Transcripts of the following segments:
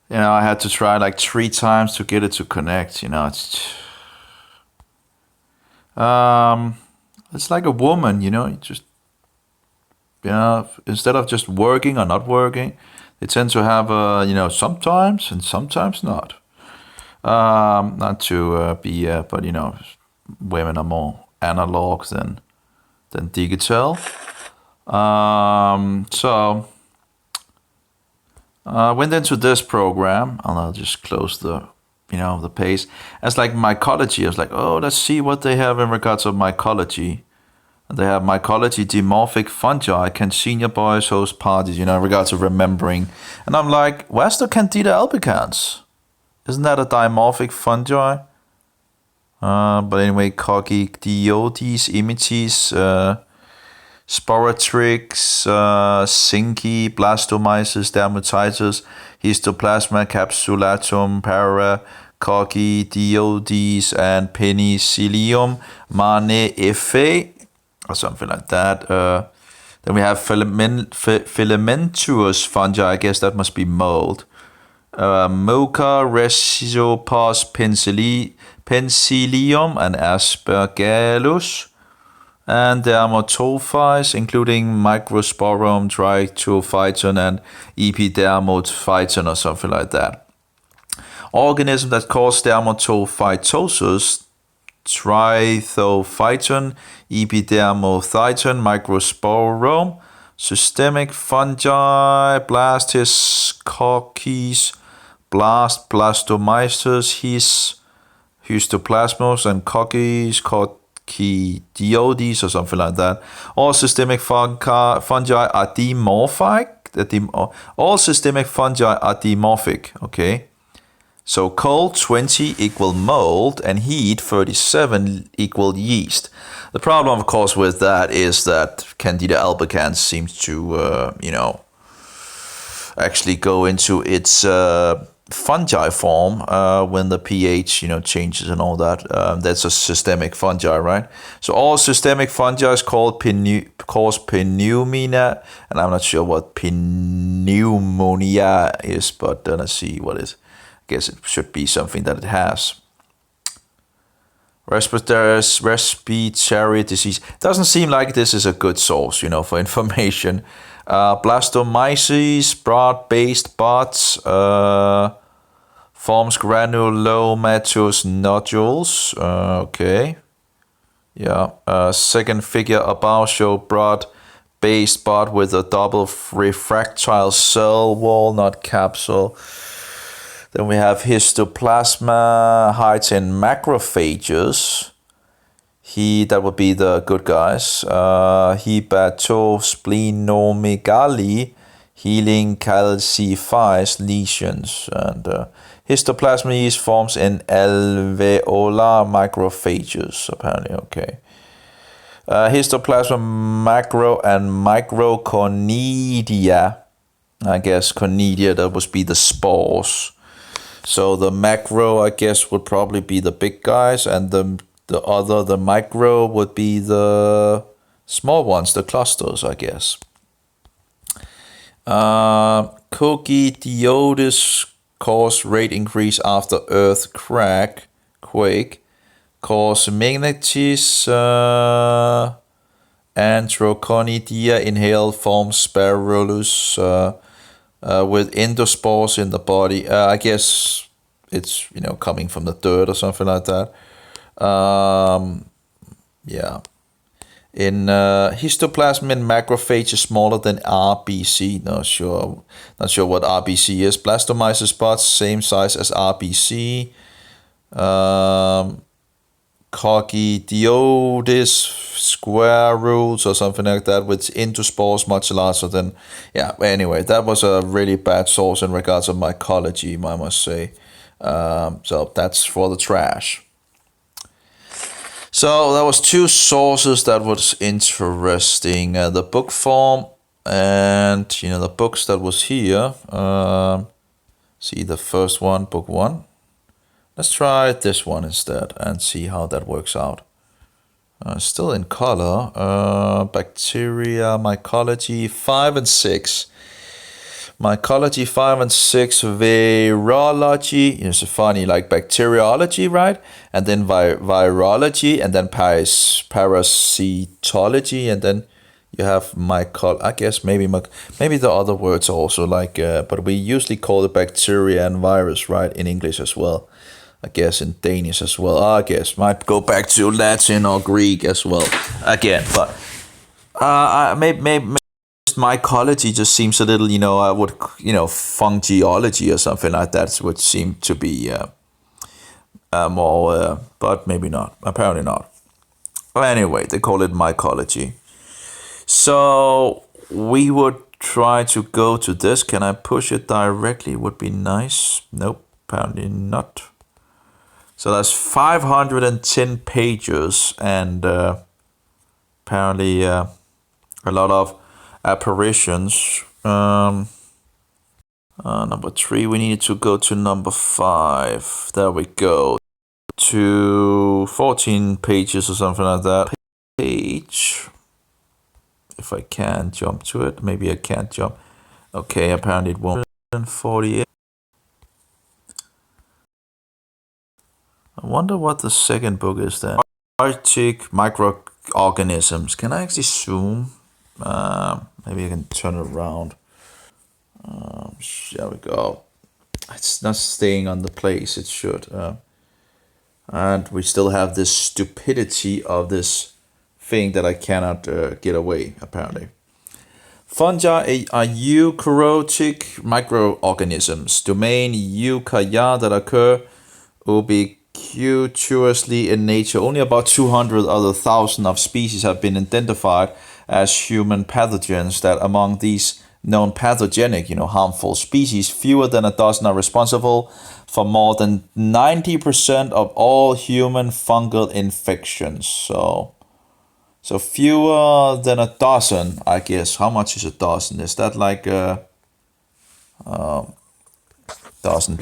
I had to try like 3 times to get it to connect. It's like a woman. You just instead of just working or not working, they tend to have sometimes and sometimes not. Not to be, but women are more analog than digital. So I went into this program, and I'll just close the page. As like mycology, I was like, oh, let's see what they have in regards of mycology. They have mycology dimorphic fungi. Can senior boys host parties? In regards of remembering. And I'm like, where's the Candida albicans? Isn't that a dimorphic fungi? But anyway, Coccidioides, Imites, Sporatrix, Synci, Blastomyces, Dermatitis, Histoplasma capsulatum, Para, Coccidioides, and Penicillium Maneae, or something like that. Then we have filamentous fungi. I guess that must be mold. Mocha, Rhizopus, Penicillium, and Aspergillus. And Dermatophytes, including Microsporum, Trichophyton, and Epidermophyton, or something like that. Organism that cause dermatophytosis: Trichophyton, Epidermophyton, Microsporum. Systemic fungi: Blastis, Coccus, Blastomyces, Histoplasmos, and Coccus, Coccidioides, or something like that. All systemic fungi are dimorphic. All systemic fungi are dimorphic. Okay. So cold 20 equal mold, and heat 37 equal yeast. The problem, of course, with that is that Candida albicans seems to, actually go into its fungi form when the pH, changes and all that. That's a systemic fungi, right? So all systemic fungi cause pneumonia, and I'm not sure what pneumonia is, but let's see what it is. I guess it should be something that it has. Respiratory disease. Doesn't seem like this is a good source, for information. Blastomyces, broad-based buds, forms granulomatous nodules. Okay. Yeah. Second figure above show broad-based bud with a double refractile cell wall, not capsule. Then we have histoplasma hides in macrophages. That would be the good guys. Hepatosplenomegaly, healing calcifies lesions. And histoplasma yeast forms in alveolar macrophages, apparently. Okay. Histoplasma macro and microconidia. I guess conidia, that would be the spores. So the macro, I guess, would probably be the big guys, and the micro would be the small ones, the clusters, I guess. Coccidioides cause rate increase after earthquake. Cause meningitis. Antroconidia inhale forms spirulus with endospores in the body. I guess it's coming from the dirt or something like that. Yeah. In histoplasm in macrophage is smaller than RBC. Not sure what RBC is. Blastomyces spots same size as RBC. Coccidioides square roots or something like that with endospores much larger than. Yeah, anyway, that was a really bad source in regards of mycology, I must say. So that's for the trash. So that was 2 sources that was interesting. The book form and the books that was here. See the first one, book 1. Let's try this one instead and see how that works out. Still in color. Bacteria, mycology, 5 and 6. Mycology 5 and 6, virology. It's funny, like bacteriology, right? And then virology, and then parasitology, and then you have I guess maybe the other words also like, but we usually call it bacteria and virus, right, in English as well. I guess in Danish as well. I guess might go back to Latin or Greek as well again, but maybe mycology just seems a little, I would, fungiology or something like that would seem to be more, but maybe not. Apparently not. Well, anyway, they call it mycology. So we would try to go to this. Can I push it directly? Would be nice. Nope, apparently not. So that's 510 pages, and apparently a lot of apparitions. Number 3, we need to go to number 5. There we go. To 14 pages or something like that. Page. If I can jump to it. Maybe I can't jump. Okay, apparently it won't. 48. I wonder what the second book is then. Arctic microorganisms. Can I actually zoom? Maybe I can turn it around. There we go. It's not staying on the place it should. And we still have this stupidity of this thing that I cannot get away, apparently. Fungi are eukaryotic microorganisms, domain eukarya, that occur ubiquitously in nature. Only about 200 other thousand of species have been identified as human pathogens. That among these known pathogenic, harmful species, fewer than a dozen are responsible for more than 90% of all human fungal infections. So fewer than a dozen, I guess. How much is a dozen? Is that like a dozen?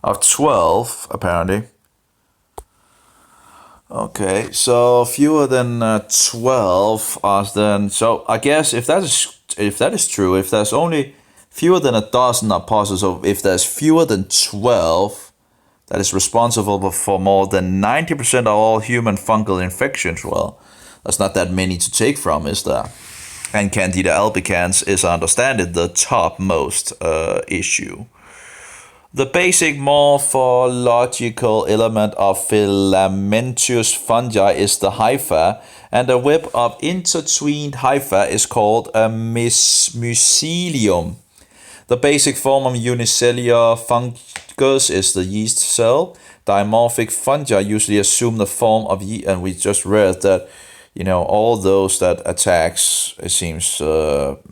Of 12, apparently. Okay, so fewer than 12 are then. So I guess if that is true, if there's only fewer than a dozen apostles, so if there's fewer than 12 that is responsible for more than 90% of all human fungal infections, well, that's not that many to take from, is there? And Candida albicans is, I understand it, the topmost issue. The basic morphological element of filamentous fungi is the hypha, and a web of intertwined hypha is called a mycelium. The basic form of unicellular fungus is the yeast cell. Dimorphic fungi usually assume the form of yeast, and we just read that, all those that attacks, it seems,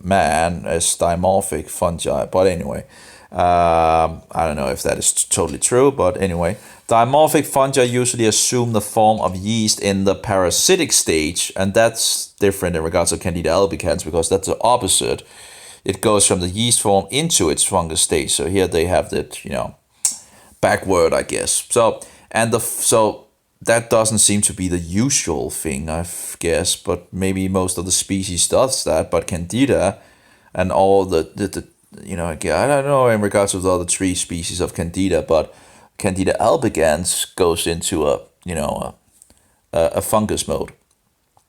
man is dimorphic fungi. But anyway, I don't know if that is totally true, but anyway, dimorphic fungi usually assume the form of yeast in the parasitic stage, and that's different in regards to Candida albicans because that's the opposite. It goes from the yeast form into its fungus stage. So here they have that, backward, I guess. So that doesn't seem to be the usual thing, I guess, but maybe most of the species does that. But Candida and all the again, I don't know in regards to the other 3 species of Candida, but Candida albicans goes into a fungus mode.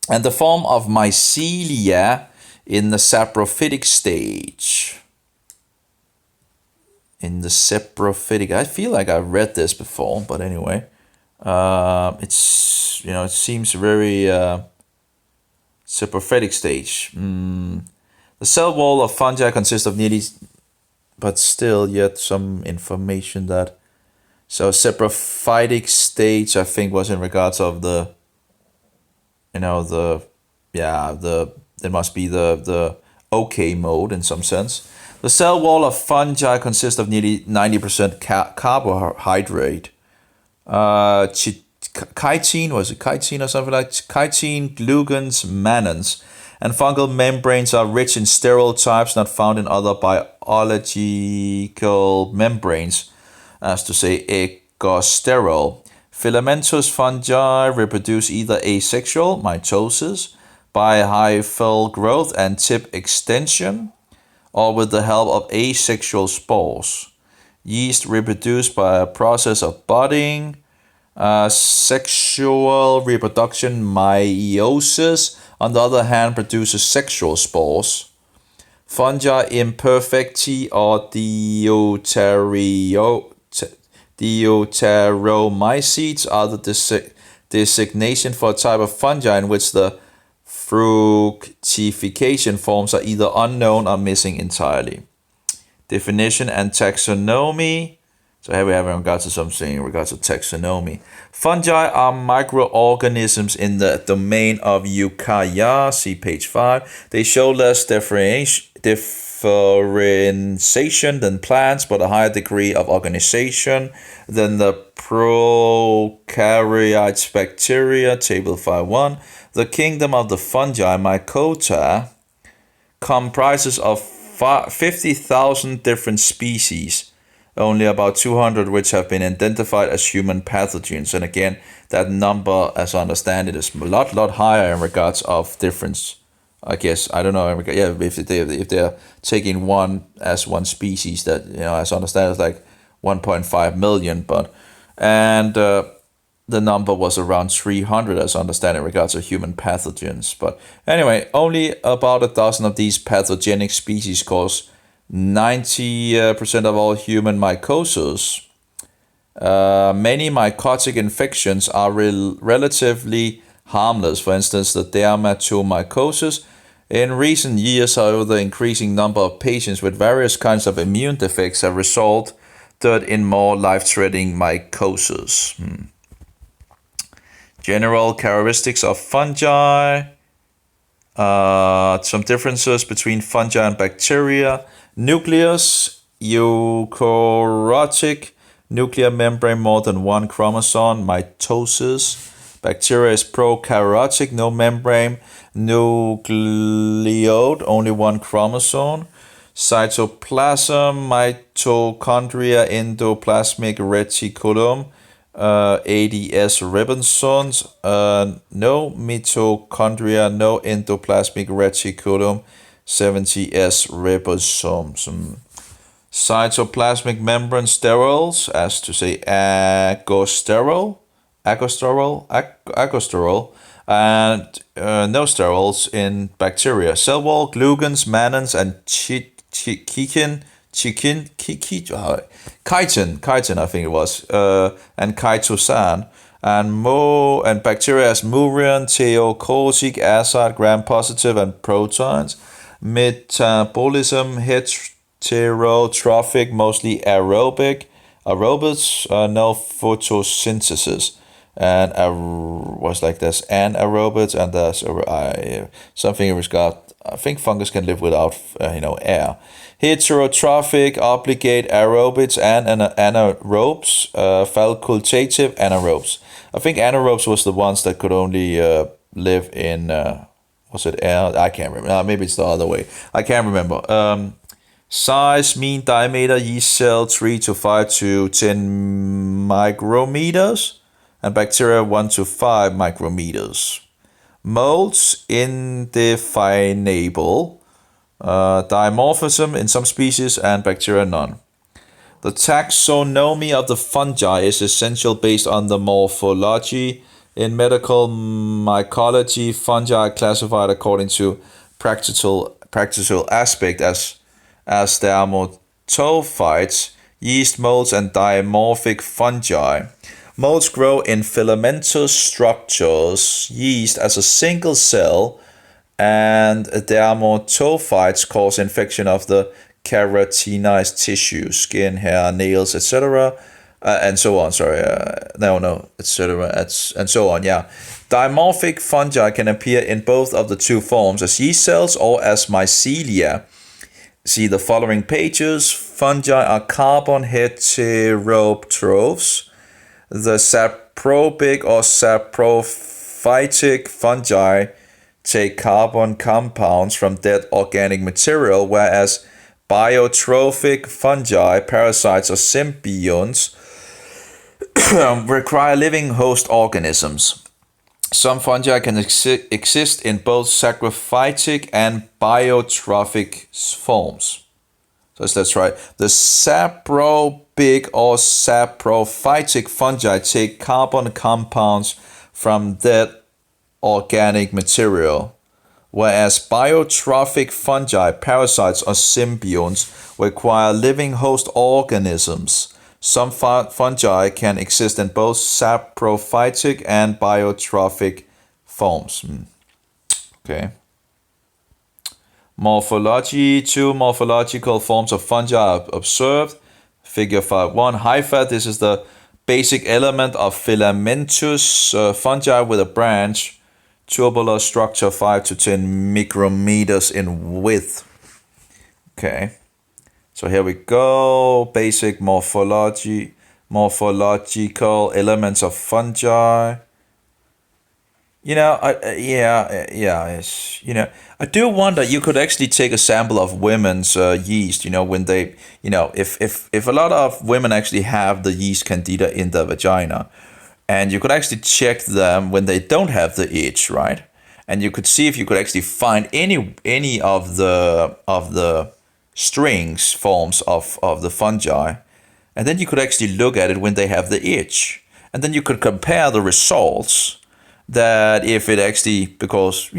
And the form of mycelia in the saprophytic stage. I feel like I've read this before, but anyway, it seems very saprophytic stage. The cell wall of fungi consists of nearly, but still yet some information that. So saprophytic stage, I think, was in regards of it must be the OK mode in some sense. The cell wall of fungi consists of nearly 90% carbohydrate. Chitin, was it chitin or something like chitin, glucans, mannans. And fungal membranes are rich in sterile types not found in other biological membranes, as to say agosterol. Filamentous fungi reproduce either asexual, mitosis, by hyphal growth and tip extension, or with the help of asexual spores. Yeast reproduce by a process of budding. Sexual reproduction, meiosis, on the other hand, produces sexual spores. Fungi imperfecti or deuteromycetes are the designation for a type of fungi in which the fructification forms are either unknown or missing entirely. Definition and taxonomy. So here we have in regards to something in regards to taxonomy. Fungi are microorganisms in the domain of eukarya. See page 5. They show less differentiation than plants, but a higher degree of organization than the prokaryotes bacteria. Table 5.1. The kingdom of the fungi, Mycota, comprises of 50,000 different species. Only about 200 which have been identified as human pathogens. And again, that number, as I understand it, is a lot higher in regards of difference. I guess, I don't know, if they're taking one as one species, that, as I understand, it's like 1.5 million, the number was around 300, as I understand, in regards to human pathogens. But anyway, only about a dozen of these pathogenic species cause 90% of all human mycosis. Many mycotic infections are relatively harmless. For instance, the dermatomycosis. In recent years, however, the increasing number of patients with various kinds of immune defects have resulted in more life-threatening mycosis. General characteristics of fungi. Some differences between fungi and bacteria. Nucleus, eukaryotic, nuclear membrane more than one chromosome, mitosis. Bacteria is prokaryotic, no membrane, nucleode, only one chromosome. Cytoplasm, mitochondria, endoplasmic reticulum, ADS ribosomes, no mitochondria, no endoplasmic reticulum, 70S ribosomes. Cytoplasmic membrane sterols, as to say agosterol, and no sterols in bacteria. Cell wall, glucans, mannans, and chitin, I think it was, and chitosan, and bacteria as murine, theochoric acid, gram-positive, and protons. Metabolism heterotrophic, mostly aerobic. Aerobics, no photosynthesis. And was like this anaerobics, and there's something in regard. I think fungus can live without air. Heterotrophic, obligate aerobics, and anaerobes, facultative anaerobes. I think anaerobes was the ones that could only live in was it air? I can't remember. Maybe it's the other way. I can't remember. Size, mean diameter, yeast cell 3 to 5 to 10 micrometers, and bacteria 1 to 5 micrometers. Molds, indefinable. Dimorphism in some species, and bacteria none. The taxonomy of the fungi is essential based on the morphology. In medical mycology, fungi are classified according to practical aspect as dermatophytes, yeast molds, and dimorphic fungi. Molds grow in filamentous structures, yeast as a single cell, and dermatophytes cause infection of the keratinized tissue, skin, hair, nails, etc. And so on, etc. And so on, yeah. Dimorphic fungi can appear in both of the two forms, as yeast cells or as mycelia. See the following pages. Fungi are carbon heterotrophs. The saprobic or saprophytic fungi take carbon compounds from dead organic material, whereas biotrophic fungi, parasites or symbionts, require living host organisms. Some fungi can exist in both saprophytic and biotrophic forms. So let's try. The saprobic or saprophytic fungi take carbon compounds from dead organic material, whereas biotrophic fungi, parasites or symbionts, require living host organisms. Some fungi can exist in both saprophytic and biotrophic forms. Okay. Morphology. Two morphological forms of fungi are observed. Figure 5.1. Hypha. This is the basic element of filamentous fungi with a branch. Tubular structure 5 to 10 micrometers in width. Okay. So here we go. Basic morphological elements of fungi. I do wonder. You could actually take a sample of women's yeast. When they, if a lot of women actually have the yeast candida in their vagina, and you could actually check them when they don't have the itch, right? And you could see if you could actually find any of the strings forms of the fungi, and then you could actually look at it when they have the itch, and then you could compare the results. That if it actually, because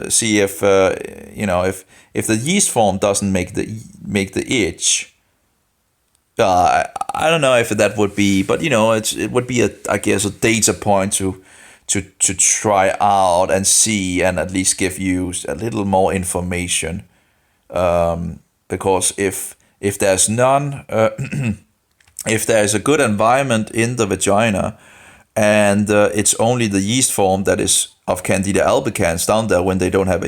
see if if the yeast form doesn't make the itch. I don't know if that would be, but it would be I guess a data point to try out and see, and at least give you a little more information. Because if there's none, if there's a good environment in the vagina, and it's only the yeast form that is of Candida albicans down there when they don't have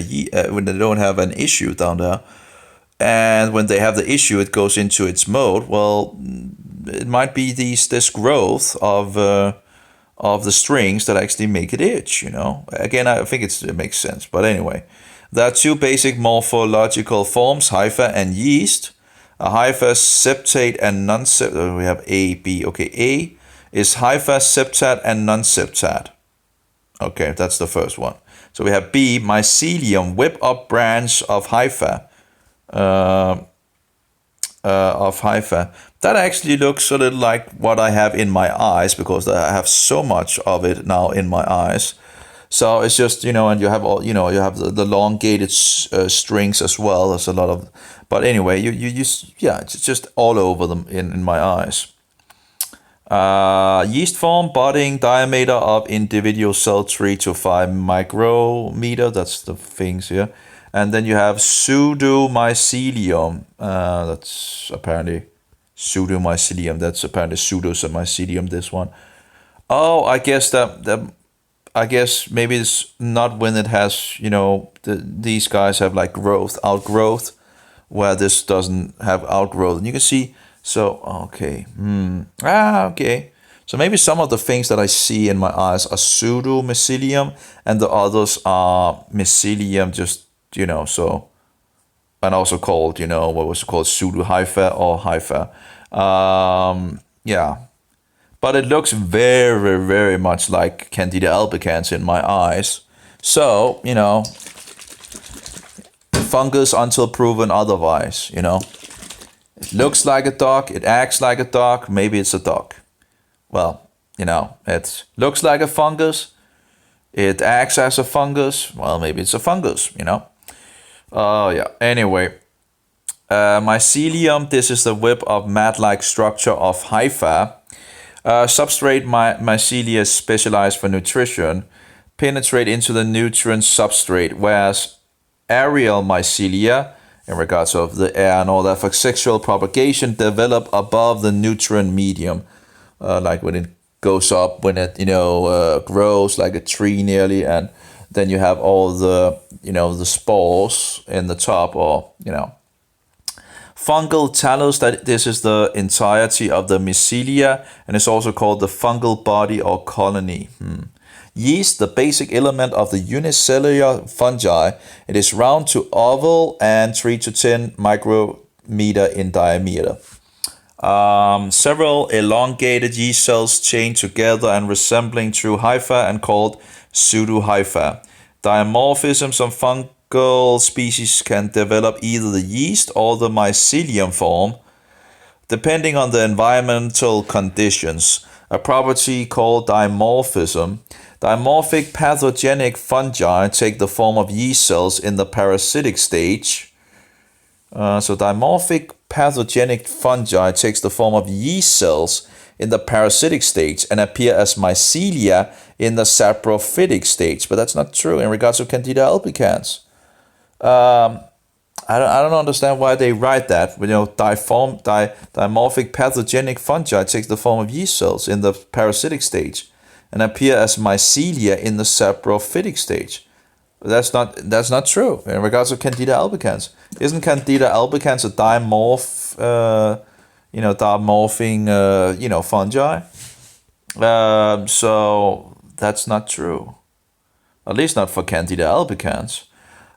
when they don't have an issue down there, and when they have the issue, it goes into its mode. Well, it might be this growth of the strings that actually make it itch. Again, I think it makes sense. But anyway, there are two basic morphological forms: hypha and yeast. A hypha septate and non-septate. We have A, B. Okay, A is hypha, septate, and non-septate. Okay, that's the first one. So we have B, mycelium, whip-up branch of hypha. That actually looks a little like what I have in my eyes, because I have so much of it now in my eyes. So it's just, and you have all, you have the elongated strings as well. There's a lot of, but anyway, it's just all over them in my eyes. Yeast form, budding, diameter of individual cell 3 to 5 micrometer. That's the things here. And then you have pseudomycelium. That's apparently pseudomycelium. That's apparently pseudomycelium, this one. Oh, I guess I guess maybe it's not when it has, these guys have like outgrowth, where this doesn't have outgrowth. And you can see. So, okay. Okay. So maybe some of the things that I see in my eyes are pseudomycelium, and the others are mycelium, just, so, and also called, what was called pseudohypha or hypha. Yeah. But it looks very, very much like Candida albicans in my eyes. So, fungus until proven otherwise, It looks like a dog, it acts like a dog, maybe it's a dog. Well, it looks like a fungus, it acts as a fungus, well, maybe it's a fungus, yeah, anyway. Mycelium, this is the web of mat-like structure of hypha. Substrate mycelia is specialized for nutrition, penetrate into the nutrient substrate, whereas aerial mycelia, in regards of the air and all that, for sexual propagation, develop above the nutrient medium, like when it goes up, when it grows like a tree nearly, and then you have all the the spores in the top, or fungal talus. That this is the entirety of the mycelia, and it's also called the fungal body or colony. Yeast, the basic element of the unicellular fungi. It is round to oval and 3 to 10 micrometer in diameter. Several elongated yeast cells chained together and resembling true hypha and called pseudohypha. Dimorphisms of fungal species can develop either the yeast or the mycelium form, depending on the environmental conditions. A property called dimorphism. Dimorphic pathogenic fungi take the form of yeast cells in the parasitic stage. So dimorphic pathogenic fungi takes the form of yeast cells in the parasitic stage and appear as mycelia in the saprophytic stage. But that's not true in regards to Candida albicans. I don't understand why they write that. Dimorphic pathogenic fungi takes the form of yeast cells in the parasitic stage and appear as mycelia in the saprophytic stage. That's not true in regards to Candida albicans. Isn't Candida albicans a dimorphing fungi? So that's not true. At least not for Candida albicans.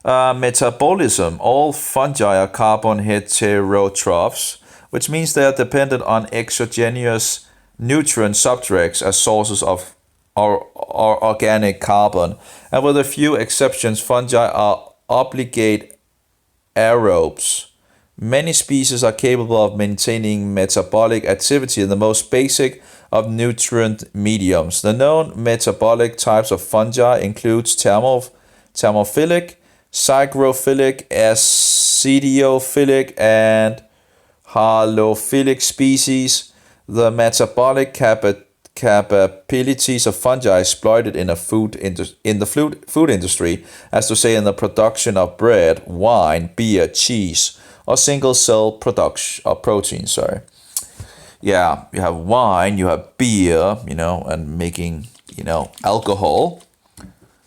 Metabolism. All fungi are carbon heterotrophs, which means they are dependent on exogenous nutrient substrates as sources of organic carbon. And with a few exceptions, fungi are obligate aerobes. Many species are capable of maintaining metabolic activity in the most basic of nutrient mediums. The known metabolic types of fungi includes thermophilic, psychrophilic, acidiophilic, and halophilic species. The metabolic capabilities of fungi are exploited in the food industry, as to say in the production of bread, wine, beer, cheese, or single cell production or protein. Sorry. Yeah, you have wine, you have beer, and making, alcohol.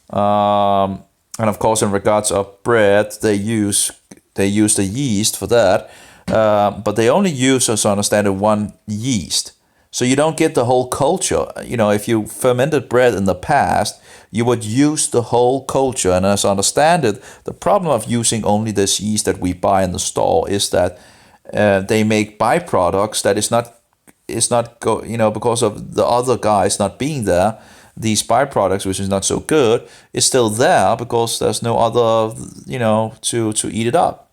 And of course, in regards of bread, they use the yeast for that, but they only use, as I understand it, one yeast. So you don't get the whole culture. If you fermented bread in the past, you would use the whole culture. And as I understand it, the problem of using only this yeast that we buy in the store is that they make byproducts that is not because of the other guys not being there. These byproducts, which is not so good, is still there because there's no other, to eat it up.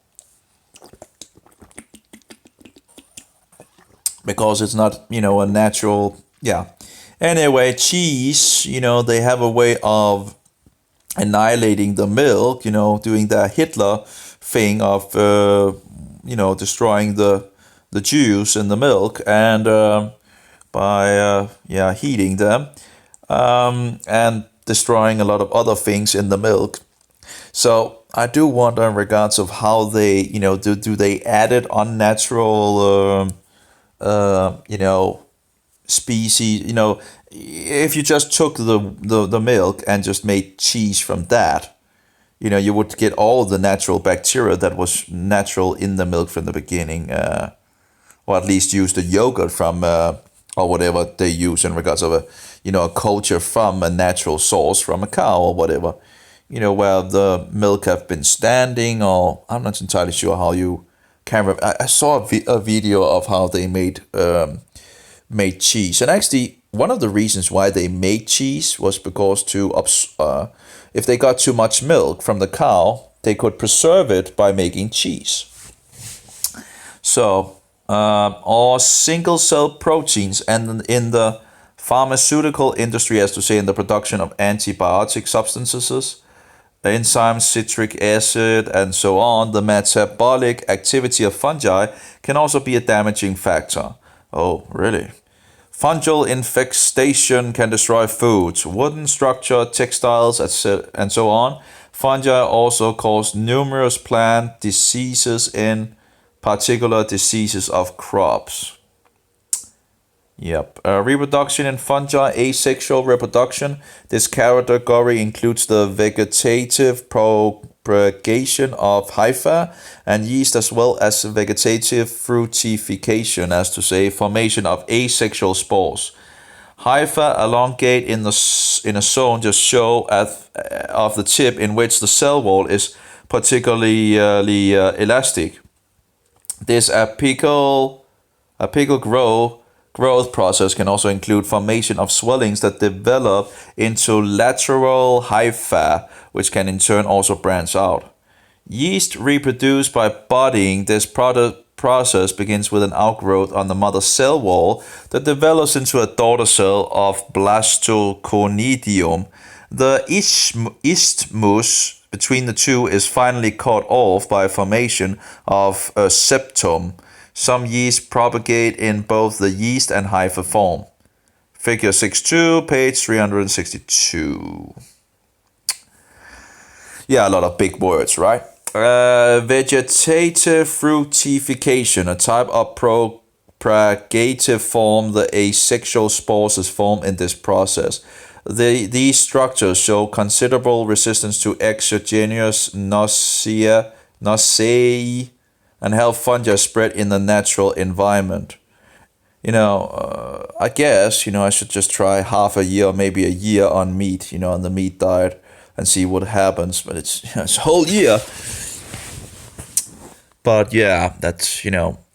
Because it's not, a natural, yeah. Anyway, cheese, they have a way of annihilating the milk, doing their Hitler thing of, destroying the juice in the milk and by heating them. And destroying a lot of other things in the milk. So I do wonder in regards of how they, do they add unnatural, species, if you just took the milk and just made cheese from that, you would get all the natural bacteria that was natural in the milk from the beginning, or at least use the yogurt from, or whatever they use in regards of a culture from a natural source from a cow or whatever, where the milk have been standing, or I'm not entirely sure how you can. I saw a video of how they made cheese, and actually one of the reasons why they made cheese was because if they got too much milk from the cow, they could preserve it by making cheese. So. Or single cell proteins, and in the pharmaceutical industry, as to say in the production of antibiotic substances, enzymes, citric acid, and so on, the metabolic activity of fungi can also be a damaging factor. Oh, really? Fungal infestation can destroy foods, wooden structure, textiles, etc., and so on. Fungi also cause numerous plant diseases, in particular diseases of crops. Yep. Reproduction in fungi, asexual reproduction. This category includes the vegetative propagation of hypha and yeast, as well as vegetative fructification, as to say formation of asexual spores. Hypha elongate in a zone just show of the tip in which the cell wall is particularly elastic. This apical Apical growth process can also include formation of swellings that develop into lateral hyphae, which can in turn also branch out. Yeast reproduce by budding. This process begins with an outgrowth on the mother cell wall that develops into a daughter cell of blastoconidium. The isthmus between the two is finally cut off by formation of a septum. Some yeast propagate in both the yeast and hyphae form. Figure 6.2, page 362. Yeah, a lot of big words, right? Vegetative fructification, a type of propagative form. The asexual spores is formed in this process. These structures show considerable resistance to exogenous noceae and help fungi spread in the natural environment. I guess, I should just try half a year or maybe a year on meat, on the meat diet and see what happens. But it's, it's a whole year. But yeah, that's,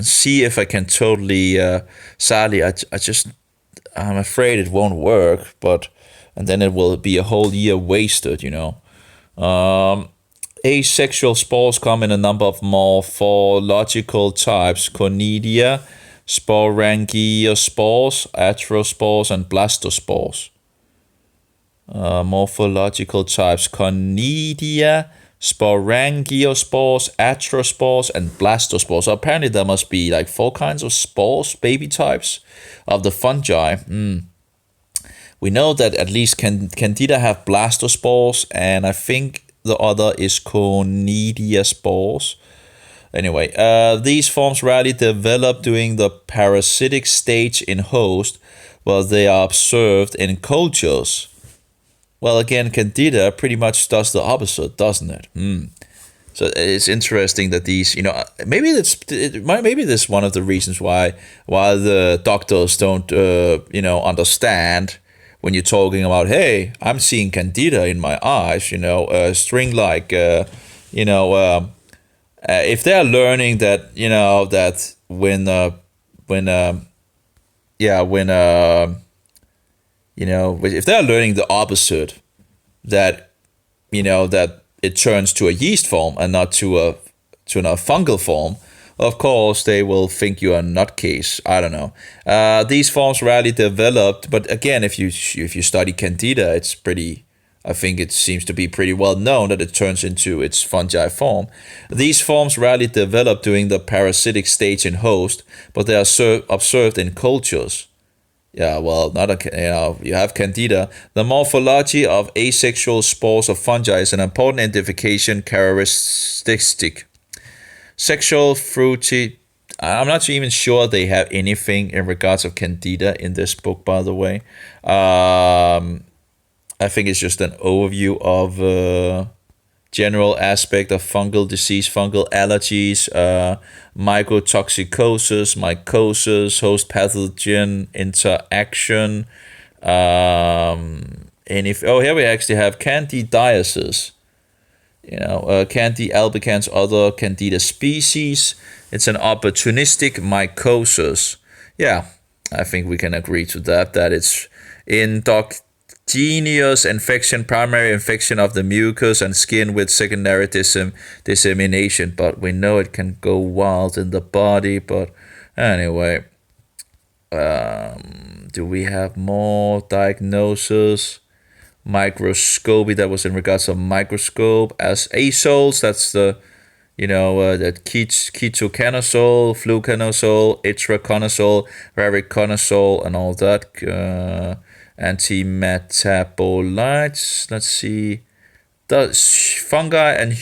see if I can totally, sadly, I'm afraid it won't work, and then it will be a whole year wasted, Asexual spores come in a number of morphological types: conidia, sporangiospores, atrospores, and blastospores. Morphological types: conidia, sporangiospores, atrospores, and blastospores. So apparently there must be like 4 kinds of spores, baby types of the fungi. We know that at least Candida have blastospores, and I think the other is conidia spores. Anyway, these forms rarely develop during the parasitic stage in host, but they are observed in cultures. Well, again, Candida pretty much does the opposite, doesn't it? So it's interesting that these, maybe this is one of the reasons why the doctors don't, understand when you're talking about, hey, I'm seeing Candida in my eyes, string like, if they're learning that, that if they're learning the opposite, that, that it turns to a yeast form and not to a fungal form, of course they will think you are a nutcase. I don't know. These forms rarely developed, but again, if you study Candida, I think it seems to be pretty well known that it turns into its fungi form. These forms rarely develop during the parasitic stage in host, but they are observed in cultures. Yeah, well, you have Candida. The morphology of asexual spores of fungi is an important identification characteristic. Sexual fruity. I'm not even sure they have anything in regards of Candida in this book, by the way. I think it's just an overview of general aspect of fungal disease, fungal allergies, mycotoxicosis, mycosis, host pathogen interaction. Here we actually have candidiasis. Candida albicans, other Candida species. It's an opportunistic mycosis. Yeah, I think we can agree to that. That it's endogenous infection, primary infection of the mucus and skin with secondary dissemination. But we know it can go wild in the body. But anyway, do we have more diagnosis? Microscopy, that was in regards to microscope. As azoles, that's the that ketoconazole, fluconazole, itraconazole, variconazole, and all that. Antimetabolites. Let's see. The fungi and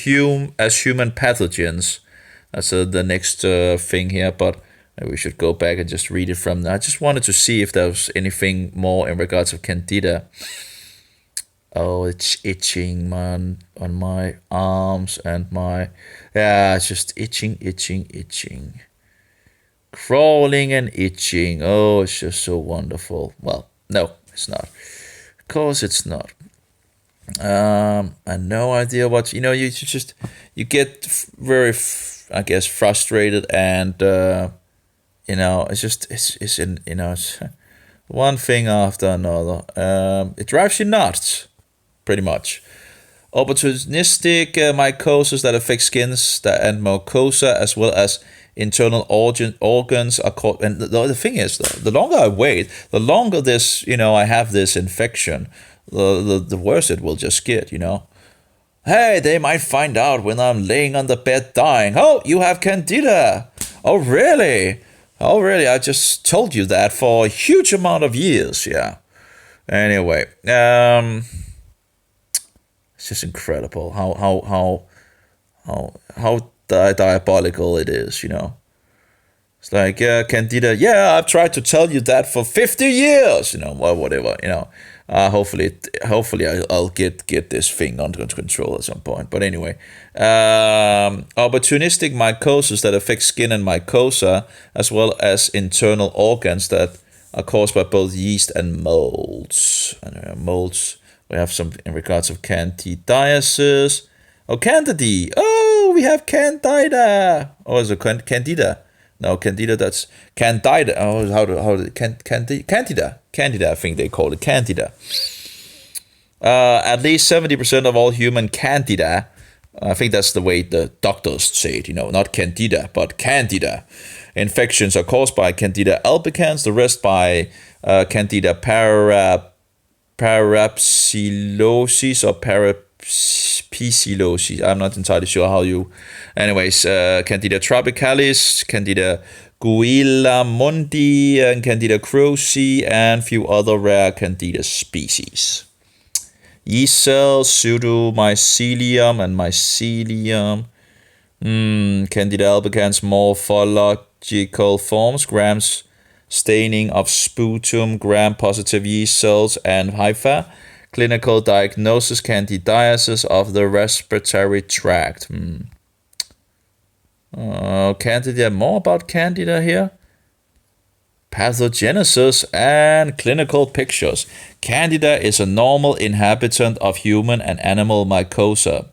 as human pathogens. That's the next thing here, but we should go back and just read it from there. I just wanted to see if there was anything more in regards of Candida. Oh, it's itching, man, on my arms and it's just itching. Crawling and itching. Oh, it's just so wonderful. Well, no, it's not. Of course it's not. I have no idea what, you get very, I guess, frustrated and, it's just it's in it's one thing after another. It drives you nuts, pretty much. Opportunistic mycosis that affects skins and mucosa as well as internal organs are called. And the thing is, though, the longer I wait, the longer this, I have this infection, the worse it will just get. Hey, they might find out when I'm laying on the bed dying. Oh, you have candida. Oh, really? Oh, really? I just told you that for a huge amount of years. Yeah. Anyway, it's just incredible how diabolical it is. It's like, candida. Yeah, I've tried to tell you that for 50 years. Well, whatever. Hopefully I'll get this thing under control at some point. But anyway, opportunistic mycosis that affects skin and mucosa, as well as internal organs that are caused by both yeast and molds. And molds, we have some in regards of candidiasis. Oh, candida. Oh, we have candida. Oh, is it candida? No, candida. That's candida. Oh, candida. Candida. I think they call it candida. At least 70% of all human candida. I think that's the way the doctors say it. Not candida, but candida. Infections are caused by candida albicans. The rest by candida parapsilosis or parapsilosis. I'm not entirely sure how you. Anyways, candida tropicalis, candida guillamundi, and candida krausi, and few other rare candida species. Yeast cells, pseudomycelium and mycelium. Candida albicans morphological forms, grams staining of sputum, gram-positive yeast cells, and hypha. Clinical diagnosis, candidiasis of the respiratory tract. Candida, more about candida here. Pathogenesis and clinical pictures. Candida is a normal inhabitant of human and animal mycosa.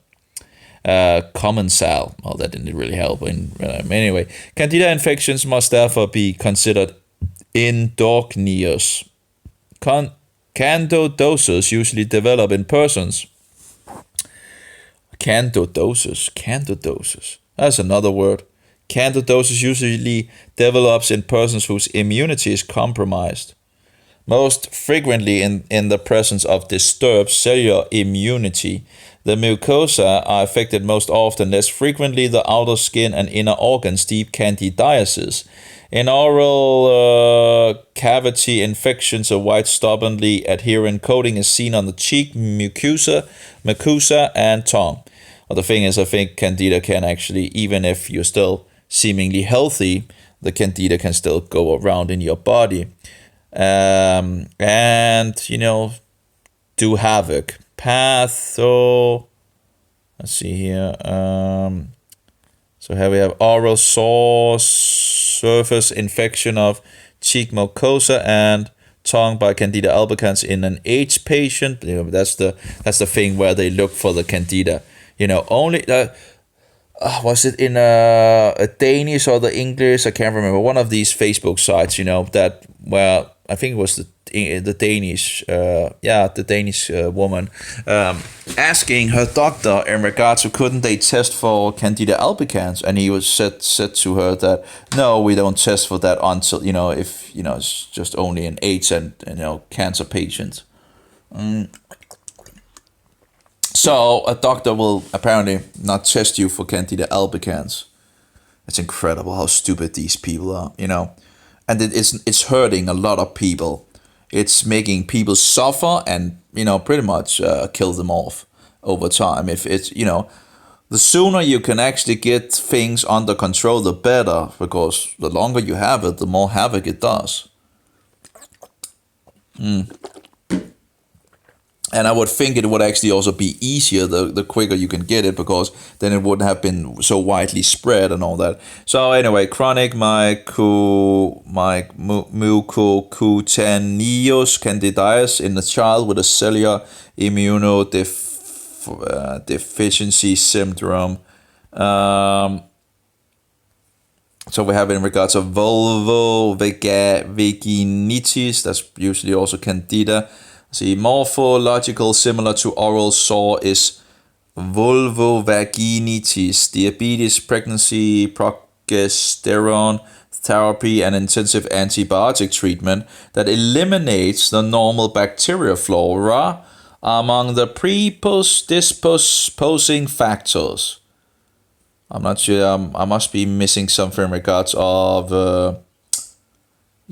Commensal. Well, that didn't really help. Anyway, candida infections must therefore be considered endogenous. Candidosis usually develop in persons. Candidosis. That's another word. Candidosis usually develops in persons whose immunity is compromised. Most frequently in the presence of disturbed cellular immunity. The mucosa are affected most often, less frequently the outer skin and inner organs, deep candidiasis. In oral cavity infections, a white stubbornly adherent coating is seen on the cheek, mucosa, and tongue. Well, the thing is, I think candida can actually, even if you're still seemingly healthy, the candida can still go around in your body and, do havoc. Let's see here. So here we have oral sore surface infection of cheek mucosa and tongue by Candida albicans in an aged patient. That's the thing where they look for the candida. Only was it in a Danish or the English? I can't remember. One of these Facebook sites, that where I think it was the Danish, the Danish woman asking her doctor in regards to couldn't they test for Candida albicans, and he was said to her that no, we don't test for that until if it's just only in AIDS and cancer patients. So a doctor will apparently not test you for Candida albicans. It's incredible how stupid these people are, and it's hurting a lot of people. It's making people suffer and pretty much kill them off over time. If it's the sooner you can actually get things under control, the better, because the longer you have it, the more havoc it does. And I would think it would actually also be easier the quicker you can get it, because then it wouldn't have been so widely spread and all that. So anyway, chronic mucocutaneous candidiasis in a child with a cellular immunodeficiency syndrome. So we have in regards of vulvovaginitis, that's usually also candida. See, morphological similar to oral sore is vulvovaginitis, diabetes, pregnancy, progesterone therapy, and intensive antibiotic treatment that eliminates the normal bacteria flora among the predisposing factors. I'm not sure. I must be missing something in regards of,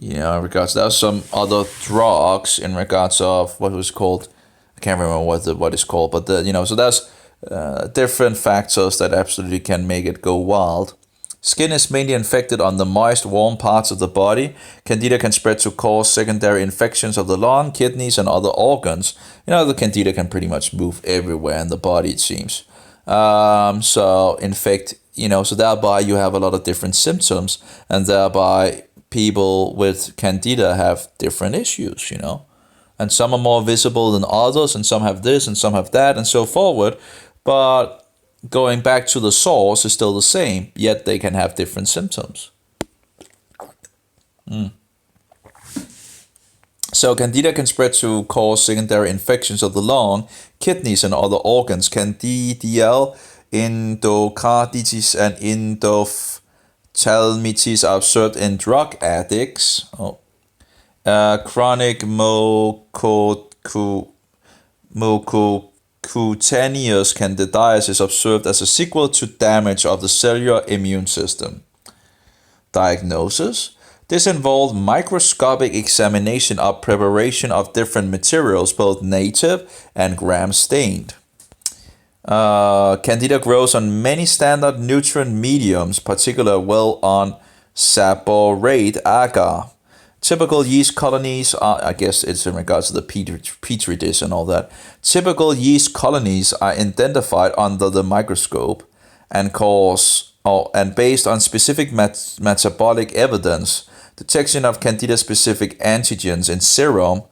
in regards. There's some other drugs in regards of what was called. I can't remember what it's called, but so there's different factors that absolutely can make it go wild. Skin is mainly infected on the moist, warm parts of the body. Candida can spread to cause secondary infections of the lung, kidneys, and other organs. The candida can pretty much move everywhere in the body, it seems. So in fact, so thereby you have a lot of different symptoms, and thereby people with candida have different issues, and some are more visible than others, and some have this and some have that, and so forward. But going back to the source is still the same, yet they can have different symptoms. So candida can spread to cause secondary infections of the lung, kidneys, and other organs. Candidial endocarditis and endophthalmitis are observed in drug addicts. Chronic mucocutaneous candidiasis is observed as a sequel to damage of the cellular immune system. Diagnosis. This involved microscopic examination of preparation of different materials, both native and gram-stained. Candida grows on many standard nutrient mediums, particularly well on saporate agar. Typical yeast colonies are, I guess it's in regards to the petri dish and all that. Typical yeast colonies are identified under the microscope and based on specific metabolic evidence. Detection of candida-specific antigens in serum,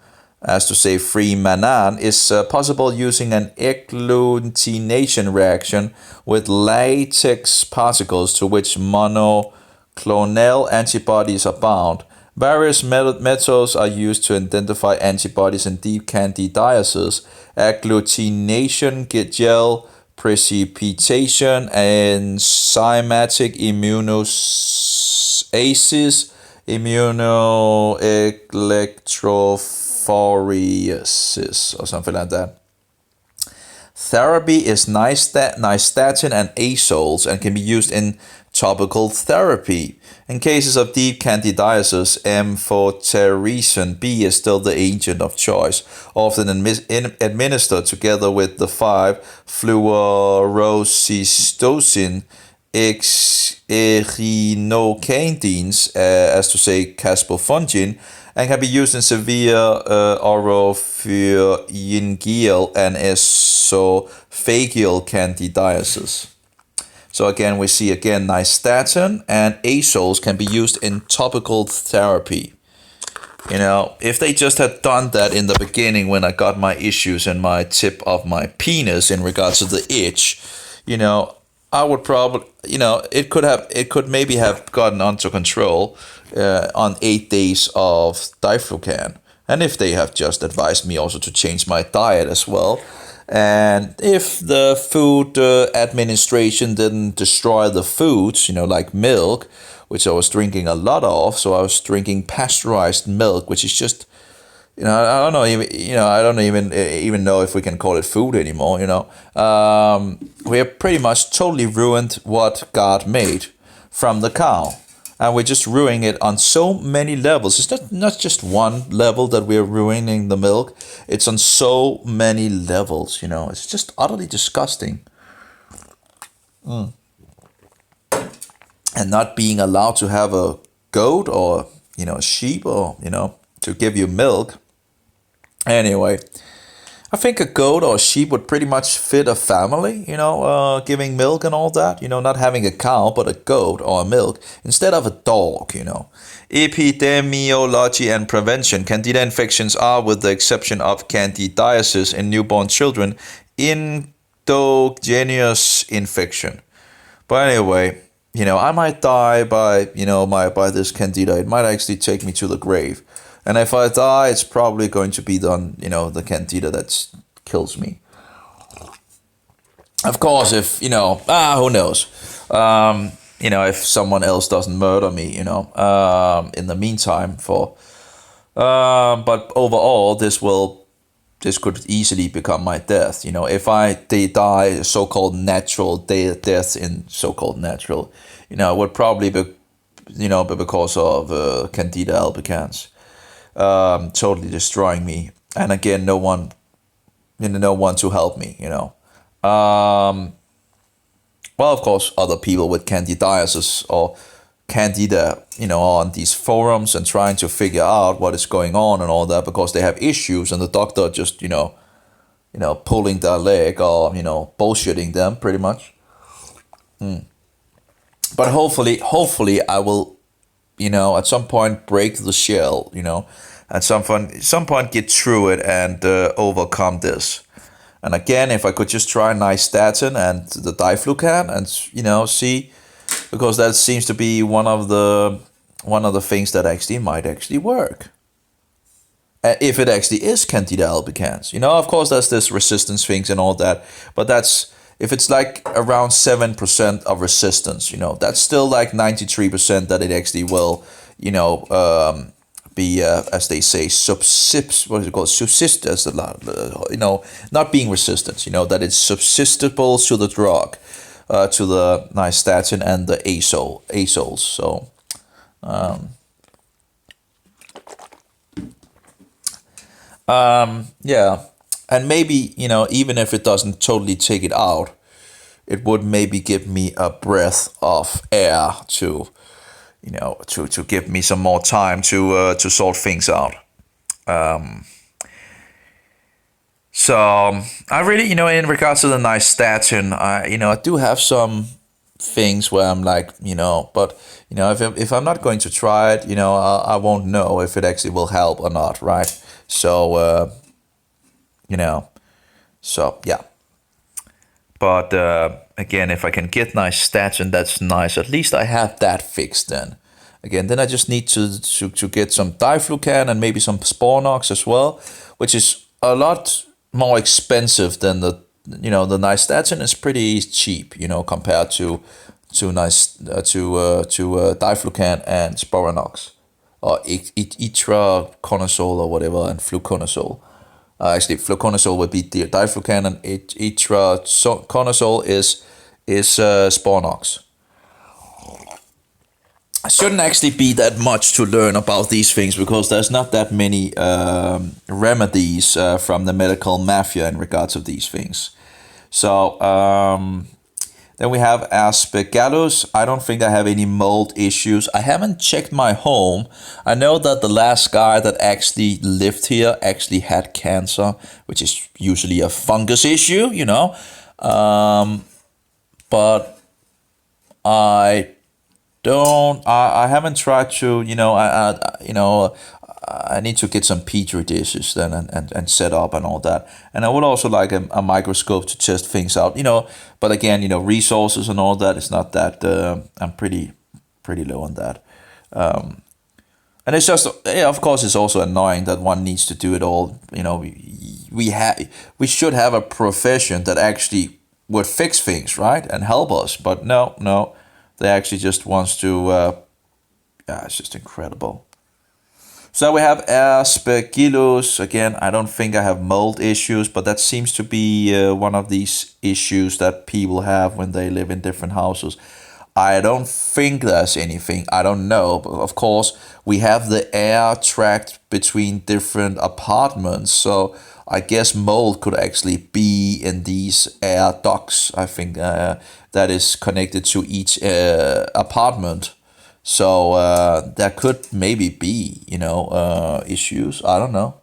as to say free mannan, is possible using an agglutination reaction with latex particles to which monoclonal antibodies are bound. Various methods are used to identify antibodies in deep candidiasis: agglutination, gel precipitation, enzymatic immunoassays, immunoelectrophoresis, or something like that. Therapy is nystatin and azoles and can be used in topical therapy. In cases of deep candidiasis, amphotericin B is still the agent of choice, often administered together with the 5-fluorocystosin echinocandins, as to say caspofungin, and can be used in severe oropharyngeal and esophageal candidiasis. So again, we see nystatin and azoles can be used in topical therapy. If they just had done that in the beginning when I got my issues in my tip of my penis in regards to the itch, I would probably, it could maybe have gotten under control on 8 days of diflucan. And if they have just advised me also to change my diet as well, and if the food administration didn't destroy the foods, like milk, which I was drinking a lot of, so I was drinking pasteurized milk, which is just, I don't know, I don't even know if we can call it food anymore. We have pretty much totally ruined what God made from the cow. And we're just ruining it on so many levels. It's not just one level that we're ruining the milk. It's on so many levels, It's just utterly disgusting. And not being allowed to have a goat or, a sheep or, to give you milk. Anyway, I think a goat or a sheep would pretty much fit a family, giving milk and all that, not having a cow, but a goat or a milk instead of a dog, Epidemiology and prevention. Candida infections are, with the exception of candidiasis in newborn children, endogenous infection. But anyway, I might die by, by this candida. It might actually take me to the grave. And if I die, it's probably going to be the candida that kills me. Of course, if, who knows? If someone else doesn't murder me, in the meantime, but overall, this could easily become my death. If they die so-called natural death in so-called natural, it would probably be because of Candida albicans, totally destroying me. And again, no one to help me. Well, of course, other people with candidiasis or candida, on these forums and trying to figure out what is going on and all that because they have issues and the doctor just, pulling their leg or, bullshitting them pretty much. But hopefully I will, at some point break the shell, at some point get through it and overcome this. And again, if I could just try nystatin and the diflucan and, see, because that seems to be one of the things that actually might actually work. If it actually is Candida albicans. Of course, there's this resistance things and all that, but if it's like around 7% of resistance, that's still like 93% that it actually will, be, as they say, subsist as not being resistant, that it's subsistible to the drug, to the nystatin and the azoles. So, yeah, and maybe even if it doesn't totally take it out, it would maybe give me a breath of air to give me some more time to sort things out. So I really, in regards to the nystatin, I do have some things where I'm like, but if I'm not going to try it, I won't know if it actually will help or not, right? So so yeah. But again, if I can get nystatin, that's nice. At least I have that fixed then. Again, then I just need to get some diflucan and maybe some Sporanox as well, which is a lot more expensive than the nystatin is pretty cheap, compared to diflucan and Sporanox or itraconazole or whatever and fluconazole. Actually, fluconazole would be diflucan and itraconazole is Sporanox. I shouldn't actually be that much to learn about these things because there's not that many remedies from the medical mafia in regards to these things. So then we have Aspergillus. I don't think I have any mold issues. I haven't checked my home. I know that the last guy that actually lived here actually had cancer, which is usually a fungus issue, but I haven't tried to, I need to get some petri dishes then and set up and all that. And I would also like a microscope to test things out, but again, resources and all that is not that, I'm pretty low on that. And it's just, of course, it's also annoying that one needs to do it all. We should have a profession that actually would fix things, right, and help us. But no, they actually just wants to. It's just incredible. So we have Aspergillus. Again, I don't think I have mold issues, but that seems to be one of these issues that people have when they live in different houses. I don't think there's anything. I don't know. But of course, we have the air tract between different apartments. So I guess mold could actually be in these air ducts. I think that is connected to each apartment. So there could maybe be, issues. I don't know.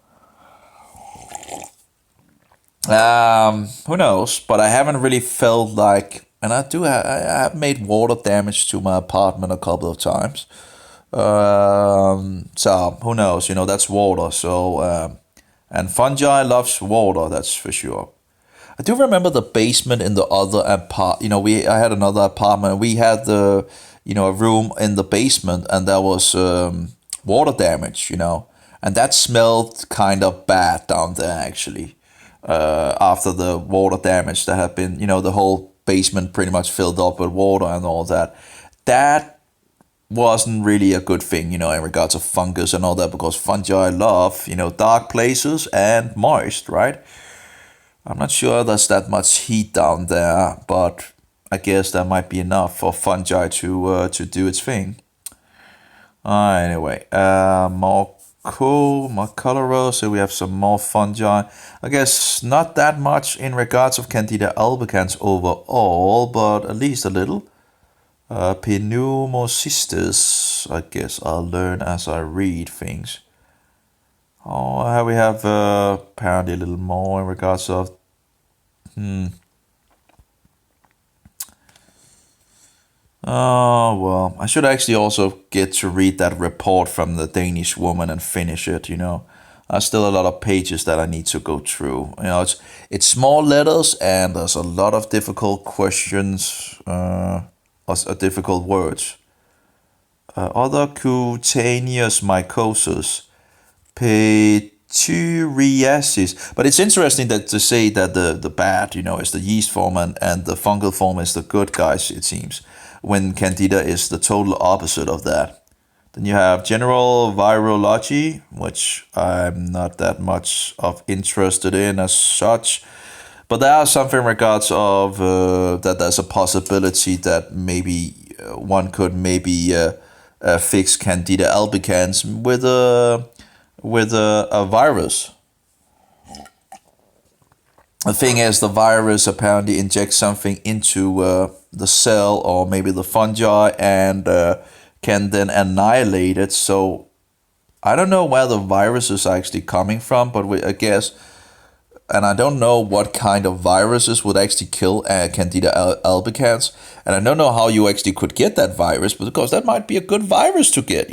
Who knows? But I haven't really felt like, and I have made water damage to my apartment a couple of times. So who knows? That's water. So and fungi loves water. That's for sure. I do remember the basement in the other apart. I had another apartment. We had a room in the basement, and there was water damage. And that smelled kind of bad down there actually. After the water damage that had been, the whole basement pretty much filled up with water and all that. That wasn't really a good thing, in regards of fungus and all that, because fungi love, dark places and moist, right? I'm not sure there's that much heat down there, but I guess that might be enough for fungi to do its thing. Anyway, more cool, more colorful. So we have some more fungi. I guess not that much in regards of Candida albicans overall, but at least a little. Pneumocystis, I guess I'll learn as I read things. Oh, we have apparently a little more in regards of. Oh, well, I should actually also get to read that report from the Danish woman and finish it, There's still a lot of pages that I need to go through. It's small letters and there's a lot of difficult questions, difficult words. Other cutaneous mycosis, pityriasis. But it's interesting that to say that the bad, is the yeast form and the fungal form is the good guys, it seems, when Candida is the total opposite of that. Then you have general virology, which I'm not that much of interested in as such. But there are something in regards of that there's a possibility that maybe one could maybe fix Candida albicans with a virus. The thing is, the virus apparently injects something into the cell or maybe the fungi and can then annihilate it. So I don't know where the virus is actually coming from, but I guess, and I don't know what kind of viruses would actually kill Candida albicans, and I don't know how you actually could get that virus, but because that might be a good virus to get,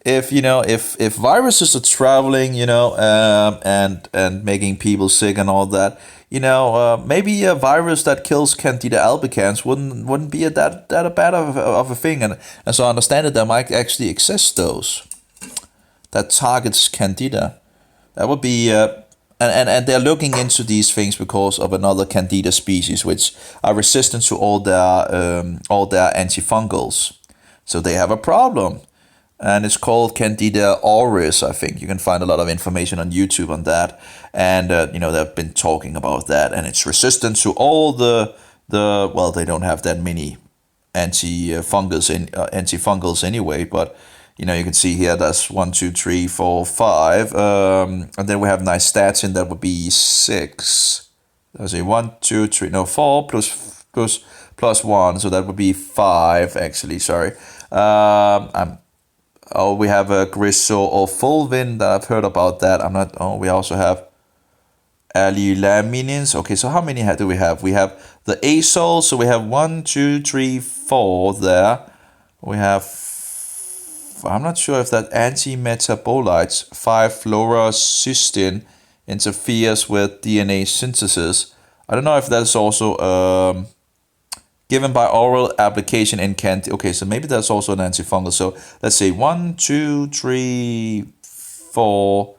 if viruses are traveling, and making people sick and all that, maybe a virus that kills Candida albicans wouldn't be that bad of a thing, and so I understand that there might actually exist those that targets Candida. That would be, and they're looking into these things because of another Candida species which are resistant to all their antifungals, so they have a problem. And it's called Candida auris, I think. You can find a lot of information on YouTube on that. And, they've been talking about that. And it's resistant to all well, they don't have that many antifungals anyway. But, you can see here that's 1, 2, 3, 4, 5. And then we have nystatin, that would be 6. I say 1, 2, 3, no, 4 plus 1. So that would be 5, actually, sorry. We have a grisolfulvin that I've heard about that. We also have allylaminins. Okay, so how many do we have? We have the azole, so we have 1, 2, 3, 4 there. We have, I'm not sure if that anti-metabolites, 5-fluorocysteine, interferes with DNA synthesis. I don't know if that's also given by oral application in Candida. Okay, so maybe that's also an antifungal. So let's say 1, 2, 3, 4,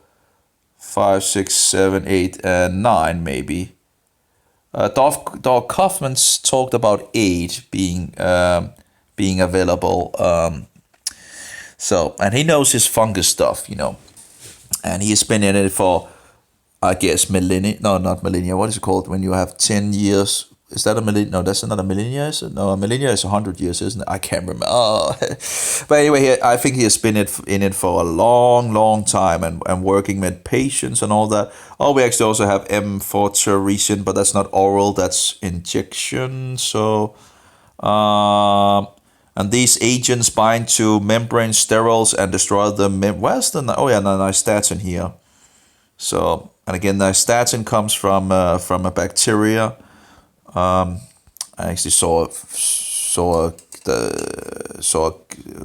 5, 6, 7, 8, and 9 maybe. Doc Kaufman's talked about 8 being available. And he knows his fungus stuff, and he's been in it for, I guess, millennia. No, not millennia. What is it called when you have 10 years? Is that a millennia? No, that's not a millennia, is it? No, a millennia is 100 years, isn't it? I can't remember. Oh. But anyway, I think he has been in it for a long, long time and working with patients and all that. Oh, we actually also have M4-tericin, but that's not oral, that's injection. So, and these agents bind to membrane sterols and destroy the where's the nystatin here. So, and again, nystatin comes from a bacteria. I actually saw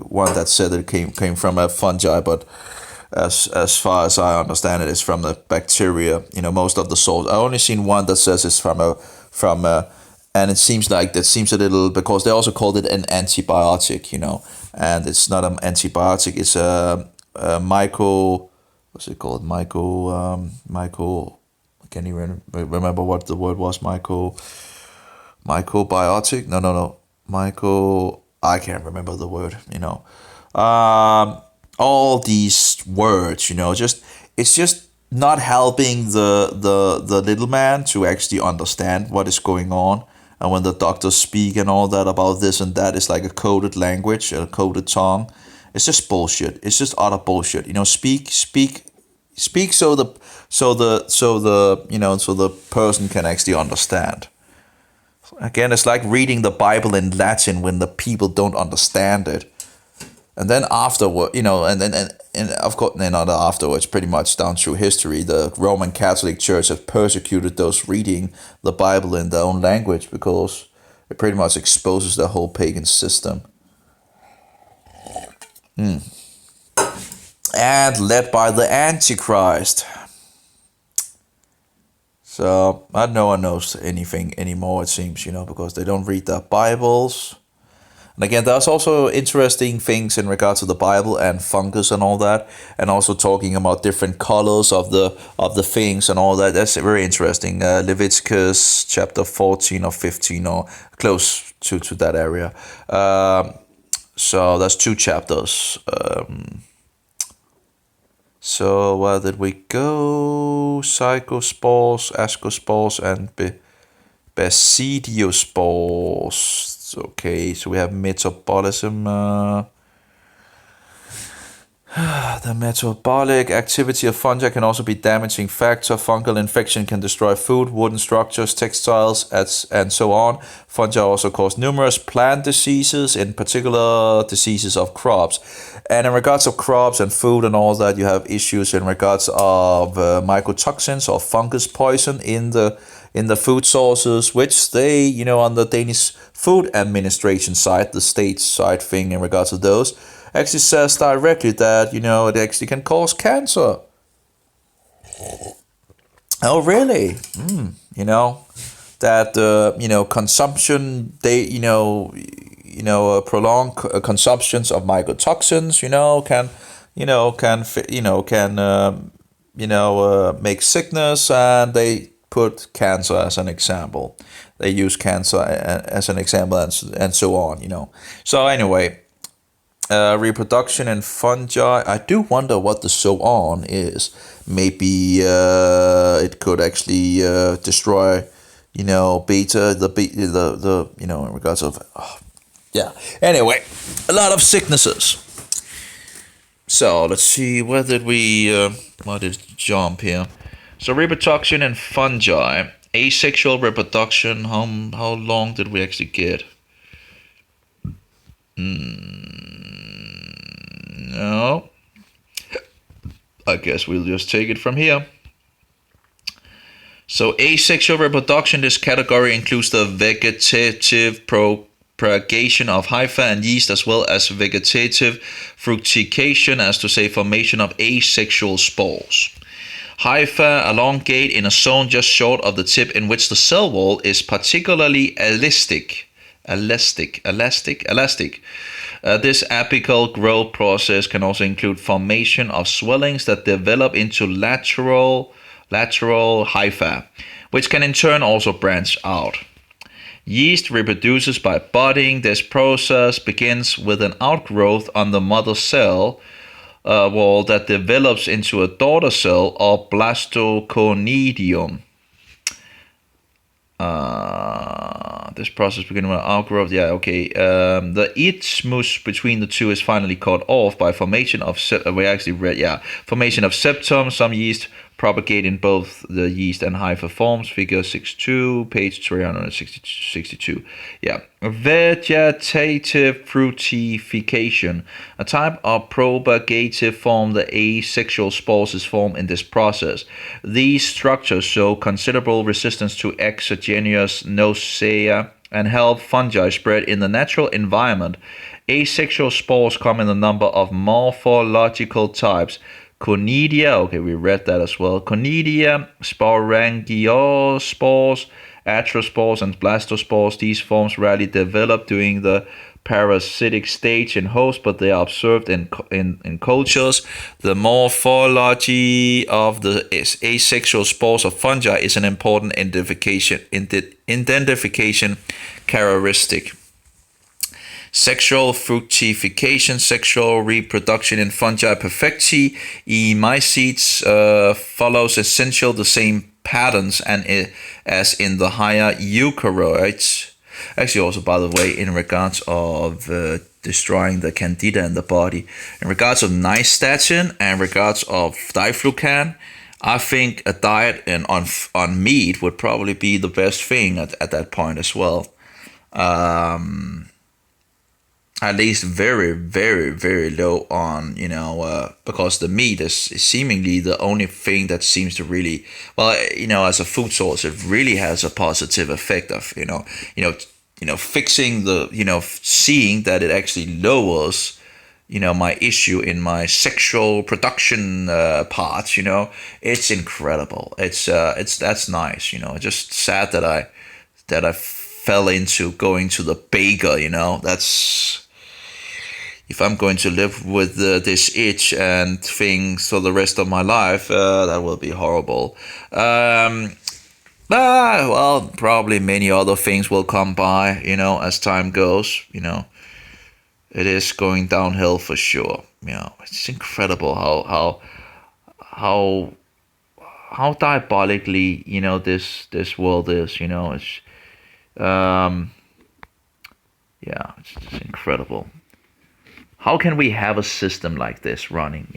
one that said it came from a fungi, but as far as I understand it, is from the bacteria. Most of the source. I only seen one that says it's from a, and it seems like that seems a little, because they also called it an antibiotic. And it's not an antibiotic. It's a myco. What's it called? Myco. I can't even remember what the word was. Mycobiotic. No. Myco. I can't remember the word. All these words. It's just not helping the little man to actually understand what is going on. And when the doctors speak and all that about this and that, it's like a coded language, a coded tongue. It's just bullshit. It's just utter bullshit. Speak so the person can actually understand. Again, it's like reading the Bible in Latin when the people don't understand it. And then afterward, and of course, not afterwards, pretty much down through history, the Roman Catholic Church has persecuted those reading the Bible in their own language, because it pretty much exposes the whole pagan system. And led by the Antichrist. So no one knows anything anymore, it seems, because they don't read their Bibles. And again, there's also interesting things in regards to the Bible and fungus and all that, and also talking about different colors of the things and all that. That's very interesting. Leviticus chapter 14 or 15 or close to that area. So that's 2 chapters. So where did we go? Psychospores, ascospores, and basidiospores. Okay, so we have metabolism. The metabolic activity of fungi can also be a damaging factor. Fungal infection can destroy food, wooden structures, textiles, and so on. Fungi also cause numerous plant diseases, in particular diseases of crops. And in regards of crops and food and all that, you have issues in regards of mycotoxins or fungus poison in the food sources, which they, on the Danish Food Administration side, the state side thing in regards to those, actually says directly that, it actually can cause cancer. Oh, really? That, consumption, prolonged consumptions of mycotoxins, can make sickness, and they put cancer as an example. They use cancer as an example, and so on, So anyway, reproduction in fungi. I do wonder what the so on is. Maybe it could actually destroy, beta, in regards of, yeah. Anyway, a lot of sicknesses. So let's see, where did jump here? So reproduction in fungi, asexual reproduction. How long did we actually get? No. I guess we'll just take it from here. So asexual reproduction, this category includes the vegetative propagation of hyphae and yeast, as well as vegetative fructification, as to say formation of asexual spores. Hyphae elongate in a zone just short of the tip, in which the cell wall is particularly elastic. This apical growth process can also include formation of swellings that develop into lateral hyphae, which can in turn also branch out. Yeast reproduces by budding. This process begins with an outgrowth on the mother cell wall that develops into a daughter cell or blastoconidium. This process begins with outgrowth. Yeah, okay. The isthmus between the two is finally cut off by formation of formation of septum. Some yeast propagate in both the yeast and hyphae forms. Figure 6.2, page 362. Yeah. Vegetative fructification, a type of propagative form. The asexual spores is formed in this process. These structures show considerable resistance to exogenous nausea and help fungi spread in the natural environment. Asexual spores come in a number of morphological types. Conidia, okay, we read that as well. Conidia, sporangiospores, atrospores, and blastospores. These forms rarely develop during the parasitic stage in hosts, but they are observed in cultures. The morphology of the asexual spores of fungi is an important identification characteristic. Sexual fructification, sexual reproduction in fungi perfecti, mycetes follows essentially the same patterns as in the higher eukaryotes. Actually, also, by the way, in regards of destroying the candida in the body, in regards of nystatin and regards of diflucan, I think a diet on meat would probably be the best thing at that point as well. At least very, very, very low on, because the meat is seemingly the only thing that seems to really, well, as a food source, it really has a positive effect of, fixing the, seeing that it actually lowers, my issue in my sexual production parts. It's incredible. That's nice. Just sad that I fell into going to the baker. That's, if I'm going to live with this itch and things for the rest of my life, that will be horrible. Well, probably many other things will come by, as time goes. It is going downhill for sure. It's incredible how diabolically, this world is. It's it's just incredible. How can we have a system like this running,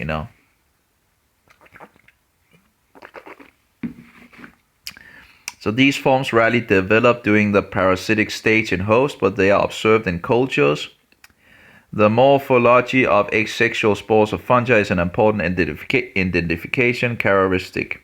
So these forms rarely develop during the parasitic stage in hosts, but they are observed in cultures. The morphology of asexual spores of fungi is an important identification characteristic.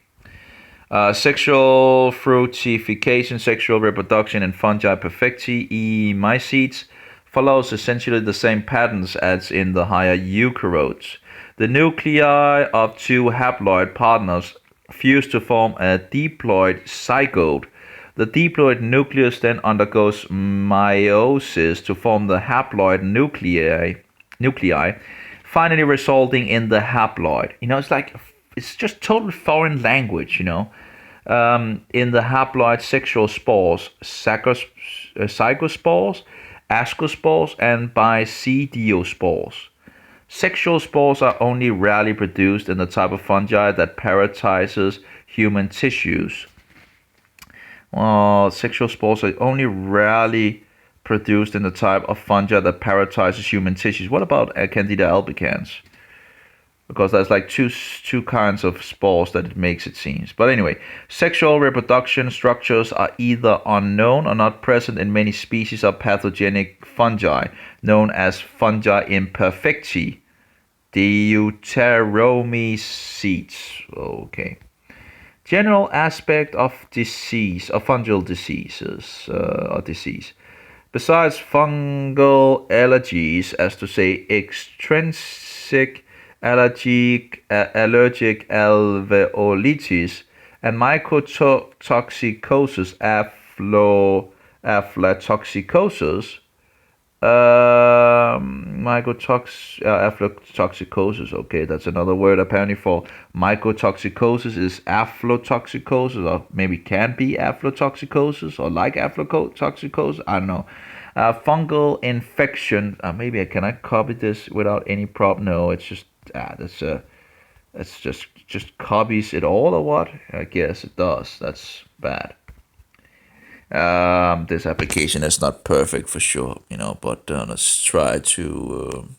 Sexual fructification, sexual reproduction in fungi perfecti, mycetes, follows essentially the same patterns as in the higher eukaryotes. The nuclei of two haploid partners fuse to form a diploid zygote. The diploid nucleus then undergoes meiosis to form the haploid nuclei, finally resulting in the haploid. It's just total foreign language, In the haploid sexual spores, zygospores, ascospores, and basidiospores. Sexual spores are only rarely produced in the type of fungi that parasitizes human tissues. Well, sexual spores are only rarely produced in the type of fungi that parasitizes human tissues. What about Candida albicans? Because there's like two kinds of spores that it makes, it seems. But anyway, sexual reproduction structures are either unknown or not present in many species of pathogenic fungi, known as fungi imperfecti. Deuteromycetes. Okay. General aspect of disease, of fungal diseases, or disease. Besides fungal allergies, as to say extrinsic allergic alveolitis and mycotoxicosis, aflatoxicosis, aflatoxicosis. Okay, that's another word apparently for mycotoxicosis is aflatoxicosis, or maybe can be aflatoxicosis, or like aflatoxicosis. I don't know. Fungal infection. Maybe can I copy this without any problem? No, it's just that's just copies it all, or what? I guess it does. That's bad. This application is not perfect for sure, but let's try to.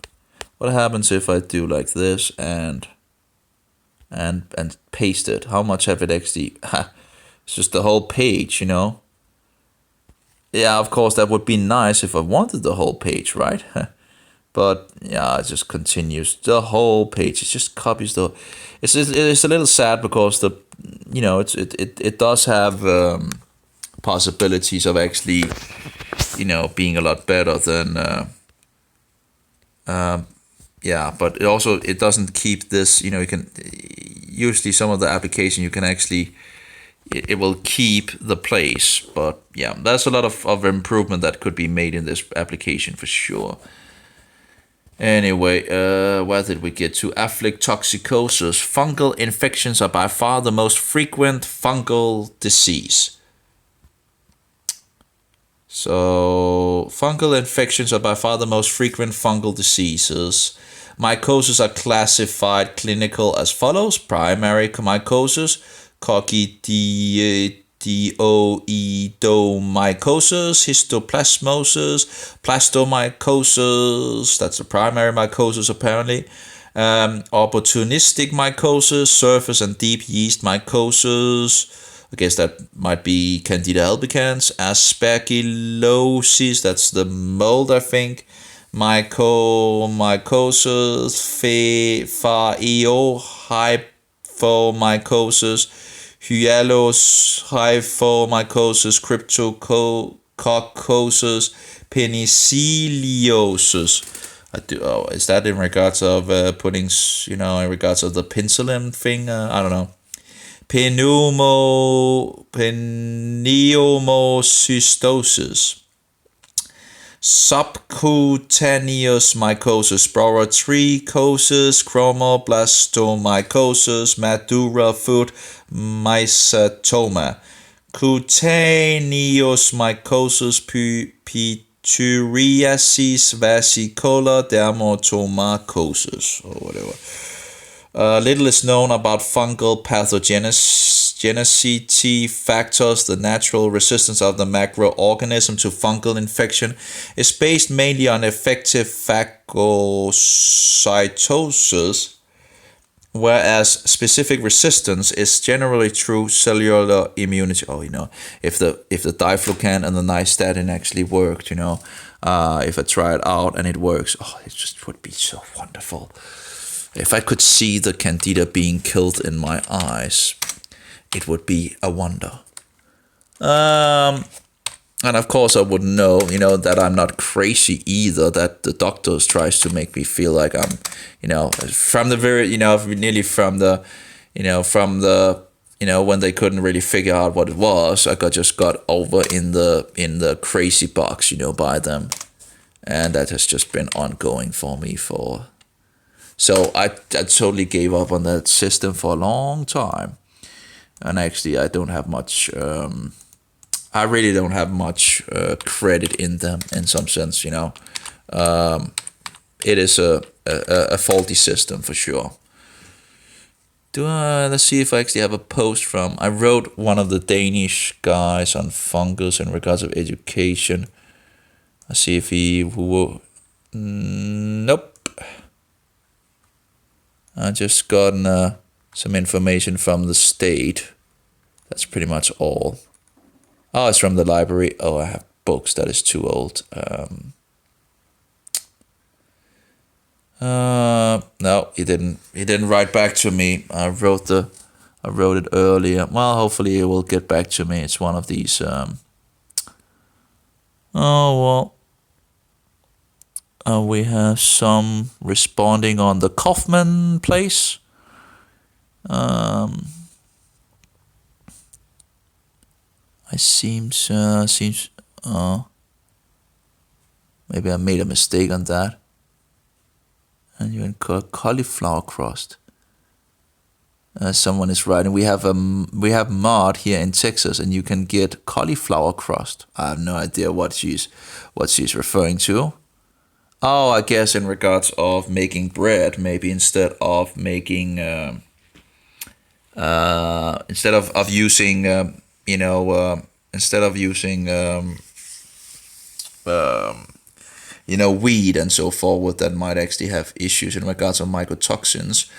What happens if I do like this and paste it? How much have it actually? It's just the whole page, Yeah, of course that would be nice if I wanted the whole page, right? But yeah, it just continues the whole page. It just copies the. It's a little sad because it does have possibilities of actually, being a lot better than yeah, but it doesn't keep this. You can usually some of the application you can actually it will keep the place, but yeah, there's a lot of improvement that could be made in this application for sure. Anyway, where did we get to? Aflatoxicosis. Fungal infections are by far the most frequent fungal disease. So, fungal infections are by far the most frequent fungal diseases. Mycosis are classified clinical as follows: primary mycosis, coccidioidomycosis, histoplasmosis, plastomycosis, that's the primary mycosis apparently, opportunistic mycosis, surface and deep yeast mycosis, I guess that might be Candida albicans, aspergillosis, that's the mold, I think, mycosis, phaeohyphomycosis, hyalohyphomycosis, cryptococcosis, penicilliosis. Is that in regards of putting, in regards of the penicillin thing? I don't know. Pneumocystosis, subcutaneous mycosis, sporotrichosis, chromoblastomycosis, Madura foot mycetoma, cutaneous mycosis, pityriasis, vesicular dermatomacosis, or whatever. Little is known about fungal pathogenicity factors. The natural resistance of the microorganism to fungal infection is based mainly on effective phagocytosis, whereas specific resistance is generally through cellular immunity. If the diflucan and the nystatin actually worked, if I try it out and it works, it just would be so wonderful. If I could see the Candida being killed in my eyes, it would be a wonder. And of course I would know, that I'm not crazy either, that the doctors tries to make me feel like I'm, from the very, nearly from the, when they couldn't really figure out what it was, I just got over in the crazy box, by them. And that has just been ongoing for me so I totally gave up on that system for a long time. And actually, I don't have much, I really don't have much credit in them in some sense, It is a faulty system for sure. Let's see if I actually have a post from, I wrote one of the Danish guys on fungus in regards of education. Let's see if nope. I just gotten some information from the state. That's pretty much all. Oh, it's from the library. Oh, I have books. That is too old. No, he didn't write back to me. I wrote it earlier. Well, hopefully he will get back to me. It's one of these. We have some responding on the Kaufman place. Maybe I made a mistake on that. And you can call cauliflower crust. Someone is writing. We have Maud here in Texas, and you can get cauliflower crust. I have no idea what she's referring to. Oh, I guess in regards of making bread, maybe instead of making, instead of using, wheat and so forth, that might actually have issues in regards of mycotoxins.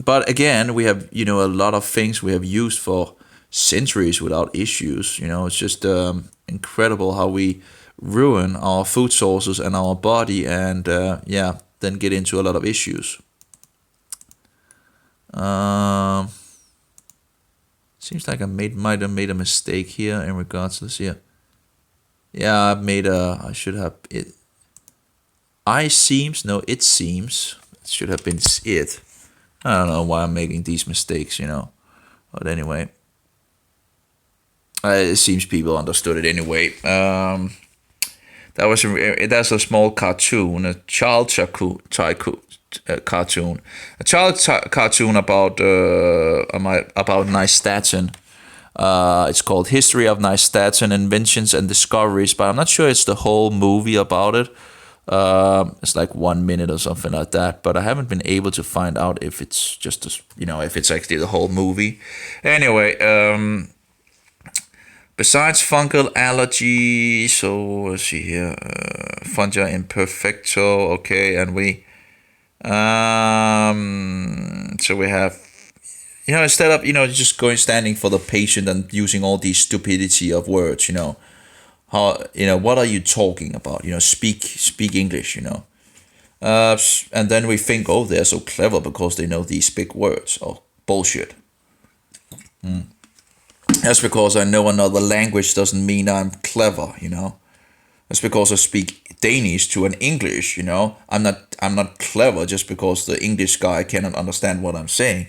But again, we have, a lot of things we have used for centuries without issues. It's just incredible how we ruin our food sources and our body, and then get into a lot of issues. Seems like I might have made a mistake here in regards to this here. Yeah, I should have it. I seems. No, it seems. It should have been it. I don't know why I'm making these mistakes, But anyway, it seems people understood it anyway. That's a small cartoon, a child cartoon, cartoon about nystatin. It's called History of Nystatin Inventions and Discoveries, but I'm not sure it's the whole movie about it. It's like 1 minute or something like that, but I haven't been able to find out if it's just, if it's actually the whole movie. Anyway, besides fungal allergy, so let's see here, fungi imperfecto, okay, and so we have, instead of, just standing for the patient and using all these stupidity of words, how, what are you talking about? Speak English, and then we think, oh, they're so clever because they know these big words. Oh, bullshit. That's because I know another language doesn't mean I'm clever, That's because I speak Danish to an English, I'm not clever just because the English guy cannot understand what I'm saying,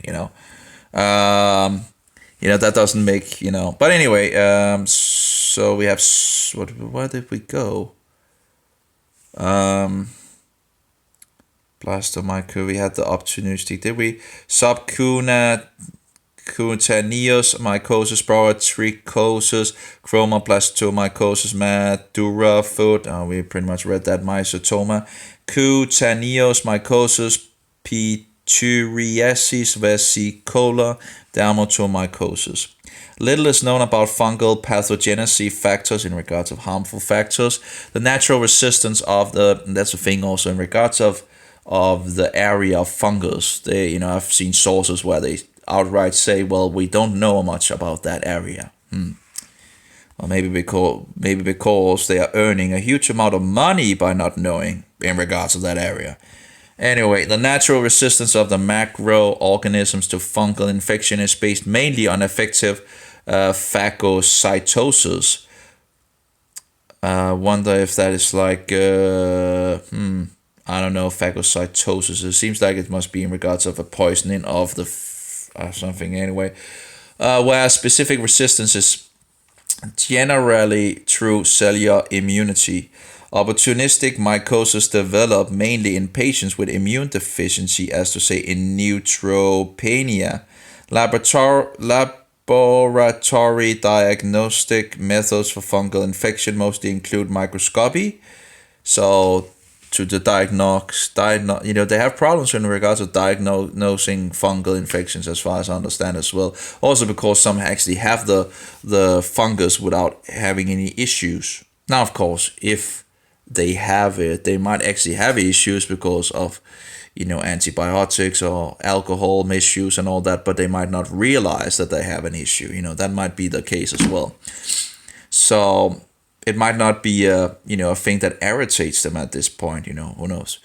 that doesn't make, But anyway, so we have, where did we go? Blastomyco, we had the opportunistic. Did we? Cutaneous mycosis, broatrichosis, chromoblastomycosis, madura foot. We pretty much read that. Mycetoma. Cutaneous mycosis, pityriasis, vesicola, dermatomycosis. Little is known about fungal pathogenesis factors in regards of harmful factors. The natural resistance of that's a thing also in regards of the area of fungus. They, I've seen sources where they outright say, well, we don't know much about that area. Or maybe because they are earning a huge amount of money by not knowing in regards to that area. Anyway, the natural resistance of the macroorganisms to fungal infection is based mainly on effective phagocytosis. Wonder if that is like, I don't know, phagocytosis. It seems like it must be in regards of a poisoning of the something anyway. Where specific resistance is generally through cellular immunity. Opportunistic mycosis develop mainly in patients with immune deficiency, as to say in neutropenia. Laboratory diagnostic methods for fungal infection mostly include microscopy. So to the diagnose, they have problems in regards to diagnosing fungal infections, as far as I understand as well. Also because some actually have the fungus without having any issues. Now, of course, if they have it, they might actually have issues because of, antibiotics or alcohol misuse and all that, but they might not realize that they have an issue. That might be the case as well. So it might not be a thing that irritates them at this point, who knows.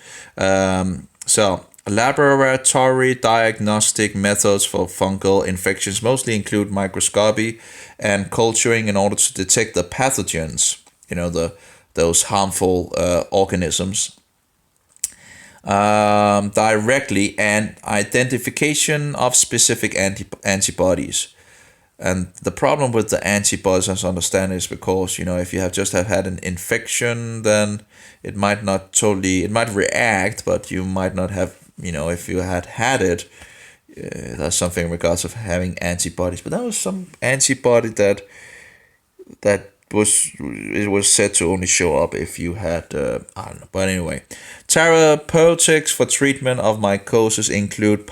So laboratory diagnostic methods for fungal infections mostly include microscopy and culturing in order to detect the pathogens, those harmful organisms directly, and identification of specific antibodies. And the problem with the antibodies, as I understand, is because, if you have had an infection, then it might react, but you might not have, if you had it, that's something in regards of having antibodies. But that was some antibody that was said to only show up if you had, I don't know. But anyway, therapeutics for treatment of mycosis include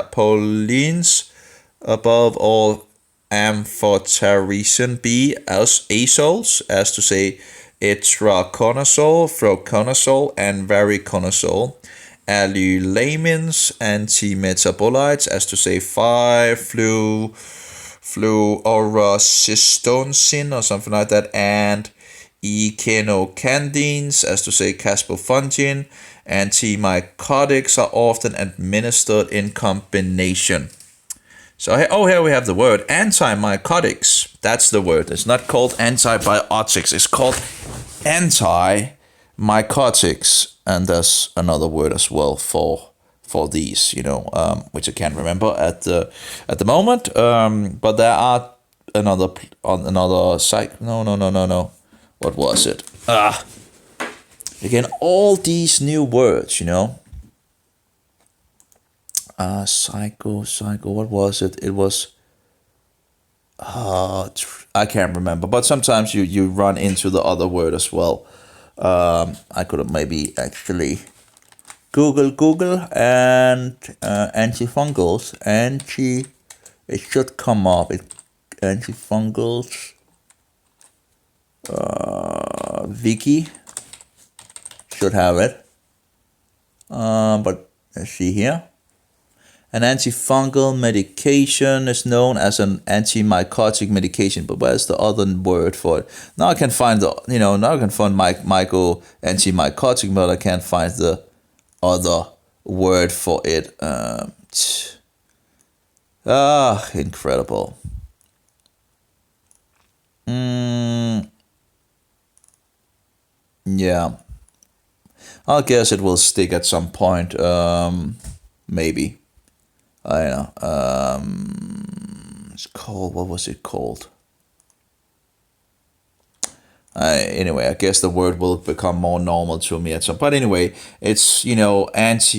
paulines, above all amphotericin B as azoles, as to say itraconazole, fluconazole, and variconazole, allylamines, antimetabolites, as to say 5-fluorocystosin or something like that, and echinocandins, as to say caspofungin. Antimycotics are often administered in combination. So here we have the word antimycotics. That's the word. It's not called antibiotics. It's called mycotics, and there's another word as well for these, which I can't remember at the moment. But there are another site. No. What was it? Again, all these new words, Psycho. What was it? It was. I can't remember. But sometimes you run into the other word as well. I could have maybe actually Google and antifungals. It should come up. Antifungals. Wiki should have it. But let's see here. An antifungal medication is known as an antimycotic medication, but where's the other word for it? Now I can find myco antimycotic, but I can't find the other word for it. Incredible. Yeah. I guess it will stick at some point. Maybe. I don't know. It's called. What was it called? Anyway, I guess the word will become more normal to me at some. But anyway, it's against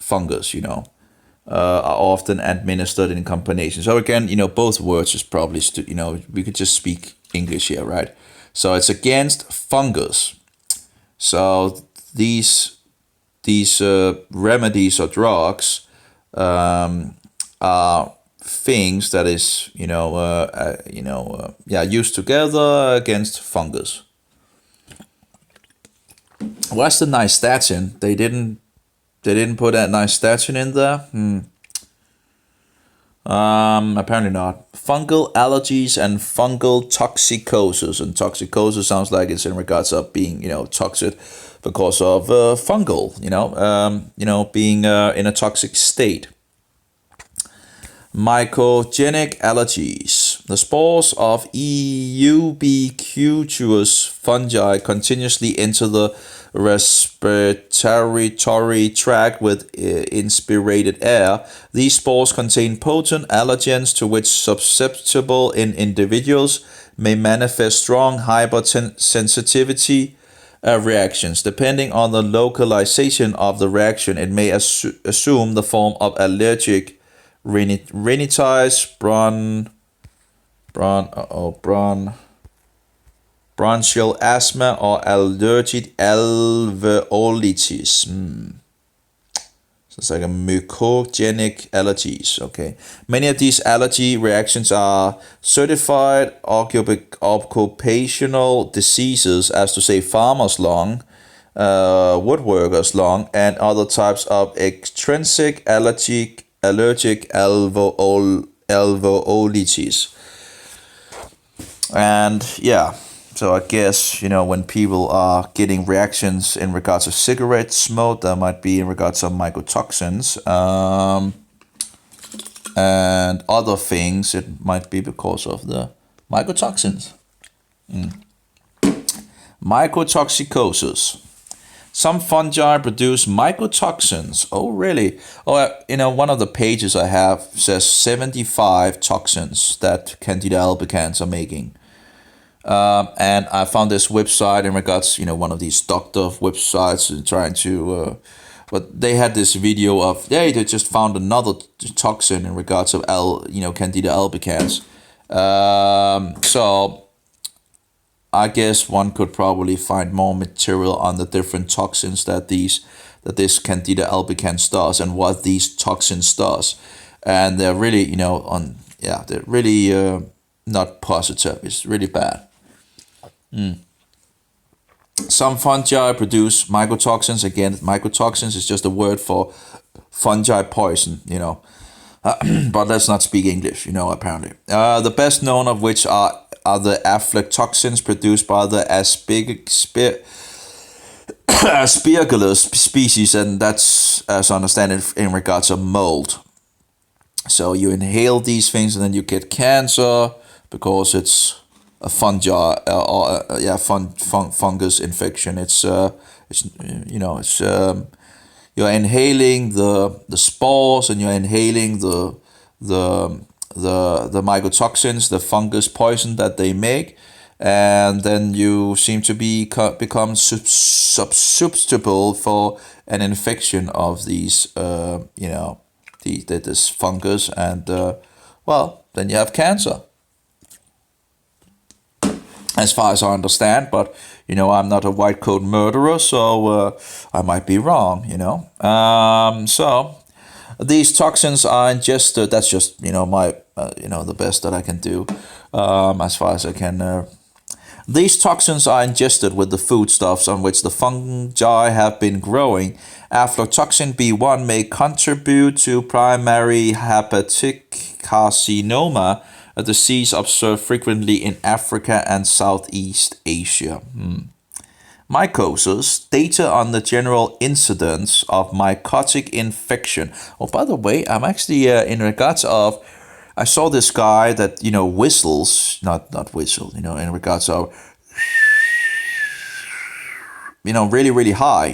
fungus. Are often administered in combination. So again, both words is probably we could just speak English here, right? So it's against fungus. So these remedies or drugs are things that is used together against fungus. What's the nystatin? They didn't put that nystatin in there. Apparently not. Fungal allergies and fungal toxicosis. And toxicosis sounds like it's in regards of being toxic because of fungal, being in a toxic state. Mycogenic allergies. The spores of ubiquitous fungi continuously enter the respiratory tract with inspirated air. These spores contain potent allergens to which susceptible in individuals may manifest strong hypersensitivity reactions. Depending on the localization of the reaction, it may assume the form of allergic rhinitis, bronchial asthma, or allergic alveolitis. So it's like a mycogenic allergies. Okay, many of these allergy reactions are certified occupational diseases, as to say farmer's lung, woodworker's lung, and other types of extrinsic allergic alveolitis. And yeah. So I guess, when people are getting reactions in regards to cigarette smoke, that might be in regards to mycotoxins. And other things, it might be because of the mycotoxins. Mycotoxicosis. Some fungi produce mycotoxins. Oh, really? Oh, one of the pages I have says 75 toxins that Candida albicans are making. And I found this website in regards, one of these doctor websites trying to, but they had this video of, they just found another toxin in regards of Candida albicans. So I guess one could probably find more material on the different toxins that this Candida albicans does and what these toxins does. And they're really, they're really not positive. It's really bad. Some fungi produce mycotoxins. Again, mycotoxins is just a word for fungi poison, but let's not speak English, apparently. The best known of which are the aflatoxins produced by the Aspergillus species, and that's, as I understand it, in regards of mold. So you inhale these things and then you get cancer because it's a fungi or yeah, fungus infection. It's it's you're inhaling the spores, and you're inhaling the the mycotoxins, the fungus poison that they make, and then you seem to become susceptible for an infection of these this fungus, and well, then you have cancer, as far as I understand. But I'm not a white coat murderer, so I might be wrong. So these toxins are ingested. That's just my the best that I can do, as far as I can. These toxins are ingested with the foodstuffs on which the fungi have been growing. Aflatoxin B1 may contribute to primary hepatic carcinoma, a disease observed frequently in Africa and Southeast Asia. Mycosis, data on the general incidence of mycotic infection. Oh, by the way, I'm actually in regards of, I saw this guy that whistles, not whistle, in regards of really really high,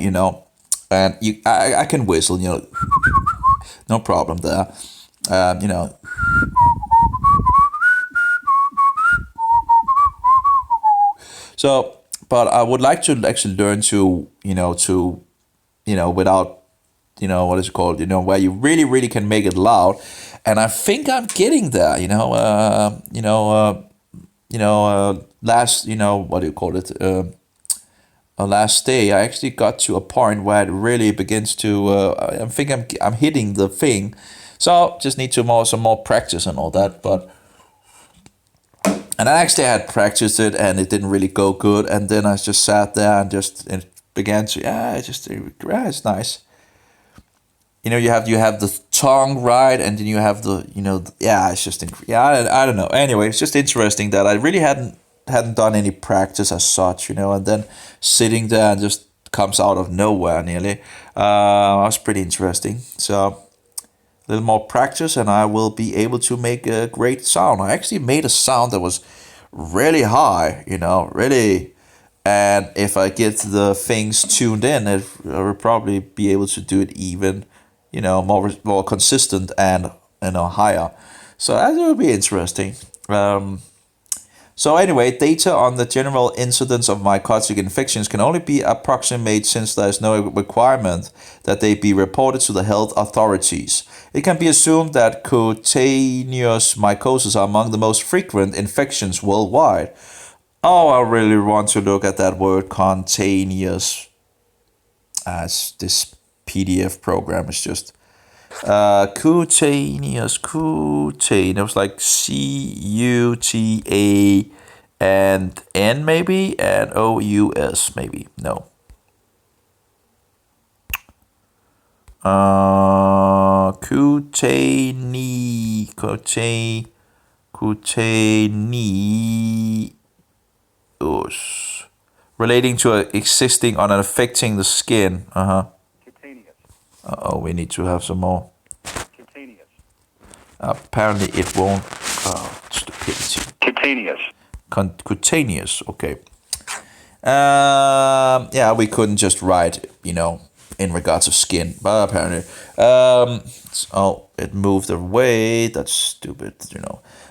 and I can whistle, no problem there, So, but I would like to actually learn to without what is it called, where you really really can make it loud, and I think I'm getting there. Last what do you call it? Last day I actually got to a point where it really begins to. I think I'm hitting the thing, so just need to some more practice and all that, but. And I actually had practiced it, and it didn't really go good. And then I just sat there and it began to it's nice. You have the tongue right, and then you have the it's just I don't know. Anyway, it's just interesting that I really hadn't done any practice as such, and then sitting there and just comes out of nowhere nearly. Was pretty interesting. So. A little more practice, and I will be able to make a great sound. I actually made a sound that was really high, really. And if I get the things tuned in, I will probably be able to do it even, more consistent and higher. So that will be interesting. So anyway, data on the general incidence of mycotic infections can only be approximate, since there is no requirement that they be reported to the health authorities. It can be assumed that cutaneous mycosis are among the most frequent infections worldwide. Oh, I really want to look at that word, cutaneous. As this PDF program is just cutaneous, it was like CUTA and N maybe, and OUS maybe, no. Cutaneous, relating to existing on and affecting the skin. We need to have some more. Cutaneous. Apparently it won't. Stupidity. Cutaneous. Okay. We couldn't just write, in regards of skin, but apparently, it moved away. That's stupid.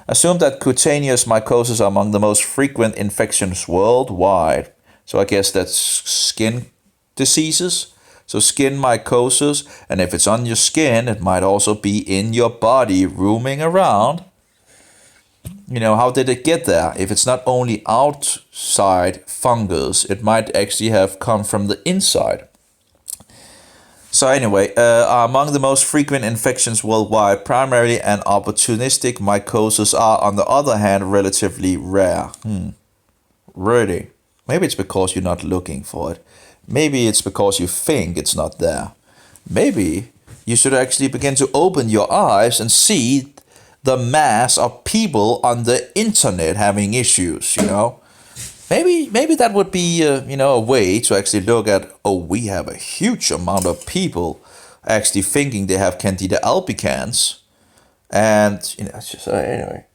Assume that cutaneous mycosis are among the most frequent infections worldwide. So I guess that's skin diseases. So skin mycosis, and if it's on your skin, it might also be in your body, roaming around. How did it get there? If it's not only outside fungus, it might actually have come from the inside. So anyway, among the most frequent infections worldwide, primarily and opportunistic mycosis are, on the other hand, relatively rare. Really? Maybe it's because you're not looking for it. Maybe it's because you think it's not there. Maybe you should actually begin to open your eyes and see the mass of people on the internet having issues, Maybe that would be, a way to actually look at, we have a huge amount of people actually thinking they have Candida albicans. And, it's just, anyway.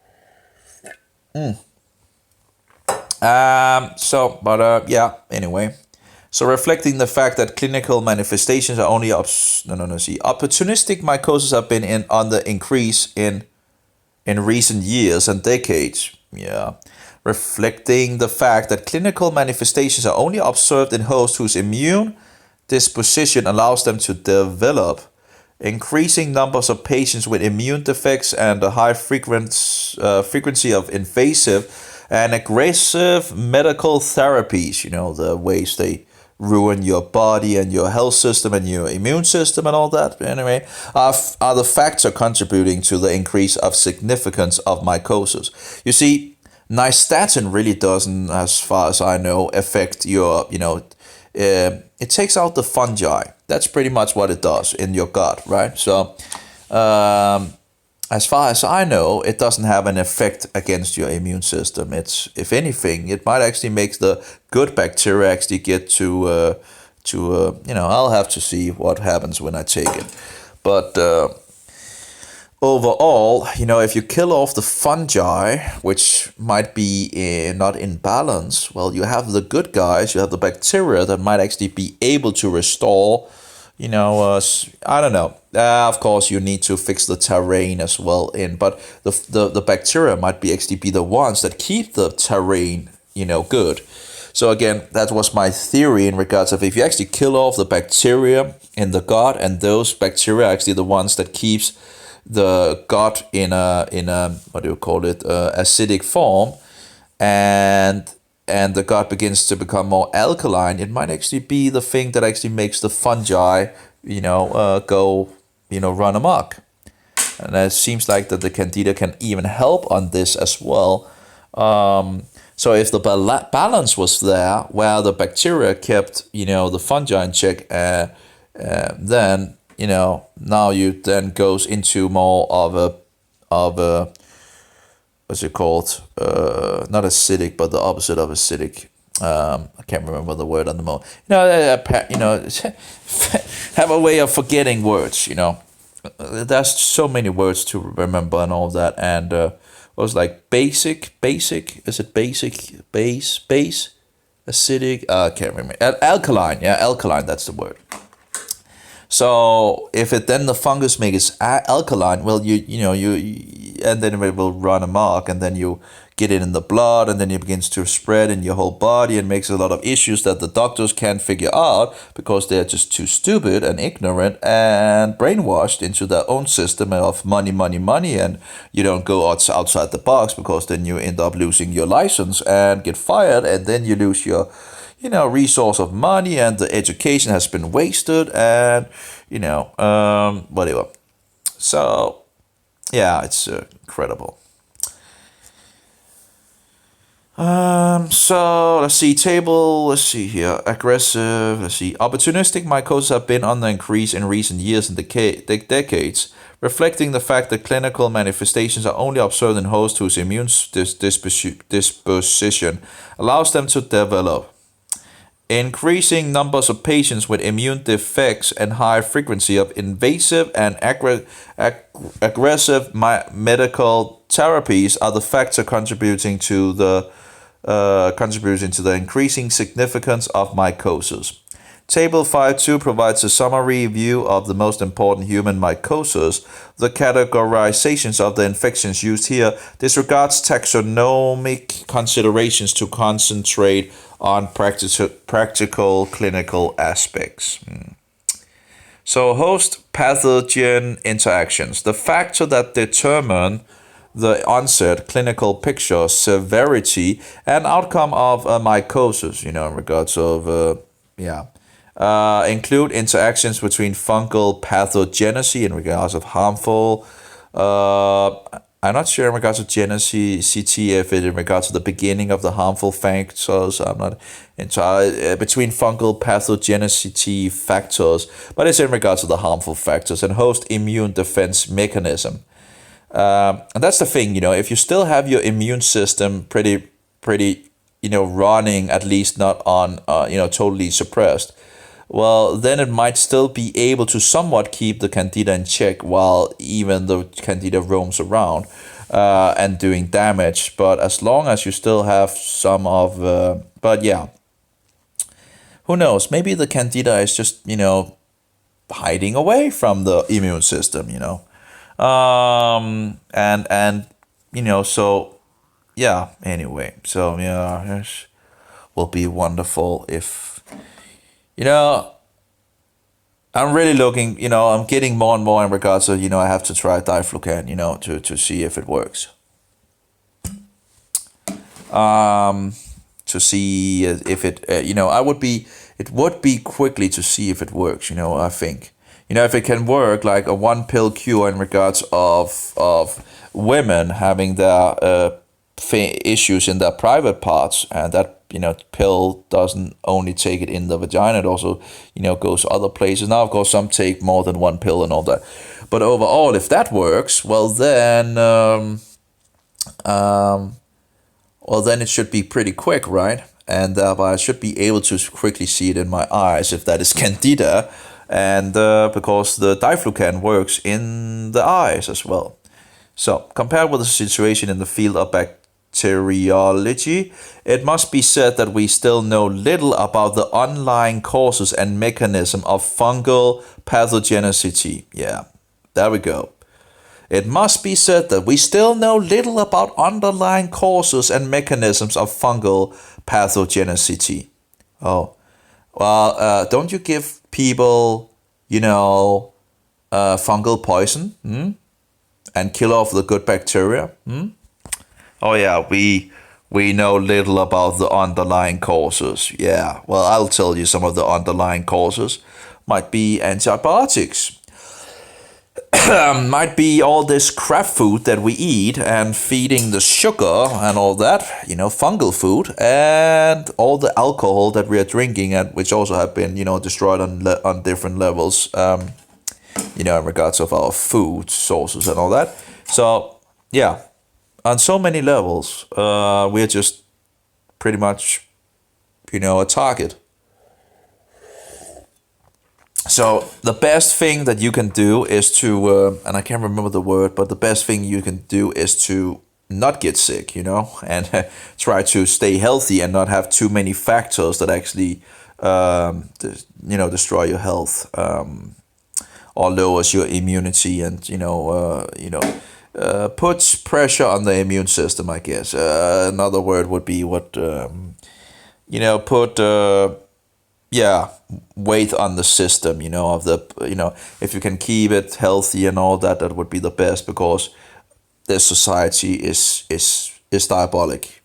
Anyway. So reflecting the fact that clinical manifestations are only opportunistic mycosis have been on the increase in recent years and decades. Yeah. Reflecting the fact that clinical manifestations are only observed in hosts whose immune disposition allows them to develop. Increasing numbers of patients with immune defects and a high frequency of invasive and aggressive medical therapies, the ways they ruin your body and your health system and your immune system and all that, anyway, are the factor contributing to the increase of significance of mycosis. You see, nystatin really doesn't, as far as I know, affect your, it takes out the fungi. That's pretty much what it does in your gut, right? So, as far as I know, it doesn't have an effect against your immune system. It's, if anything, it might actually make the good bacteria actually get to I'll have to see what happens when I take it. But overall, if you kill off the fungi, which might be not in balance, well, you have the good guys, you have the bacteria that might actually be able to restore, I don't know. Of course, you need to fix the terrain as well but the bacteria might actually be the ones that keep the terrain, good. So again, that was my theory in regards of if you actually kill off the bacteria in the gut, and those bacteria are actually the ones that keeps the gut in a what do you call it, acidic form, and the gut begins to become more alkaline, it might actually be the thing that actually makes the fungi, go, run amok. And it seems like that the candida can even help on this as well. So if the balance was there, where the bacteria kept, the fungi in check, then, now you then goes into more of a what's it called? Not acidic, but the opposite of acidic. I can't remember the word on the moment. Have a way of forgetting words. There's so many words to remember and all that. And it was like basic. Is it basic? Base, acidic. I can't remember. Alkaline. Yeah, alkaline. That's the word. So if it then the fungus makes alkaline, well, and then it will run amok, and then you get it in the blood, and then it begins to spread in your whole body and makes a lot of issues that the doctors can't figure out because they're just too stupid and ignorant and brainwashed into their own system of money, and you don't go outside the box, because then you end up losing your license and get fired, and then you lose your resource of money, and the education has been wasted, and whatever. So yeah, it's incredible. So let's see here. Aggressive, opportunistic mycosis have been on the increase in recent years and decades, reflecting the fact that clinical manifestations are only observed in hosts whose immune disposition allows them to develop. Increasing numbers of patients with immune defects and high frequency of invasive and aggressive medical therapies are the factor contributing to the increasing significance of mycosis. Table 5.2 provides a summary view of the most important human mycosis. The categorizations of the infections used here disregards taxonomic considerations to concentrate on practical clinical aspects. So host-pathogen interactions. The factor that determine the onset, clinical picture, severity, and outcome of mycosis, in regards of, include interactions between fungal pathogenesis in regards of harmful, I'm not sure in regards to genicity if it in regards to the beginning of the harmful factors. I'm not entirely between fungal pathogenicity factors, but it's in regards to the harmful factors and host immune defense mechanism. And that's the thing, if you still have your immune system pretty, running, at least not on, totally suppressed, well, then it might still be able to somewhat keep the candida in check while even the candida roams around. and doing damage. But as long as you still have some of, but yeah, who knows? Maybe the candida is just, hiding away from the immune system, and so yeah. Anyway, so yeah, it will be wonderful if I'm really looking. I'm getting more and more in regards to I have to try diflucan, to see if it works. To see if it, it would be quickly to see if it works, I think. If it can work like a one pill cure in regards of women having their issues in their private parts, and that pill doesn't only take it in the vagina, it also goes other places. Now of course some take more than one pill and all that, but overall if that works, well then it should be pretty quick, right? And I should be able to quickly see it in my eyes if that is candida, and because the diflucan works in the eyes as well. So, compared with the situation in the field of bacteriology, it must be said that we still know little about the underlying causes and mechanism of fungal pathogenicity. Yeah, there we go. It must be said that we still know little about underlying causes and mechanisms of fungal pathogenicity. Oh, well, don't you give people, fungal poison and kill off the good bacteria? Oh yeah, we know little about the underlying causes. Yeah, well, I'll tell you some of the underlying causes. Might be antibiotics. Might be all this crap food that we eat and feeding the sugar and all that, fungal food, and all the alcohol that we are drinking, and which also have been, destroyed on different levels, in regards of our food sources and all that. So, yeah, on so many levels, we're just pretty much, a target. So the best thing that you can do is to, and I can't remember the word, but the best thing you can do is to not get sick, and try to stay healthy and not have too many factors that actually, destroy your health, or lowers your immunity, and puts pressure on the immune system, I guess. Another word would be what, put. Weight on the system, of the, if you can keep it healthy and all that, that would be the best, because this society is diabolic,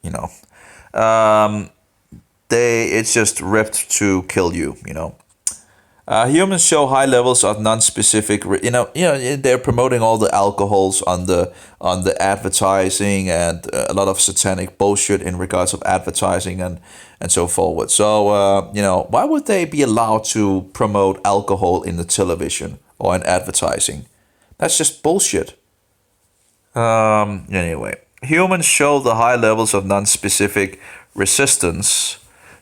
it's just ripped to kill you, Humans show high levels of non-specific, they're promoting all the alcohols on the advertising, and a lot of satanic bullshit in regards of advertising and so forward. So, why would they be allowed to promote alcohol in the television or in advertising? That's just bullshit. Anyway, humans show the high levels of non-specific resistance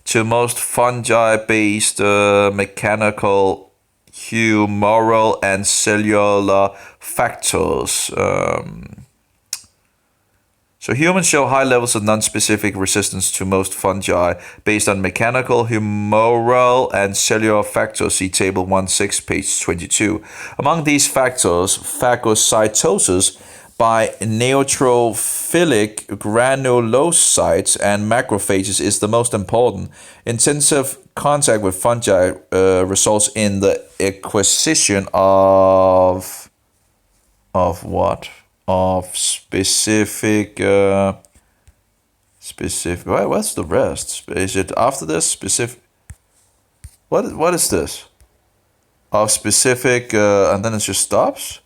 to most fungi-based mechanical, humoral, and cellular factors. So humans show high levels of non-specific resistance to most fungi based on mechanical, humoral, and cellular factors. See Table 1.6, page 22. Among these factors, phagocytosis by neutrophilic granulocytes and macrophages is the most important. Intensive contact with fungi results in the acquisition of what? Of specific. What's the rest? Is it after this specific? What is this? Of specific, and then it just stops.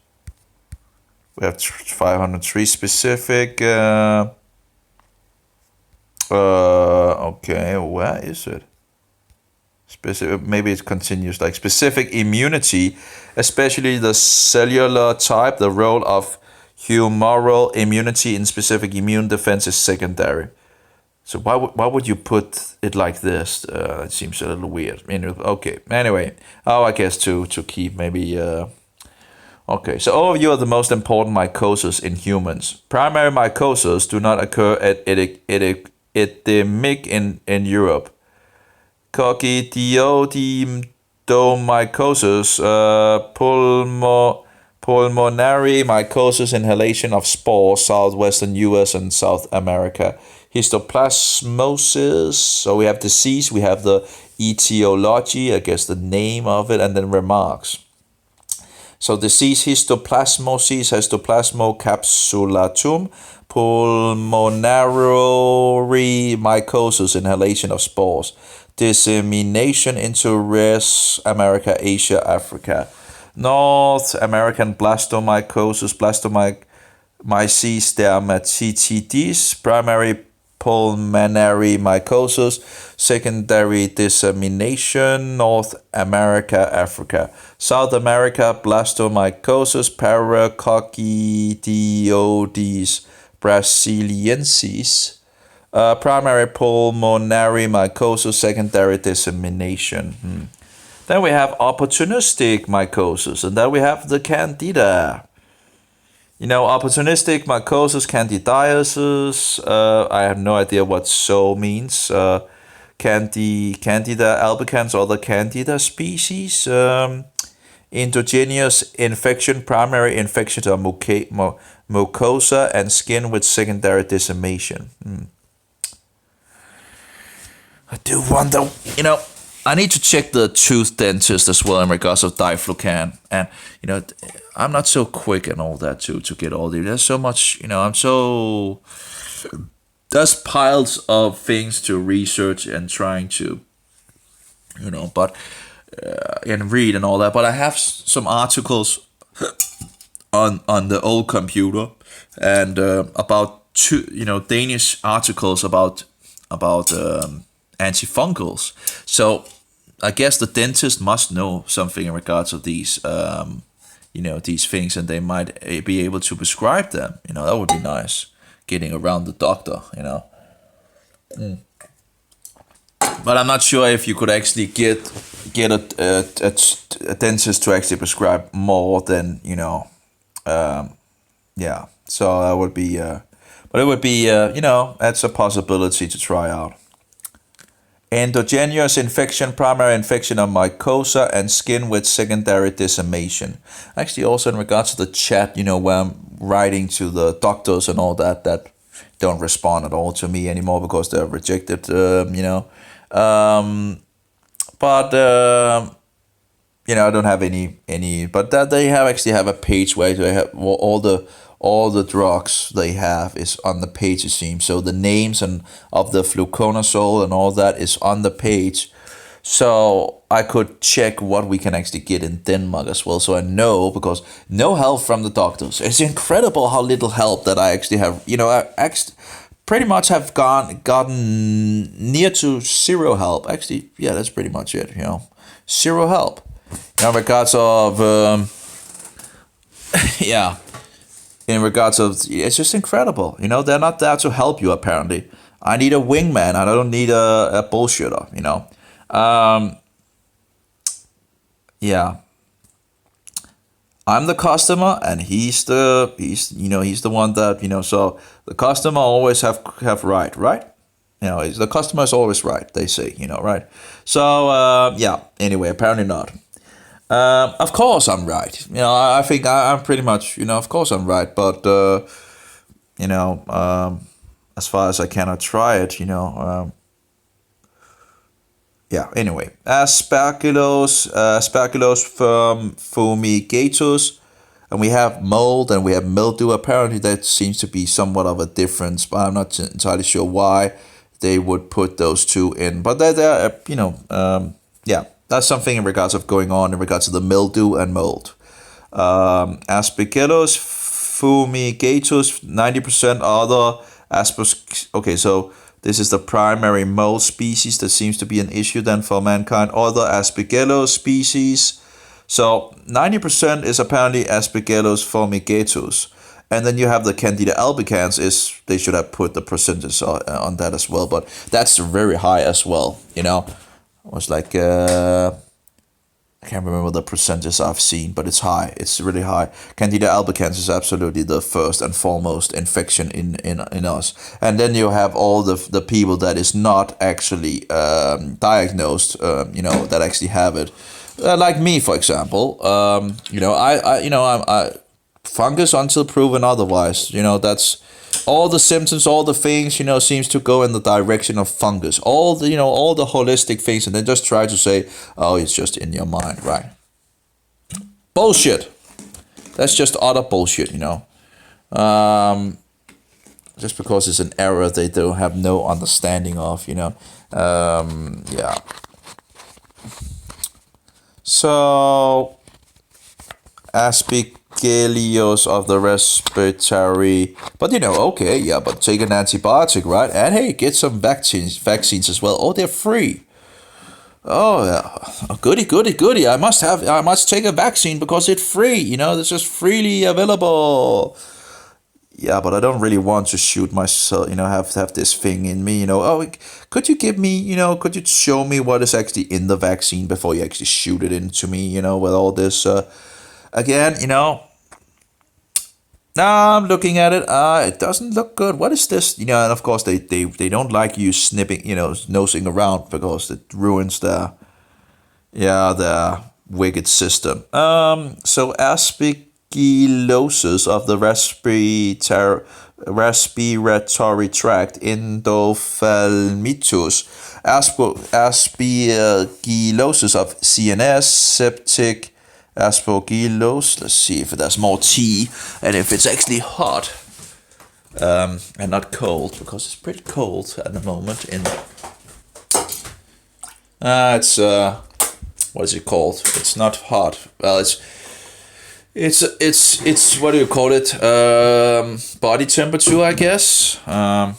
We have 503 specific. Okay, where is it? Specific. Maybe it continues like specific immunity, especially the cellular type. The role of humoral immunity in specific immune defense is secondary. So why would you put it like this? It seems a little weird. Okay. Anyway, I guess to keep maybe. Okay, so overview of the most important mycosis in humans. Primary mycosis do not occur at endemic in Europe. Coccidioidomycosis, pulmonary mycosis, inhalation of spores, southwestern US and South America. Histoplasmosis, so we have disease, we have the etiology, I guess the name of it, and then remarks. So disease histoplasmosis, histoplasmocapsulatum, pulmonary mycosis, inhalation of spores, dissemination into rest America, Asia, Africa. North American blastomycosis, blastomyces dermatitidis, primary pulmonary mycosis, secondary dissemination, North America, Africa. South America, blastomycosis, Paracoccidioides brasiliensis, primary pulmonary mycosis, secondary dissemination. Then we have opportunistic mycosis, and then we have the candida. Opportunistic mycosis, candidiasis. I have no idea what so means. Candida albicans or the Candida species. Endogenous infection, primary infection of mucosa and skin with secondary dissemination. I do wonder, I need to check the tooth dentist as well in regards of diflucan, and I'm not so quick and all that to get all the. There's so much, there's piles of things to research and trying to, but and read and all that. But I have some articles on the old computer and about two, Danish articles about antifungals. So I guess the dentist must know something in regards of these, these things, and they might be able to prescribe them. That would be nice, getting around the doctor. But I'm not sure if you could actually get a dentist to actually prescribe more than yeah. So that would be, but it would be that's a possibility to try out. Endogenous infection, primary infection of mucosa and skin with secondary dissemination. Actually, also in regards to the chat, where I'm writing to the doctors and all that don't respond at all to me anymore because they're rejected, But I don't have any. But that they actually have a page where they have all the drugs they have is on the page, it seems. So the names and of the fluconazole and all that is on the page. So I could check what we can actually get in Denmark as well. So I know, because no help from the doctors. It's incredible how little help that I actually have. I pretty much have gotten near to zero help. Actually, yeah, that's pretty much it. Zero help. In regards of yeah. In regards of, it's just incredible. They're not there to help you, apparently. I need a wingman. I don't need a bullshitter. Yeah. I'm the customer, and he's the one that So the customer always have right. The customer is always right. They say, right. So yeah. Anyway, apparently not. Of course I'm right. I think I'm pretty much, of course I'm right. But, as far as I cannot try it, yeah, anyway. Aspergillus fumigatus. And we have mold and we have mildew. Apparently that seems to be somewhat of a difference, but I'm not entirely sure why they would put those two in. But they're yeah. That's something in regards of going on in regards to the mildew and mold. Aspergillus fumigatus, 90% other Okay, so this is the primary mold species that seems to be an issue then for mankind. Other Aspergillus species. So 90% is apparently Aspergillus fumigatus. And then you have the Candida albicans. They should have put the percentage on that as well. But that's very high as well, It was like, I can't remember the percentages I've seen, but it's high. It's really high. Candida albicans is absolutely the first and foremost infection in us. And then you have all the people that is not actually diagnosed, that actually have it. Like me, for example. I fungus until proven otherwise. That's all the symptoms, all the things, seems to go in the direction of fungus. All the holistic things, and then just try to say, oh, it's just in your mind, right? Bullshit. That's just utter bullshit, just because it's an error they don't have no understanding of, yeah. So, Aspergillus of the respiratory, but okay, yeah, but take an antibiotic, right? And hey, get some vaccines as well. Oh, they're free. Oh yeah, oh, goody. I must take a vaccine because it's free. It's just freely available. Yeah, but I don't really want to shoot myself. Have this thing in me. Oh, could you give me? Could you show me what is actually in the vaccine before you actually shoot it into me? With all this. Again, now I'm looking at it. It doesn't look good. What is this? And of course they don't like you snipping, nosing around because it ruins their wicked system. So aspergillosis of the respiratory tract, endophthalmitis, aspergillosis of CNS, septic aspergillus. Let's see if there's more tea and if it's actually hot and not cold, because it's pretty cold at the moment. It's what is it called? It's not hot. Well, it's what do you call it? Body temperature, I guess. We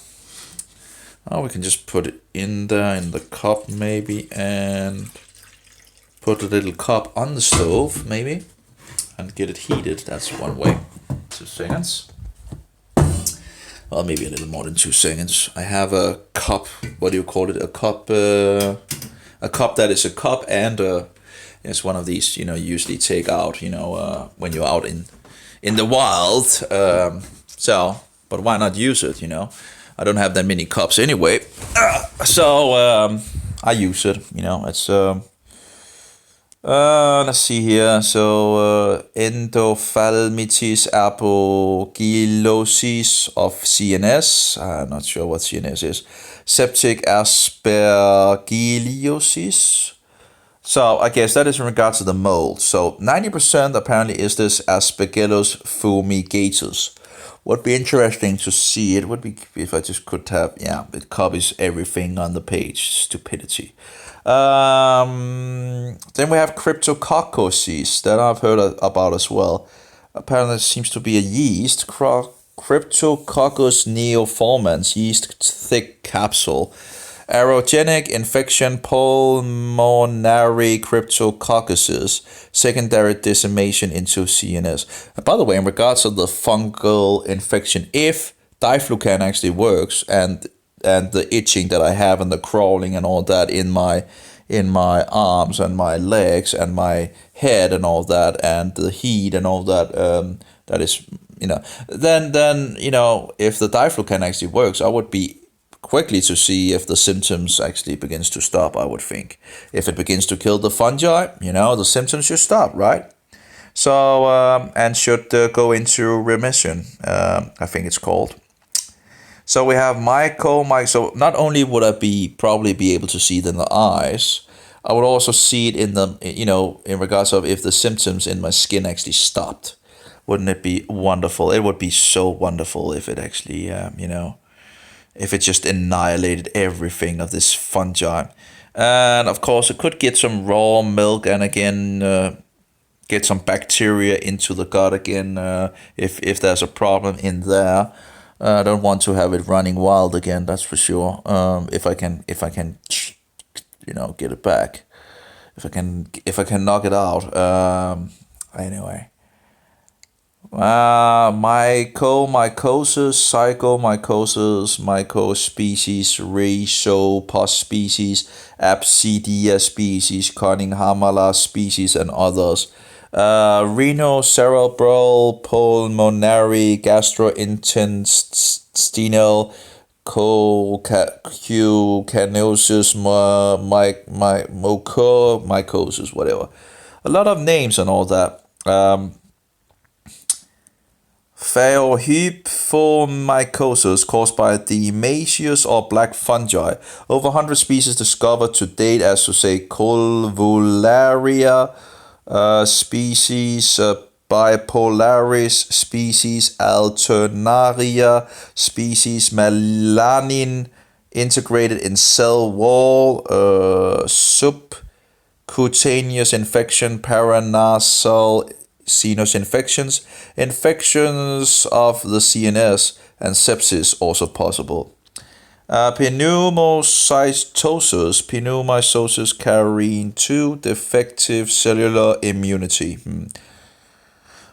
can just put it in there in the cup maybe, and put a little cup on the stove, maybe, and get it heated. That's one way. 2 seconds. Well, maybe a little more than 2 seconds. I have a cup. What do you call it? A cup that is a cup, and it's one of these. Usually take out. When you're out in the wild. But why not use it? I don't have that many cups anyway. So I use it. It's. Let's see here. So, endophthalmitis, aspergillosis of CNS. I'm not sure what CNS is. Septic aspergillosis. So, I guess that is in regards to the mold. So, 90% apparently is this Aspergillus fumigatus. Would be interesting to see. It would be if I just could have, it copies everything on the page. Stupidity. Then we have cryptococcus that I've heard about as well. Apparently, it seems to be a yeast. Cryptococcus neoformans, yeast thick capsule. Aerogenic infection, pulmonary cryptococcuses, secondary dissemination into CNS. And by the way, in regards to the fungal infection, if diflucan actually works and the itching that I have and the crawling and all that in my arms and my legs and my head and all that, and the heat and all that, that is, then if the diflucan actually works, I would be quickly to see if the symptoms actually begins to stop. I would think if it begins to kill the fungi, the symptoms should stop, right? So and should go into remission. I think it's called. So we have so not only would I probably be able to see it in the eyes, I would also see it in the, in regards of if the symptoms in my skin actually stopped. Wouldn't it be wonderful? It would be so wonderful if it actually, if it just annihilated everything of this fungi. And of course, it could get some raw milk and again, get some bacteria into the gut again, if there's a problem in there. I don't want to have it running wild again. That's for sure. If I can, get it back. If I can knock it out. Anyway. Mycomycosis, Psychomycosis, Mycospecies, Rhizopus species, Absidia species, Cunninghama species, and others. Rhinocerebral, pulmonary, gastrointestinal, canosis, mucormycosis, whatever. A lot of names and all that. Phaeohyphomycosis caused by Demacious or black fungi. Over 100 species discovered to date, as to say Colvularia species, Bipolaris species, Alternaria species, Melanin integrated in cell wall, subcutaneous infection, paranasal sinus infections, infections of the CNS, and sepsis also possible. Pneumocystis carrying 2 defective cellular immunity.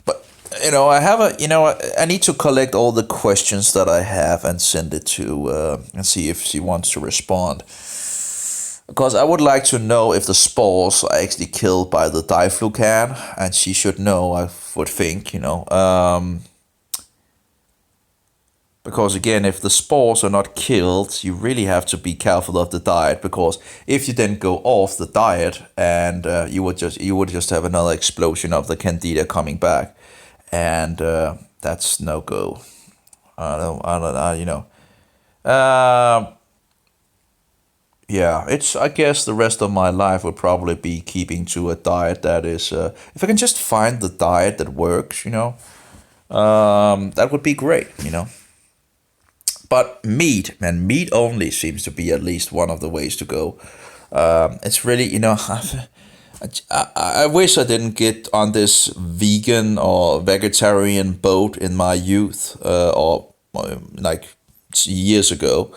But I need to collect all the questions that I have and send it to and see if she wants to respond. Because I would like to know if the spores are actually killed by the diflucan, and she should know, I would think, because again, if the spores are not killed, you really have to be careful of the diet, because if you then go off the diet, and you would just have another explosion of the candida coming back, and that's no go. Yeah, I guess the rest of my life would probably be keeping to a diet that is, if I can just find the diet that works, that would be great. But meat, and meat only seems to be at least one of the ways to go. It's really, I wish I didn't get on this vegan or vegetarian boat in my youth, or like years ago,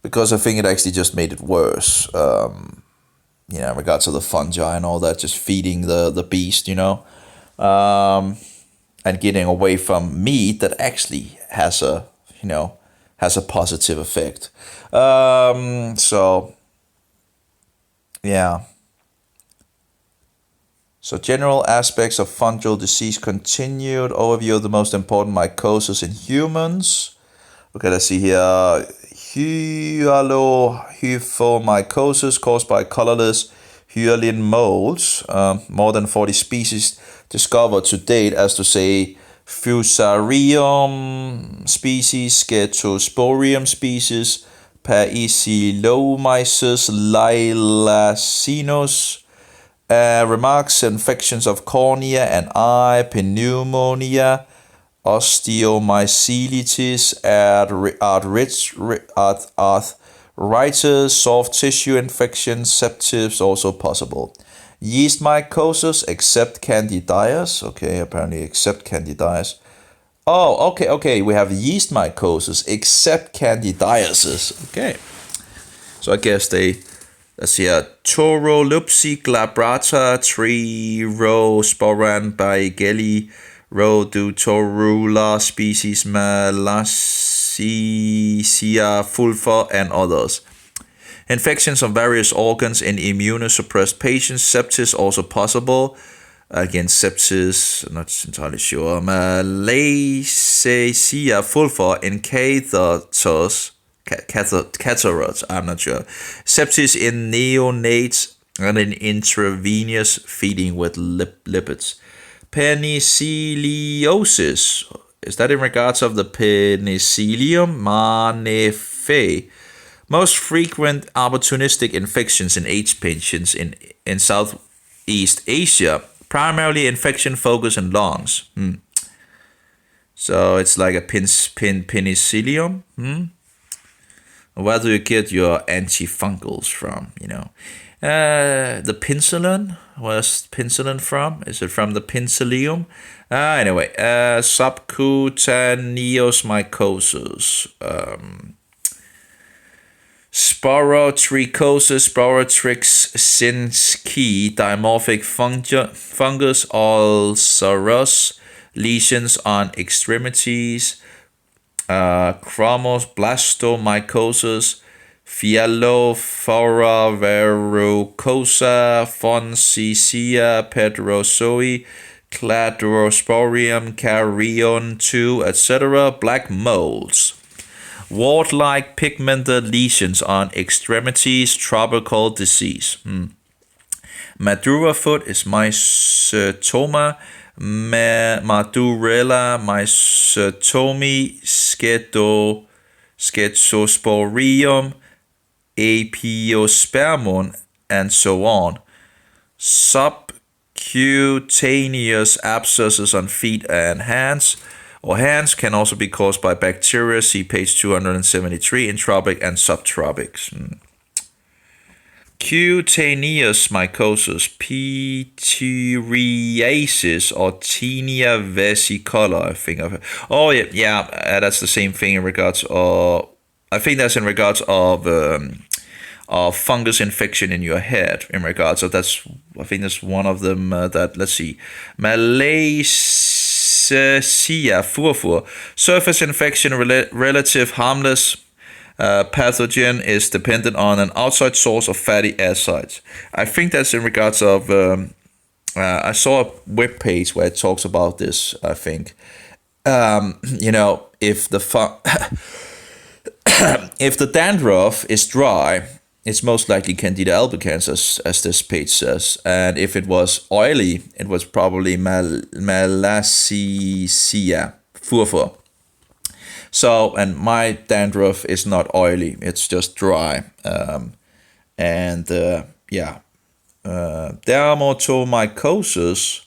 because I think it actually just made it worse. In regards to the fungi and all that, just feeding the beast, and getting away from meat that actually has a positive effect. So yeah. So general aspects of fungal disease continued. Overview of the most important mycosis in humans. Okay, let's see here. Hyalohyphomycosis caused by colorless hyalin molds. More than 40 species discovered to date, as to say Fusarium species, Scestosporium species, Paecilomyces lailacinus. Remarks: infections of cornea and eye, pneumonia, osteomyelitis, arthritis, soft tissue infections, sepsis also possible. Yeast mycosis, except candidias. Okay, apparently except candidias. Oh, okay. We have yeast mycosis except candidiasis. Okay. So I guess let's see here. Torolupsi glabrata, Trirosporan baigeli, Rhodotorula species, Malassezia fulva, and others. Infections of various organs in immunosuppressed patients. Sepsis also possible. Again, sepsis, not entirely sure. Malassezia fulva in catheters, I'm not sure. Sepsis in neonates and in intravenous feeding with lipids. Penicilliosis, is that in regards of the Penicillium magnificae? Most frequent opportunistic infections in AIDS patients in Southeast Asia, primarily infection focus in lungs. So it's like a penicillium. Where do you get your antifungals from? The penicillin. Where's penicillin from? Is it from the penicillium? Anyway, subcutaneous mycosis. Sporotrichosis, Sporotrix sinski, dimorphic fungus, ulcerous lesions on extremities, chromoblastomycosis, Fialophora verrucosa, Fonsicea pedrozoe, Cladosporium carrion 2, etc., black moles. Wart-like pigmented lesions on extremities, tropical disease. Madura foot is mycetoma, Madurella mycetomy, Schizosporium, Apiospermum, and so on. Subcutaneous abscesses on feet and hands can also be caused by bacteria. See page 273 in tropic and subtropics. Cutaneous mycosis, pityriasis, or tinea vesicolor. I think of it. Oh yeah, that's the same thing in regards of. I think that's in regards of fungus infection in your head. In regards of I think that's one of them. That let's see, Malassezia furfur, surface infection, relative harmless. Pathogen is dependent on an outside source of fatty acids. I think that's in regards of. I saw a web page where it talks about this. I think, if the if the dandruff is dry, it's most likely Candida albicans, as this page says. And if it was oily, it was probably Malassezia furfur. So, and my dandruff is not oily, it's just dry. Dermatomycosis,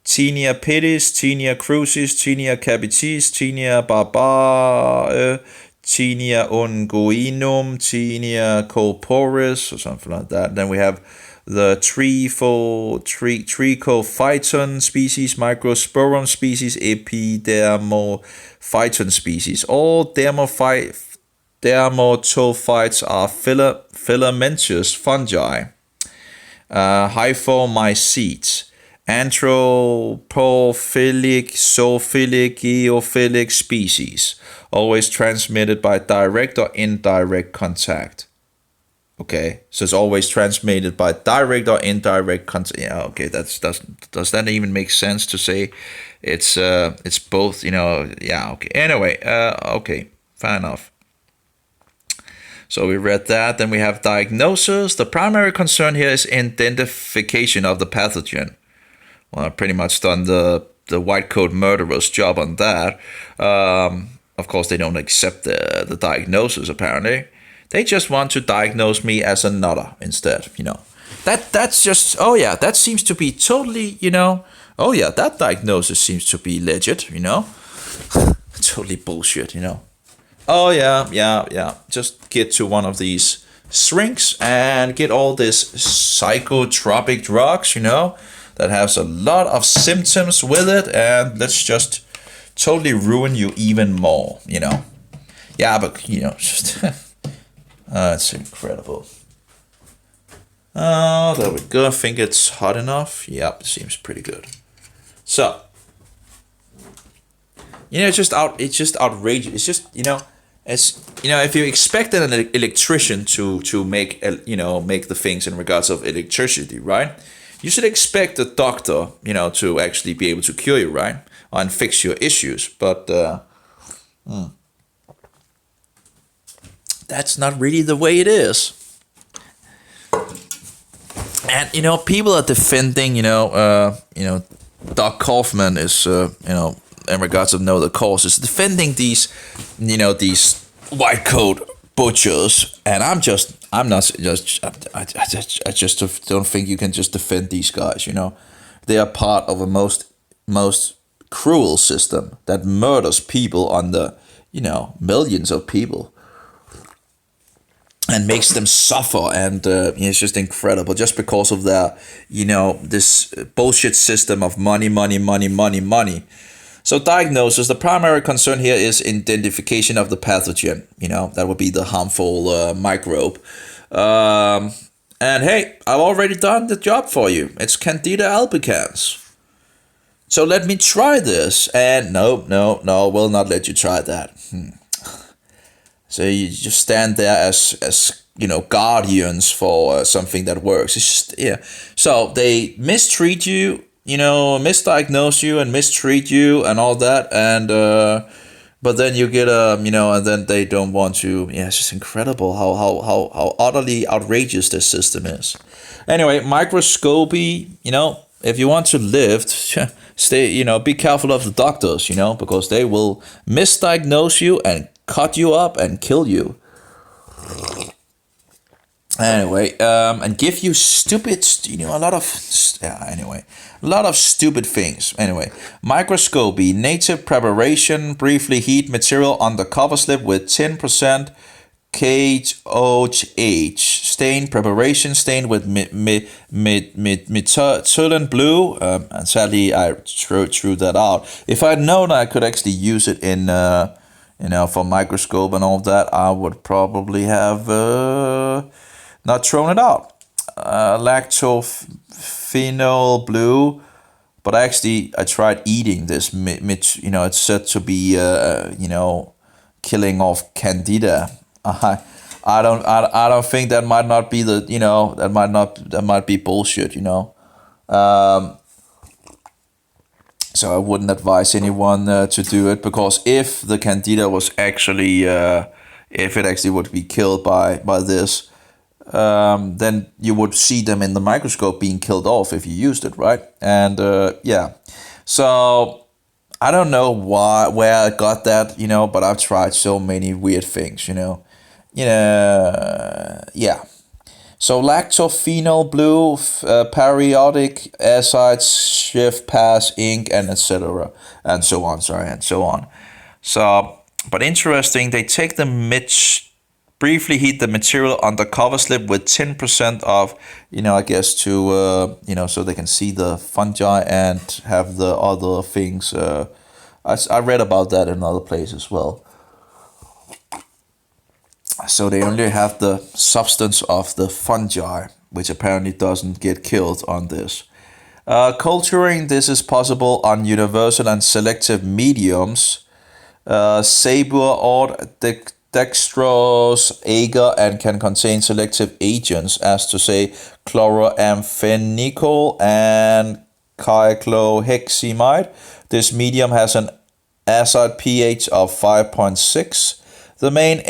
Tinea pedis, Tinea crucis, Tinea capitis, Tinea barbae, Tinea unguinum, Tinea corporis, or something like that. Then we have the Trichophyton species, Microsporum species, Epidermophyton species. All dermatophytes are filamentous fungi, hyphomycetes, anthropophilic, zoophilic, geophilic species, always transmitted by direct or indirect contact. Okay, so it's always transmitted by direct or indirect contact. Yeah, okay, does that even make sense to say it's both? Yeah, okay. Anyway, okay, fair enough. So we read that. Then we have diagnosis. The primary concern here is identification of the pathogen. Well, I've pretty much done the white coat murderer's job on that. Of course, they don't accept the diagnosis, apparently. They just want to diagnose me as a nutter instead, That's just, oh yeah, that seems to be totally, oh yeah, that diagnosis seems to be legit, Totally bullshit, Oh yeah. Just get to one of these shrinks and get all this psychotropic drugs, that has a lot of symptoms with it, and let's just totally ruin you even more, Yeah, but, just... it's incredible. Oh, there we go. I think it's hot enough. Yep, seems pretty good. So, it's just outrageous. It's just, if you expected an electrician to make the things in regards of electricity, right? You should expect a doctor, to actually be able to cure you, right? And fix your issues. But that's not really the way it is. And people are defending, Doc Kaufman is in regards of the cause, is defending these white coat butchers, and I just don't think you can just defend these guys. They are part of a most cruel system that murders people under millions of people. And makes them suffer, and it's just incredible, just because of their, this bullshit system of money. So diagnosis, the primary concern here is identification of the pathogen, that would be the harmful microbe. And hey, I've already done the job for you. It's Candida albicans. So let me try this. And no, no, no, will not let you try that. So you just stand there as guardians for something that works. It's just, yeah. So they mistreat you, misdiagnose you and mistreat you and all that, and but then you get and then they don't want to. Yeah, it's just incredible how utterly outrageous this system is. Anyway, microscopy. If you want to live, stay. Be careful of the doctors. Because they will misdiagnose you and cut you up and kill you. Anyway, and give you stupid, a lot of, anyway, a lot of stupid things. Anyway, microscopy, native preparation, briefly heat material on the cover slip with 10% KOH, stain preparation, stained with methylene blue, and sadly I threw that out. If I'd known I could actually use it in, for microscope and all that, I would probably have, not thrown it out. Lactophenol blue, but actually I tried eating this. It's said to be killing off candida. I don't think that might not be that might be bullshit. So I wouldn't advise anyone to do it, because if the candida was actually if it actually would be killed by this, then you would see them in the microscope being killed off if you used it, right? And yeah, so I don't know where I got that, but I've tried so many weird things, yeah. So lactophenol blue, periodic acids, shift pass, ink, and etc. and so on. And so on. So, but interesting, they take the briefly heat the material on the cover slip with 10% of, I guess to, so they can see the fungi and have the other things. I read about that in another place as well. So they only have the substance of the fungi, which apparently doesn't get killed on this. Culturing, this is possible on universal and selective mediums. Sabur or dextrose agar, and can contain selective agents, as to say chloramphenicol and cycloheximide. This medium has an acid pH of 5.6. The main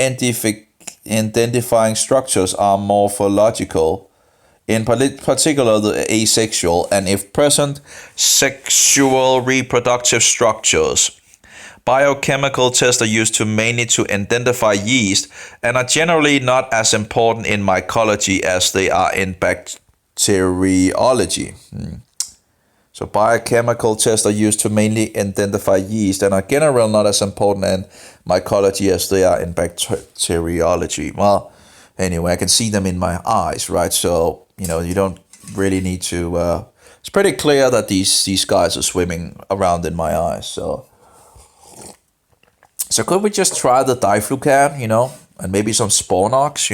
identifying structures are morphological, in particular the asexual, and if present, sexual reproductive structures. Biochemical tests are used mainly to identify yeast, and are generally not as important in mycology as they are in bacteriology. So biochemical tests are used to mainly identify yeast, and are generally not as important in mycology as they are in bacteriology. Well, anyway, I can see them in my eyes, right? So, you don't really need to... it's pretty clear that these guys are swimming around in my eyes, so could we just try the diflucan, and maybe some Spornox,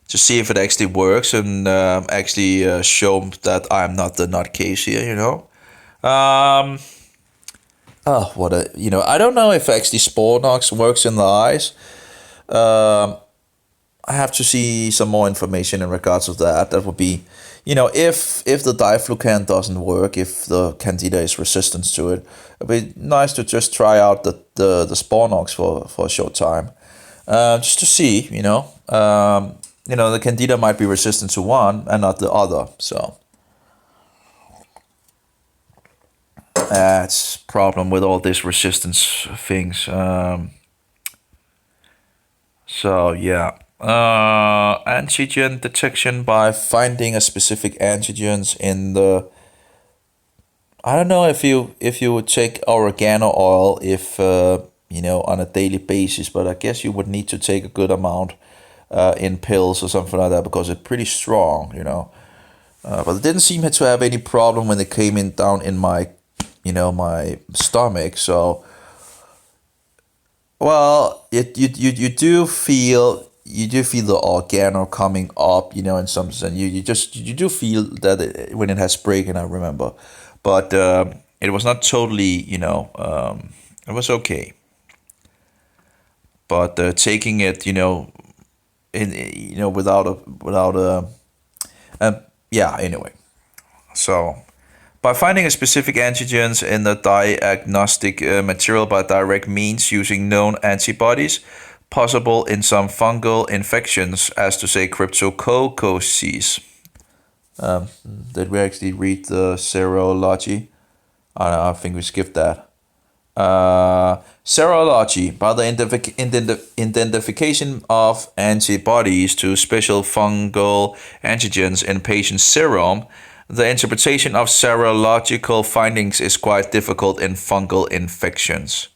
to see if it actually works, and actually show that I'm not the nutcase here, I don't know if actually Spornox works in the eyes. I have to see some more information in regards of that. That would be, if the diflucan doesn't work, if the candida is resistant to it, it'd be nice to just try out the Spornox for a short time, just to see, the candida might be resistant to one and not the other. So that's problem with all this resistance things. So yeah. Antigen detection by finding a specific antigens in the... I don't know if you would take oregano oil on a daily basis, but I guess you would need to take a good amount in pills or something like that, because it's pretty strong, but it didn't seem to have any problem when it came down in my my stomach. So, well, you do feel the organo coming up, in some sense. You do feel that when it has breaking, I remember. But it was not totally, it was okay. But taking it, without a, yeah. Anyway, so by finding a specific antigens in the diagnostic material by direct means using known antibodies, possible in some fungal infections, as to say cryptococcosis. Did we actually read the serology? I think we skipped that. Serology, by the identification of antibodies to special fungal antigens in patient serum, the interpretation of serological findings is quite difficult in fungal infections.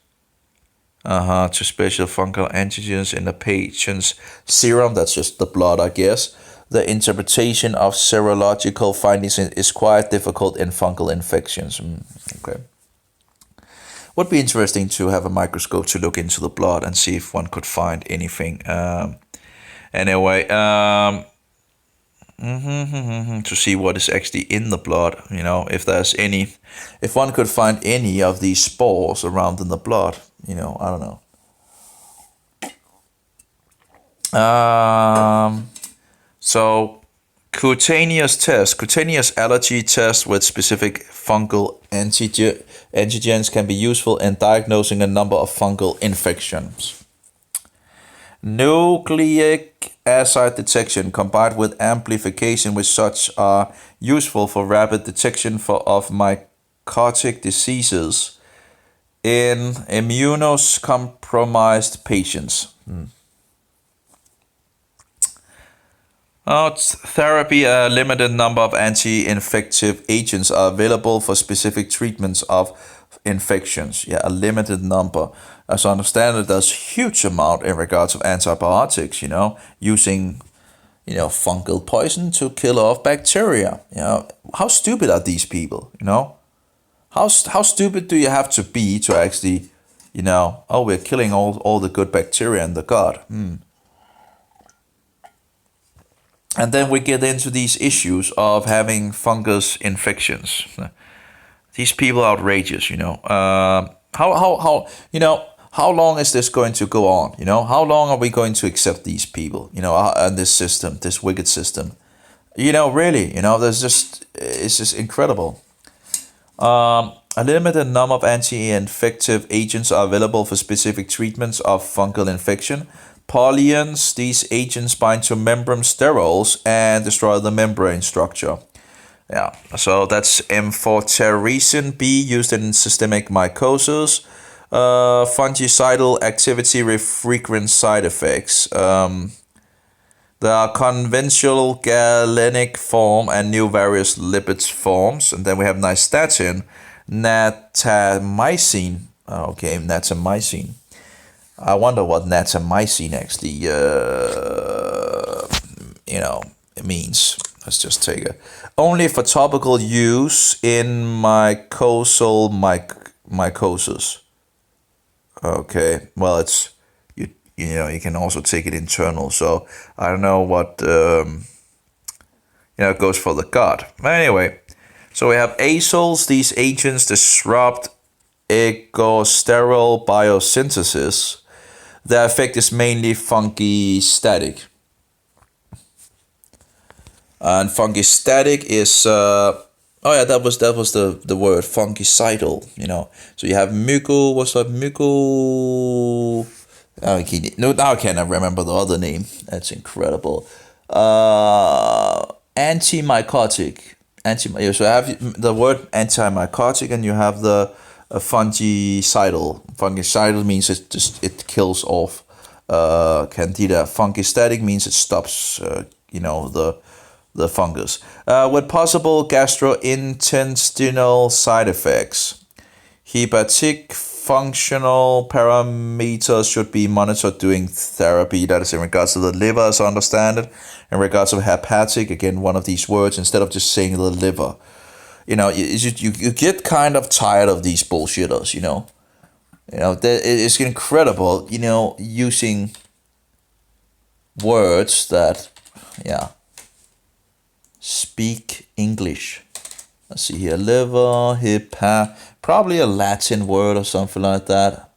To special fungal antigens in the patient's serum, that's just the blood, I guess. The interpretation of serological findings is quite difficult in fungal infections. Okay. Would be interesting to have a microscope to look into the blood and see if one could find anything. Anyway, to see what is actually in the blood, if there's any, if one could find any of these spores around in the blood, I don't know. So cutaneous allergy test with specific fungal antigens can be useful in diagnosing a number of fungal infections. Nucleic acid detection combined with amplification with such are useful for rapid detection of mycotic diseases in immunocompromised patients. Therapy, a limited number of anti-infective agents are available for specific treatments of infections. Yeah, a limited number. As I understand it, there's huge amount in regards of antibiotics, using, fungal poison to kill off bacteria. How stupid are these people, How stupid do you have to be to actually, we're killing all the good bacteria in the gut. And then we get into these issues of having fungus infections. These people are outrageous, how long is this going to go on? How long are we going to accept these people, and this system, this wicked system? Really, it's just incredible. A limited number of anti-infective agents are available for specific treatments of fungal infection. Polluants, these agents bind to membrane sterols and destroy the membrane structure. Yeah, so that's amphotericin B used in systemic mycosis. Fungicidal activity with frequent side effects. There are conventional galenic form and new various lipid forms. And then we have nystatin, natamycin. Okay, natamycin. I wonder what natamycin actually, it means. Let's just take it. Only for topical use in mycosal mycosis. Okay, well, it's you can also take it internal. So I don't know what it goes for the gut. But anyway, so we have azoles. These agents disrupt ergosterol biosynthesis. The effect is mainly fungistatic. And fungistatic is that was the word fungicidal. So you have now I cannot remember the other name. That's incredible. Antimycotic. So I have the word antimycotic, and you have the fungicidal. Fungicidal means it kills off candida. Fungistatic means it stops the fungus, with possible gastrointestinal side effects. Hepatic functional parameters should be monitored during therapy. That is in regards to the liver, as I understand it. In regards to hepatic, again, one of these words, instead of just saying the liver. You get kind of tired of these bullshitters, it's incredible, using words that, speak English. Let's see here. Liver, probably a Latin word or something like that.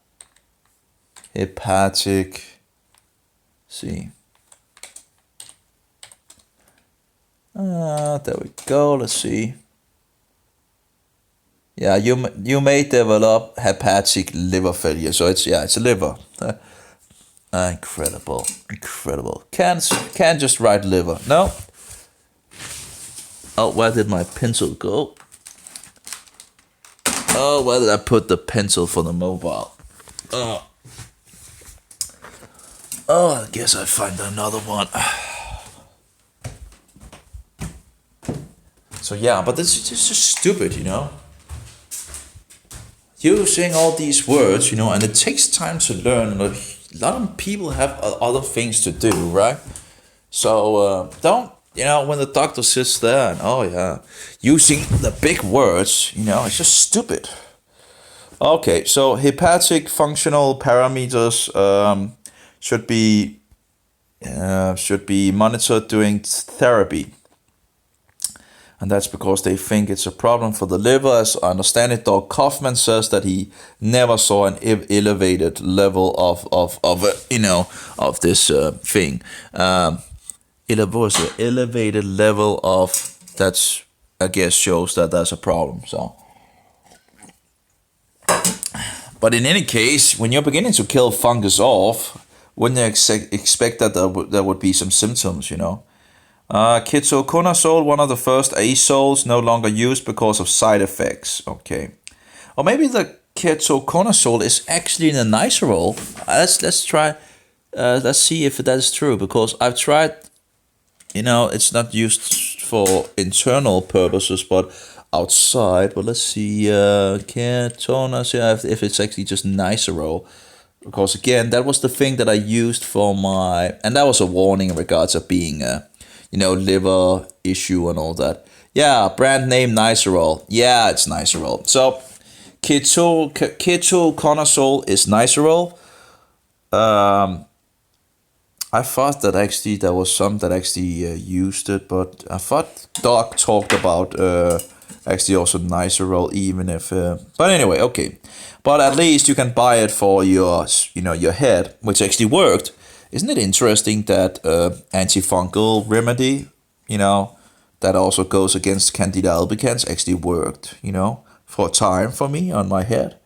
Hepatic. See. There we go. Let's see. Yeah, you may develop hepatic liver failure. So it's a liver. Incredible. Can't just write liver. No. Oh, where did my pencil go? Oh, where did I put the pencil for the mobile? Oh, I guess I find another one. So yeah, but this is just stupid, Using all these words, and it takes time to learn. A lot of people have other things to do, right? So don't, when the doctor sits there and using the big words, it's just stupid. Okay, so hepatic functional parameters should be monitored during therapy. And that's because they think it's a problem for the liver. As I understand it, Doc Kaufman says that he never saw an elevated level of this thing. Elevated level of, that's, I guess, shows that there's a problem. So, but in any case, when you're beginning to kill fungus off, wouldn't you expect that there would be some symptoms, Ketoconazole, one of the first azoles, no longer used because of side effects. Okay. Or maybe the ketoconazole is actually an nicerol. Let's try. Let's see if that is true, because I've tried. It's not used for internal purposes, but outside. But let's see. Ketoconazole, if it's actually just nicerol. Because again, that was the thing that I used for and that was a warning in regards of being liver issue and all that. Yeah, brand name Nicerol. Yeah, it's Nicerol. So, ketoconazole is Nicerol. I thought that actually there was some that actually used it, but I thought Doc talked about actually also Nicerol, even if. But anyway, okay. But at least you can buy it for your head, which actually worked. Isn't it interesting that antifungal remedy, that also goes against Candida albicans, actually worked, for a time for me on my head?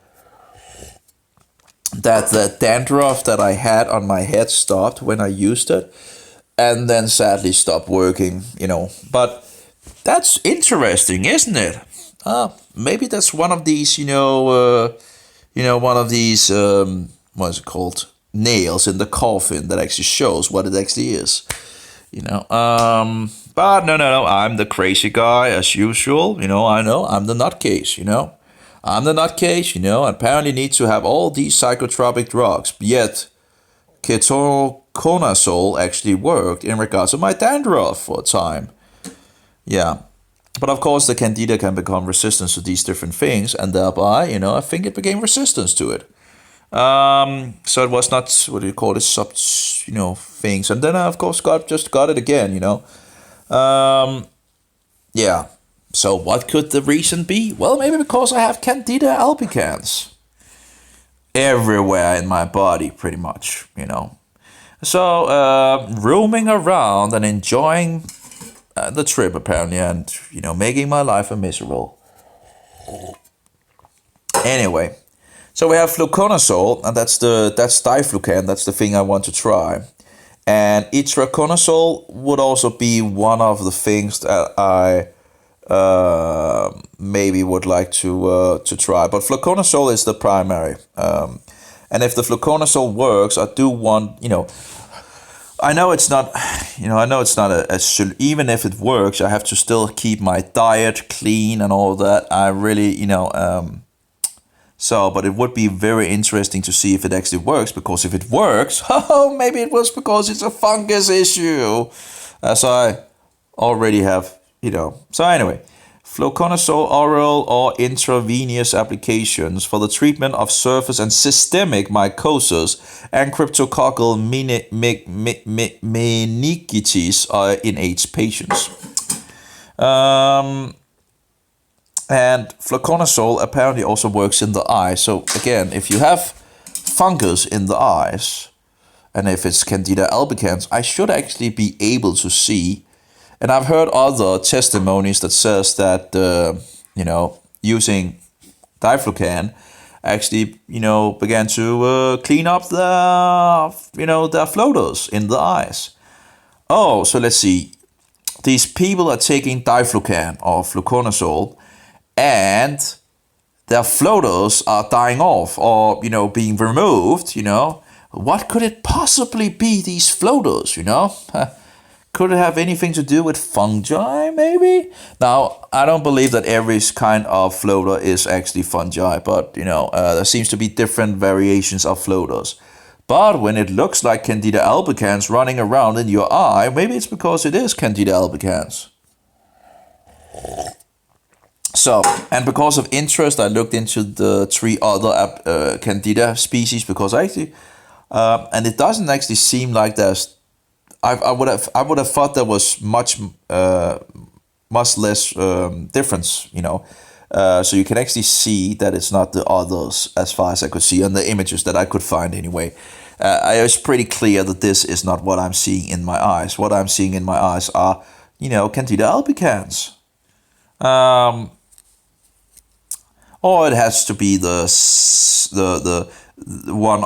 That the dandruff that I had on my head stopped when I used it, and then sadly stopped working, But that's interesting, isn't it? Maybe that's one of these, one of these, what is it called? Nails in the coffin that actually shows what it actually is, but no, I'm the crazy guy as usual, I know I'm the nutcase, I'm the nutcase, apparently need to have all these psychotropic drugs, yet ketoconazole actually worked in regards to my dandruff for a time. Yeah, but of course the candida can become resistant to these different things, and thereby, I think it became resistant to it. So it was not, what do you call it, things. And then I, of course, got it again, Yeah. So what could the reason be? Well, maybe because I have Candida albicans everywhere in my body, pretty much, So, roaming around and enjoying the trip, apparently, and, making my life a miserable. Anyway. So we have fluconazole, and that's diflucan. That's the thing I want to try. And itraconazole would also be one of the things that I maybe would like to try. But fluconazole is the primary. And if the fluconazole works, I do want, I know it's not, even if it works, I have to still keep my diet clean and all that. I really, but it would be very interesting to see if it actually works, because if it works, maybe it was because it's a fungus issue, as I already have, So anyway, fluconazole oral or intravenous applications for the treatment of surface and systemic mycosis and cryptococcal meningitis in AIDS patients. And fluconazole apparently also works in the eye. So again, if you have fungus in the eyes, and if it's Candida albicans, I should actually be able to see. And I've heard other testimonies that says that using diflucan actually began to clean up the floaters in the eyes. Oh, so let's see. These people are taking diflucan or fluconazole, and their floaters are dying off or being removed. What could it possibly be? These floaters, Could it have anything to do with fungi, maybe? Now, I don't believe that every kind of floater is actually fungi, but, there seems to be different variations of floaters. But when it looks like Candida albicans running around in your eye, maybe it's because it is Candida albicans. So, and because of interest, I looked into the 3 other Candida species because actually, and it doesn't actually seem like there's. I would have thought there was much less difference, so you can actually see that it's not the others as far as I could see on the images that I could find anyway. It was pretty clear that this is not what I'm seeing in my eyes. What I'm seeing in my eyes are, Candida albicans. Or it has to be there's one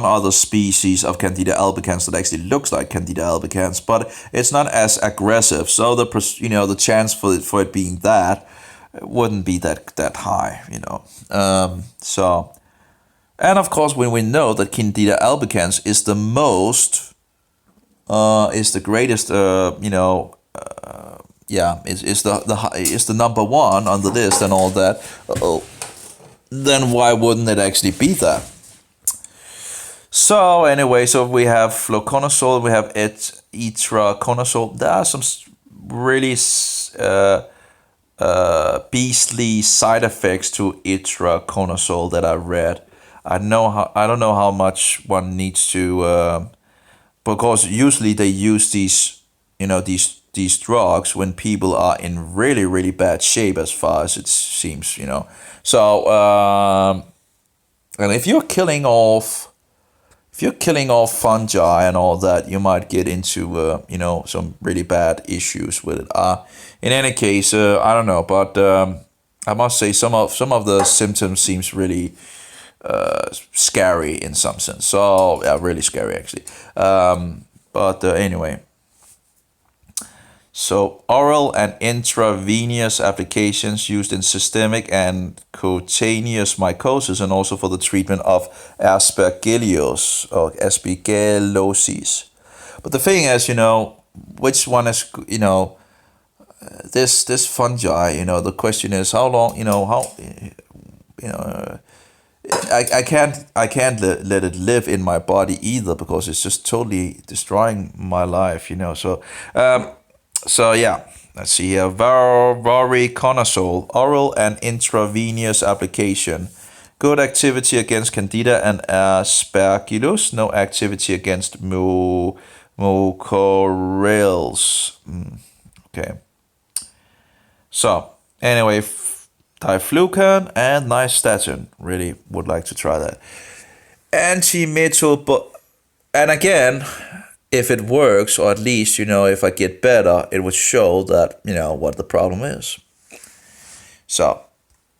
other species of Candida albicans that actually looks like Candida albicans, but it's not as aggressive. So the chance for it being that wouldn't be that high, So, and of course, when we know that Candida albicans is the most, is the greatest, is the number one on the list and all that. Then why wouldn't it actually be that? So anyway, so we have fluconazole, we have itraconazole. There are some really beastly side effects to itraconazole that I read. I don't know how much one needs to, because usually they use these drugs when people are in really, really bad shape, as far as it seems, So, and if you're killing off fungi and all that, you might get into, some really bad issues with it. In any case, I don't know, but I must say some of the symptoms seems really scary in some sense. So, yeah, really scary actually. But anyway. So oral and intravenous applications used in systemic and cutaneous mycosis, and also for the treatment of aspergillosis or aspergillosis. But the thing is, which one is, this fungi, the question is how long, I can't let it live in my body either, because it's just totally destroying my life, So yeah, let's see here. Voriconazole, oral and intravenous application. Good activity against Candida and Aspergillus. No activity against mucorales. Okay. So anyway, diflucan and nystatin. Really would like to try that. And again, if it works, or at least, if I get better, it would show that, what the problem is. So,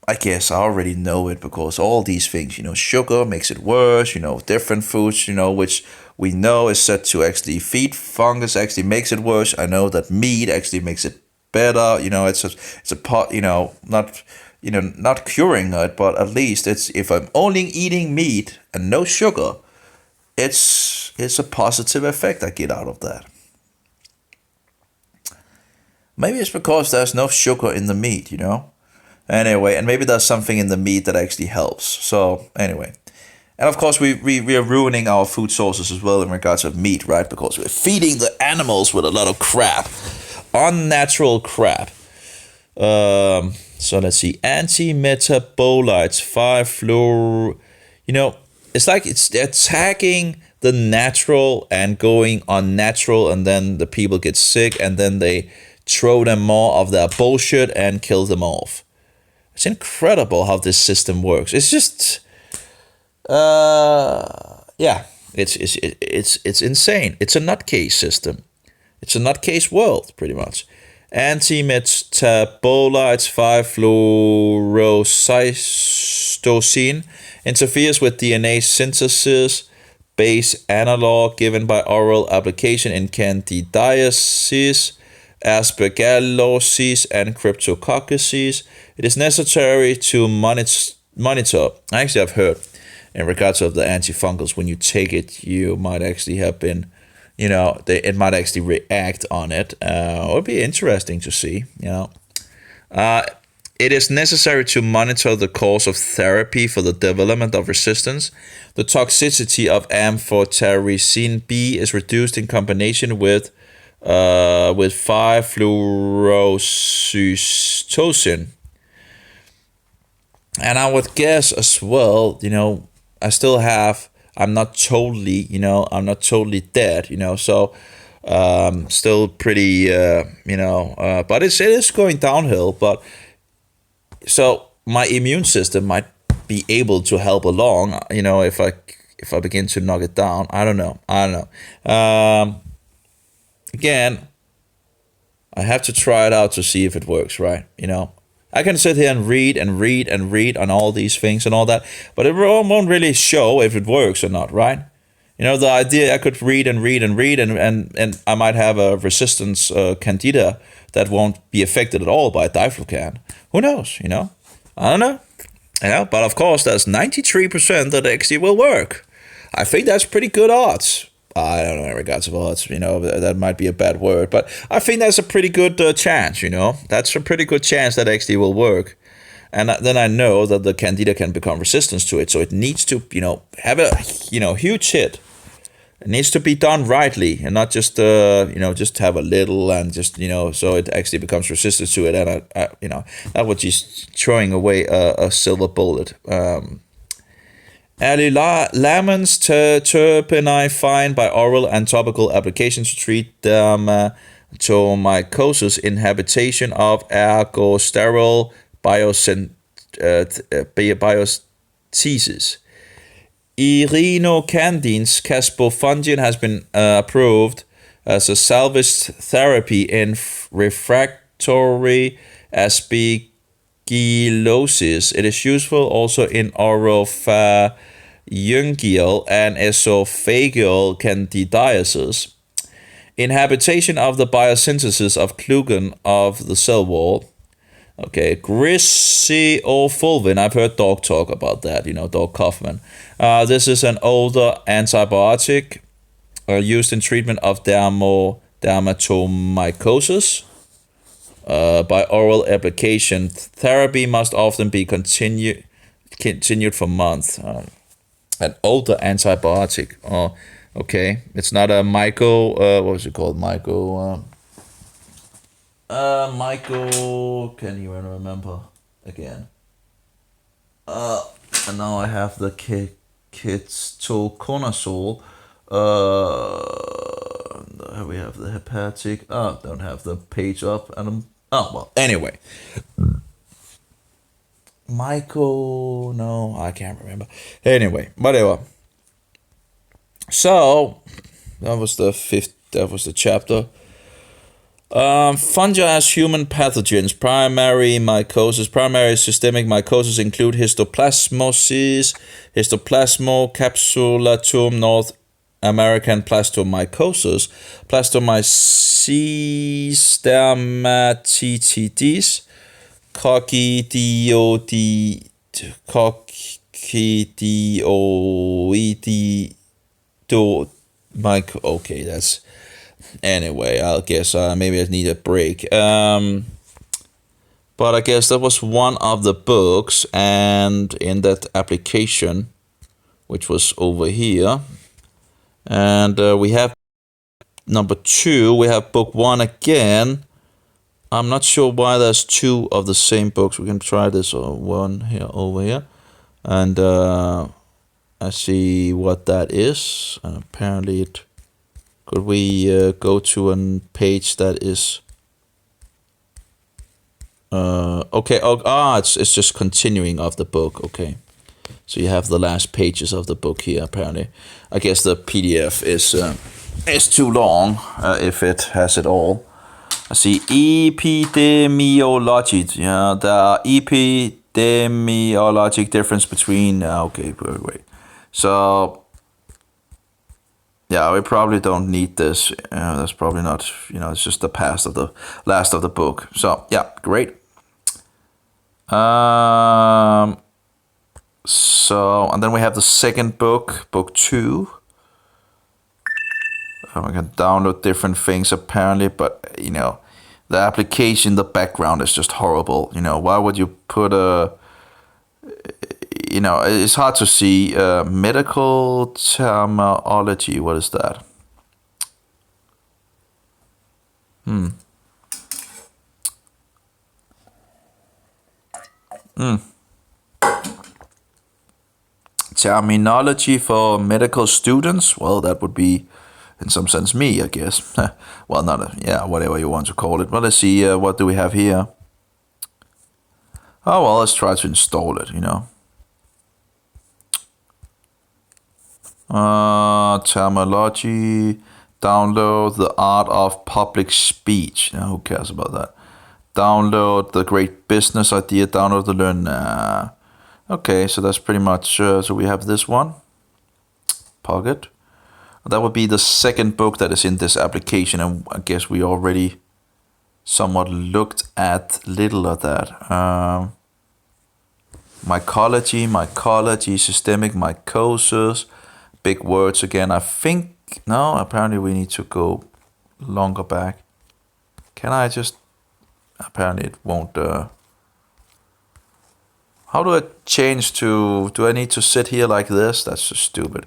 I guess I already know it, because all these things, sugar makes it worse, different foods, which we know is said to actually feed fungus, actually makes it worse. I know that meat actually makes it better, it's a part, not curing it, but at least it's, if I'm only eating meat and no sugar, it's a positive effect I get out of that. Maybe it's because there's no sugar in the meat, Anyway, and maybe there's something in the meat that actually helps. So anyway, and of course we are ruining our food sources as well in regards of meat, right? Because we're feeding the animals with a lot of crap, unnatural crap. So let's see, anti-metabolites, 5-fluor. It's like it's attacking the natural and going unnatural, and then the people get sick, and then they throw them more of their bullshit and kill them off. It's incredible how this system works. It's just, yeah, it's insane. It's a nutcase system. It's a nutcase world, pretty much. Antimetabolites 5-fluorocytosine interferes with DNA synthesis base analog given by oral application in candidiasis, aspergillosis, and cryptococcuses. It is necessary to monitor. Actually, I've heard in regards of the antifungals, when you take it, you might actually have been, it might actually react on it. It would be interesting to see, It is necessary to monitor the course of therapy for the development of resistance. The toxicity of amphotericin B is reduced in combination with 5-fluorocytosine. And I would guess as well, I'm not totally dead, so still pretty, but it is going downhill. But so my immune system might be able to help along, if I begin to knock it down. I don't know. Again, I have to try it out to see if it works, right? I can sit here and read on all these things and all that, but it won't really show if it works or not, right? The idea I could read and I might have a resistance candida that won't be affected at all by diflucan. Who knows, I don't know. But of course, there's 93% that actually will work. I think that's pretty good odds. I don't know in regards of odds, that might be a bad word, but I think that's a pretty good chance, That's a pretty good chance that actually will work. And then I know that the candida can become resistant to it, so it needs to, have a, huge hit. It needs to be done rightly and not just, just have a little and just, so it actually becomes resistant to it. And, that would just throwing away a silver bullet. Lamens terpene fine by oral and topical application to treat dermatomycosis, inhibition of ergosterol biosynthesis. Irinocandins caspofungin has been approved as a salvage therapy in refractory aspergillosis. It is useful also in oropharyngeal and esophageal candidiasis. Inhibition of the biosynthesis of glucan of the cell wall. Okay, griseofulvin. I've heard dog talk about that, Dog Kaufman. This is an older antibiotic used in treatment of dermatomycosis by oral application. Therapy must often be continued for months. An older antibiotic. Oh, okay. It's not a Michael. What was it called? Michael. Michael. Can you remember again? And now I have the ketoconazole. We have the hepatic. Don't have the page up. Anyway. Michael, no, I can't remember. Anyway, whatever. So that was the chapter. Fungi as human pathogens. Primary mycosis. Primary systemic mycosis include histoplasmosis, histoplasmocapsulatum, North American plastomycosis, plastomyces dermatitidis, coccidioides, okay, that's, anyway, I guess maybe I need a break. But I guess that was one of the books, and in that application, which was over here, and we have number 2, we have book 1 again. I'm not sure why there's 2 of the same books. We can try this one here over here, and I see what that is. And apparently, could we go to a page that is Okay. It's just continuing of the book. Okay. So you have the last pages of the book here. Apparently, I guess the PDF is too long if it has it all. I see epidemiology. Yeah, the epidemiologic difference between. Okay, wait. So yeah, we probably don't need this. That's probably not. It's just the last of the book. So yeah, great. So and then we have the second book, book 2. We can download different things apparently, but the application, the background is just horrible. Why would you put it's hard to see. Medical terminology, what is that? Terminology for medical students. Well, that would be in some sense me, I guess. Well, whatever you want to call it. Well, let's see, what do we have here? Oh, well, let's try to install it, Terminology, download the art of public speech. Now, who cares about that? Download the great business idea, download the learn. Okay, so that's pretty much, so we have this one. Pocket. That would be the second book that is in this application, and I guess we already somewhat looked at little of that. Mycology, systemic mycosis, big words again. I think, no, apparently we need to go longer back. Can I just, apparently it won't, how do I change to, do I need to sit here like this? That's just stupid.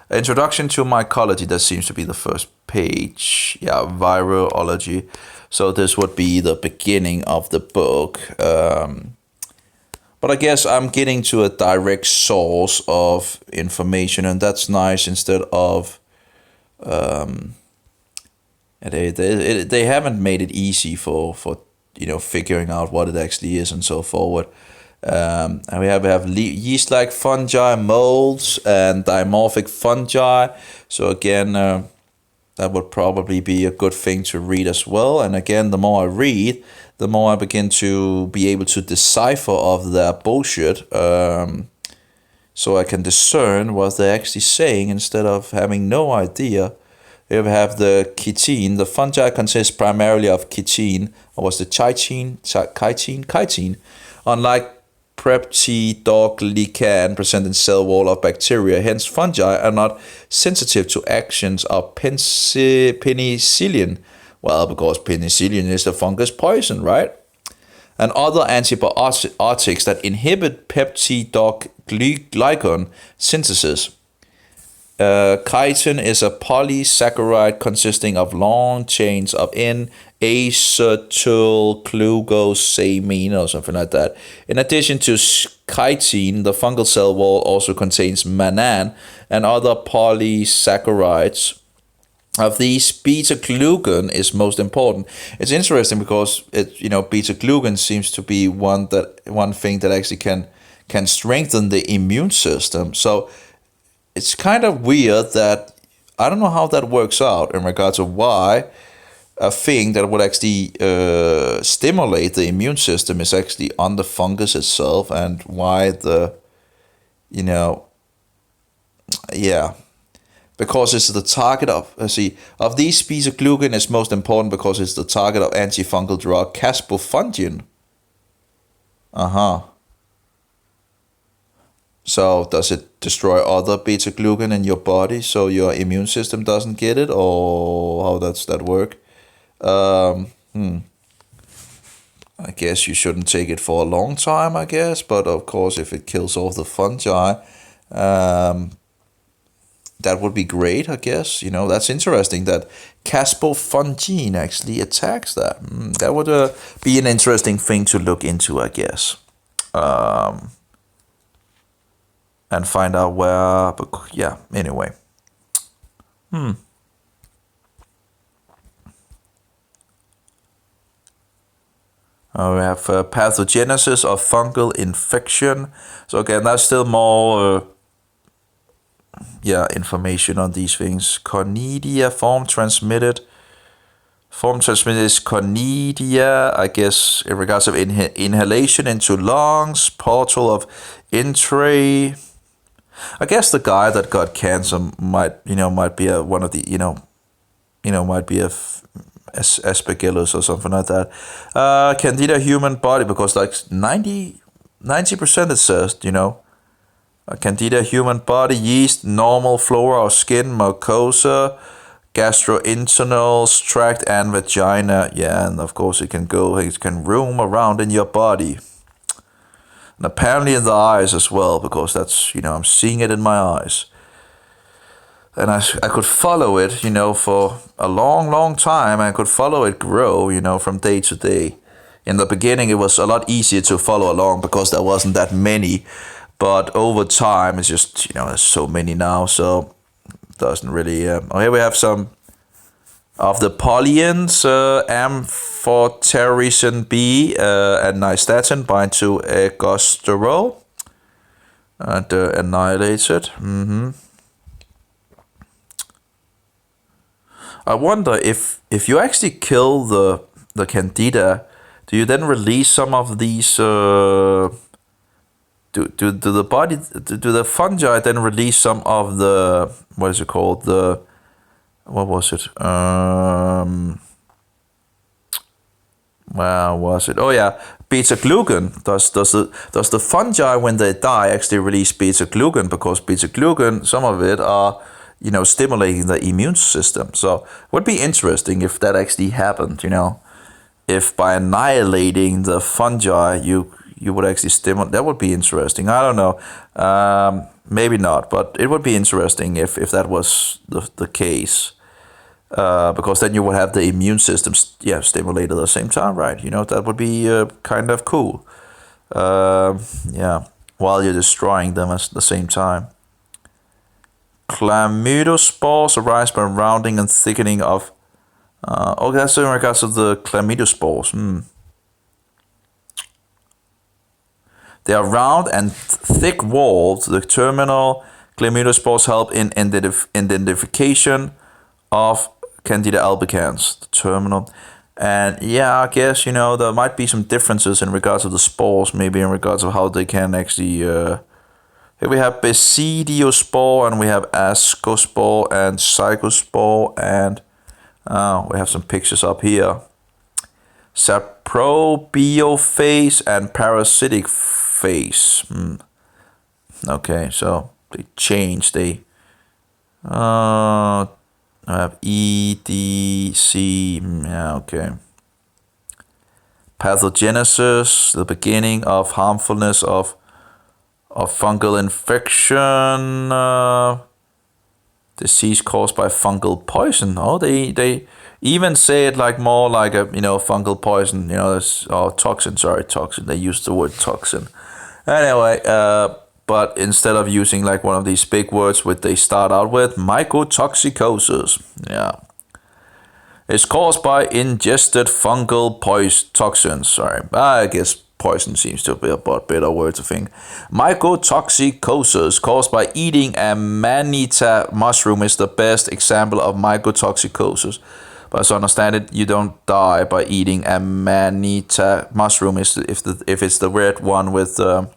Introduction to mycology, that seems to be the first page. Yeah, virology. So this would be the beginning of the book. But I guess I'm getting to a direct source of information, and that's nice instead of... they haven't made it easy for figuring out what it actually is and so forward. And we have yeast-like fungi, molds, and dimorphic fungi. So again, that would probably be a good thing to read as well. And again, the more I read, the more I begin to be able to decipher of their bullshit. So I can discern what they're actually saying instead of having no idea. Here we have the chitin. The fungi consists primarily of chitin, or was it chitin? Unlike peptidoglycan present in cell wall of bacteria, hence fungi are not sensitive to actions of penicillin. Well, because penicillin is the fungus poison, right? And other antibiotics that inhibit peptidoglycan synthesis. Chitin is a polysaccharide consisting of long chains of N-acetylglucosamine or something like that. In addition to chitin, the fungal cell wall also contains mannan and other polysaccharides. Of these, beta-glucan is most important. It's interesting because beta-glucan seems to be one thing that actually can strengthen the immune system. So it's kind of weird that I don't know how that works out in regards to why a thing that would actually stimulate the immune system is actually on the fungus itself, and why because it's the target of, of these beta-glucan is most important because it's the target of antifungal drug caspofungin. So does it destroy other beta-glucan in your body so your immune system doesn't get it, or how does that work? I guess you shouldn't take it for a long time, I guess. But of course, if it kills off the fungi, that would be great, I guess. That's interesting that caspofungin actually attacks that. That would be an interesting thing to look into, I guess. And find out where, but yeah, anyway. We have pathogenesis of fungal infection. So again, that's still more, information on these things. Cornelia, form transmitted. Form transmitted is cornelia, I guess, in regards of inhalation into lungs, portal of entry. I guess the guy that got cancer might be one of the, might be aspergillus or something like that. Candida human body, because like 90% it says, Candida human body, yeast, normal flora of skin, mucosa, gastrointestinal tract, and vagina. Yeah, and of course it can roam around in your body. And apparently in the eyes as well, because that's, I'm seeing it in my eyes. And I could follow it, for a long, long time. I could follow it grow, from day to day. In the beginning, it was a lot easier to follow along because there wasn't that many. But over time, it's just, there's so many now. So it doesn't really... here we have some of the pollyins. Amphotericin B and nystatin bind to ergosterol. And annihilates it. I wonder if you actually kill the candida, do you then release some of these? Do the fungi then release some of the, what is it called, what was it? Where was it? Oh yeah, beta glucan. Does the fungi, when they die, actually release beta glucan? Because beta glucan, some of it are, stimulating the immune system. So it would be interesting if that actually happened, if by annihilating the fungi, you would actually stimulate. That would be interesting. I don't know. Maybe not, but it would be interesting if that was the case. Because then you would have the immune system, stimulated at the same time, right? That would be kind of cool. While you're destroying them at the same time. Chlamydospores arise by rounding and thickening of... that's in regards to the chlamydospores. They are round and thick-walled. The terminal chlamydospores help in identification of Candida albicans. The terminal... And I guess, there might be some differences in regards to the spores, maybe in regards of how they can actually... Here we have Basidiospore, and we have Ascospore and Psychospore, and we have some pictures up here. Saprobiophase and parasitic phase. Okay, so they change. They I have EDC. Okay. Pathogenesis, the beginning of harmfulness of fungal infection, disease caused by fungal poison. Oh, they even say it like more like a fungal poison. Toxin. Sorry, toxin. They use the word toxin. Anyway, but instead of using like one of these big words, which they start out with, mycotoxicosis. Yeah, it's caused by ingested fungal toxins. Sorry, I guess poison seems to be a better word to think. Mycotoxicosis caused by eating a manita mushroom is the best example of mycotoxicosis. But as I understand it, you don't die by eating a manita mushroom if it's the red one with the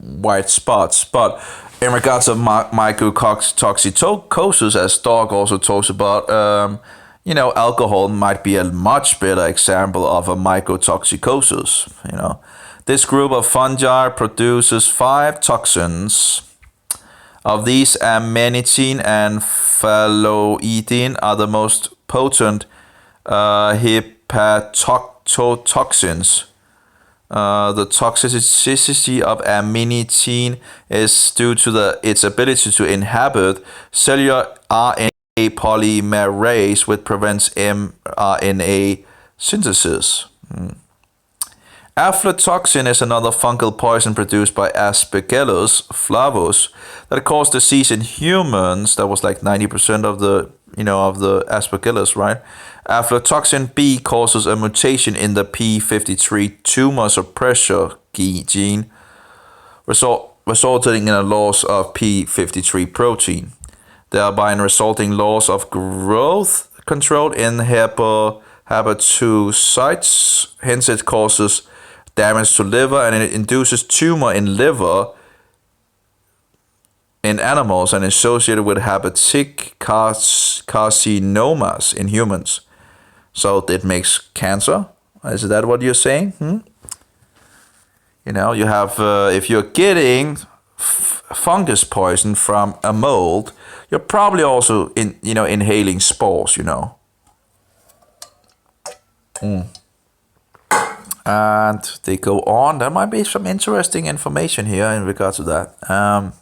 white spots. But in regards to mycotoxicosis, as Doug also talks about, alcohol might be a much better example of a mycotoxicosis. This group of fungi produces 5 toxins. Of these, amanitin and phalloidin are the most potent hepatotoxins. The toxicity of amanitin is due to its ability to inhibit cellular RNA polymerase, which prevents mRNA synthesis. Aflatoxin is another fungal poison produced by Aspergillus flavus that caused disease in humans. That was like 90% of the of the aspergillus, right? Aflatoxin B causes a mutation in the p53 tumor suppressor gene, resulting in a loss of p53 protein, thereby resulting loss of growth control in hepatocytes. Hence, it causes damage to liver, and it induces tumor in liver in animals and associated with hepatic carcinomas in humans. So it makes cancer. Is that what you're saying? You have if you're getting fungus poison from a mold, you're probably also inhaling spores. And they go on. There might be some interesting information here in regards to that.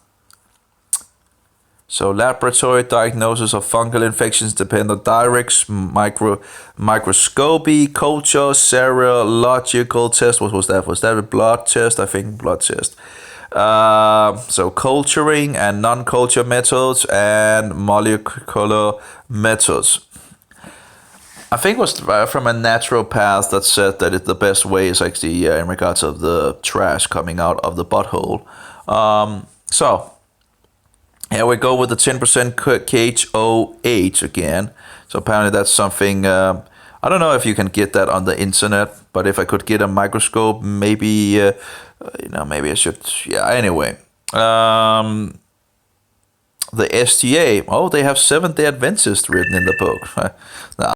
So laboratory diagnosis of fungal infections depend on direct microscopy, culture, serological test. What was that? Was that a blood test? I think blood test. So culturing and non-culture methods and molecular methods. I think it was from a naturopath that said that the best way is actually in regards of the trash coming out of the butthole. So here we go with the 10% KHOH again. So apparently that's something, I don't know if you can get that on the internet, but if I could get a microscope, maybe, maybe I should, yeah, anyway. The STA, they have Seventh-day Adventist written in the book.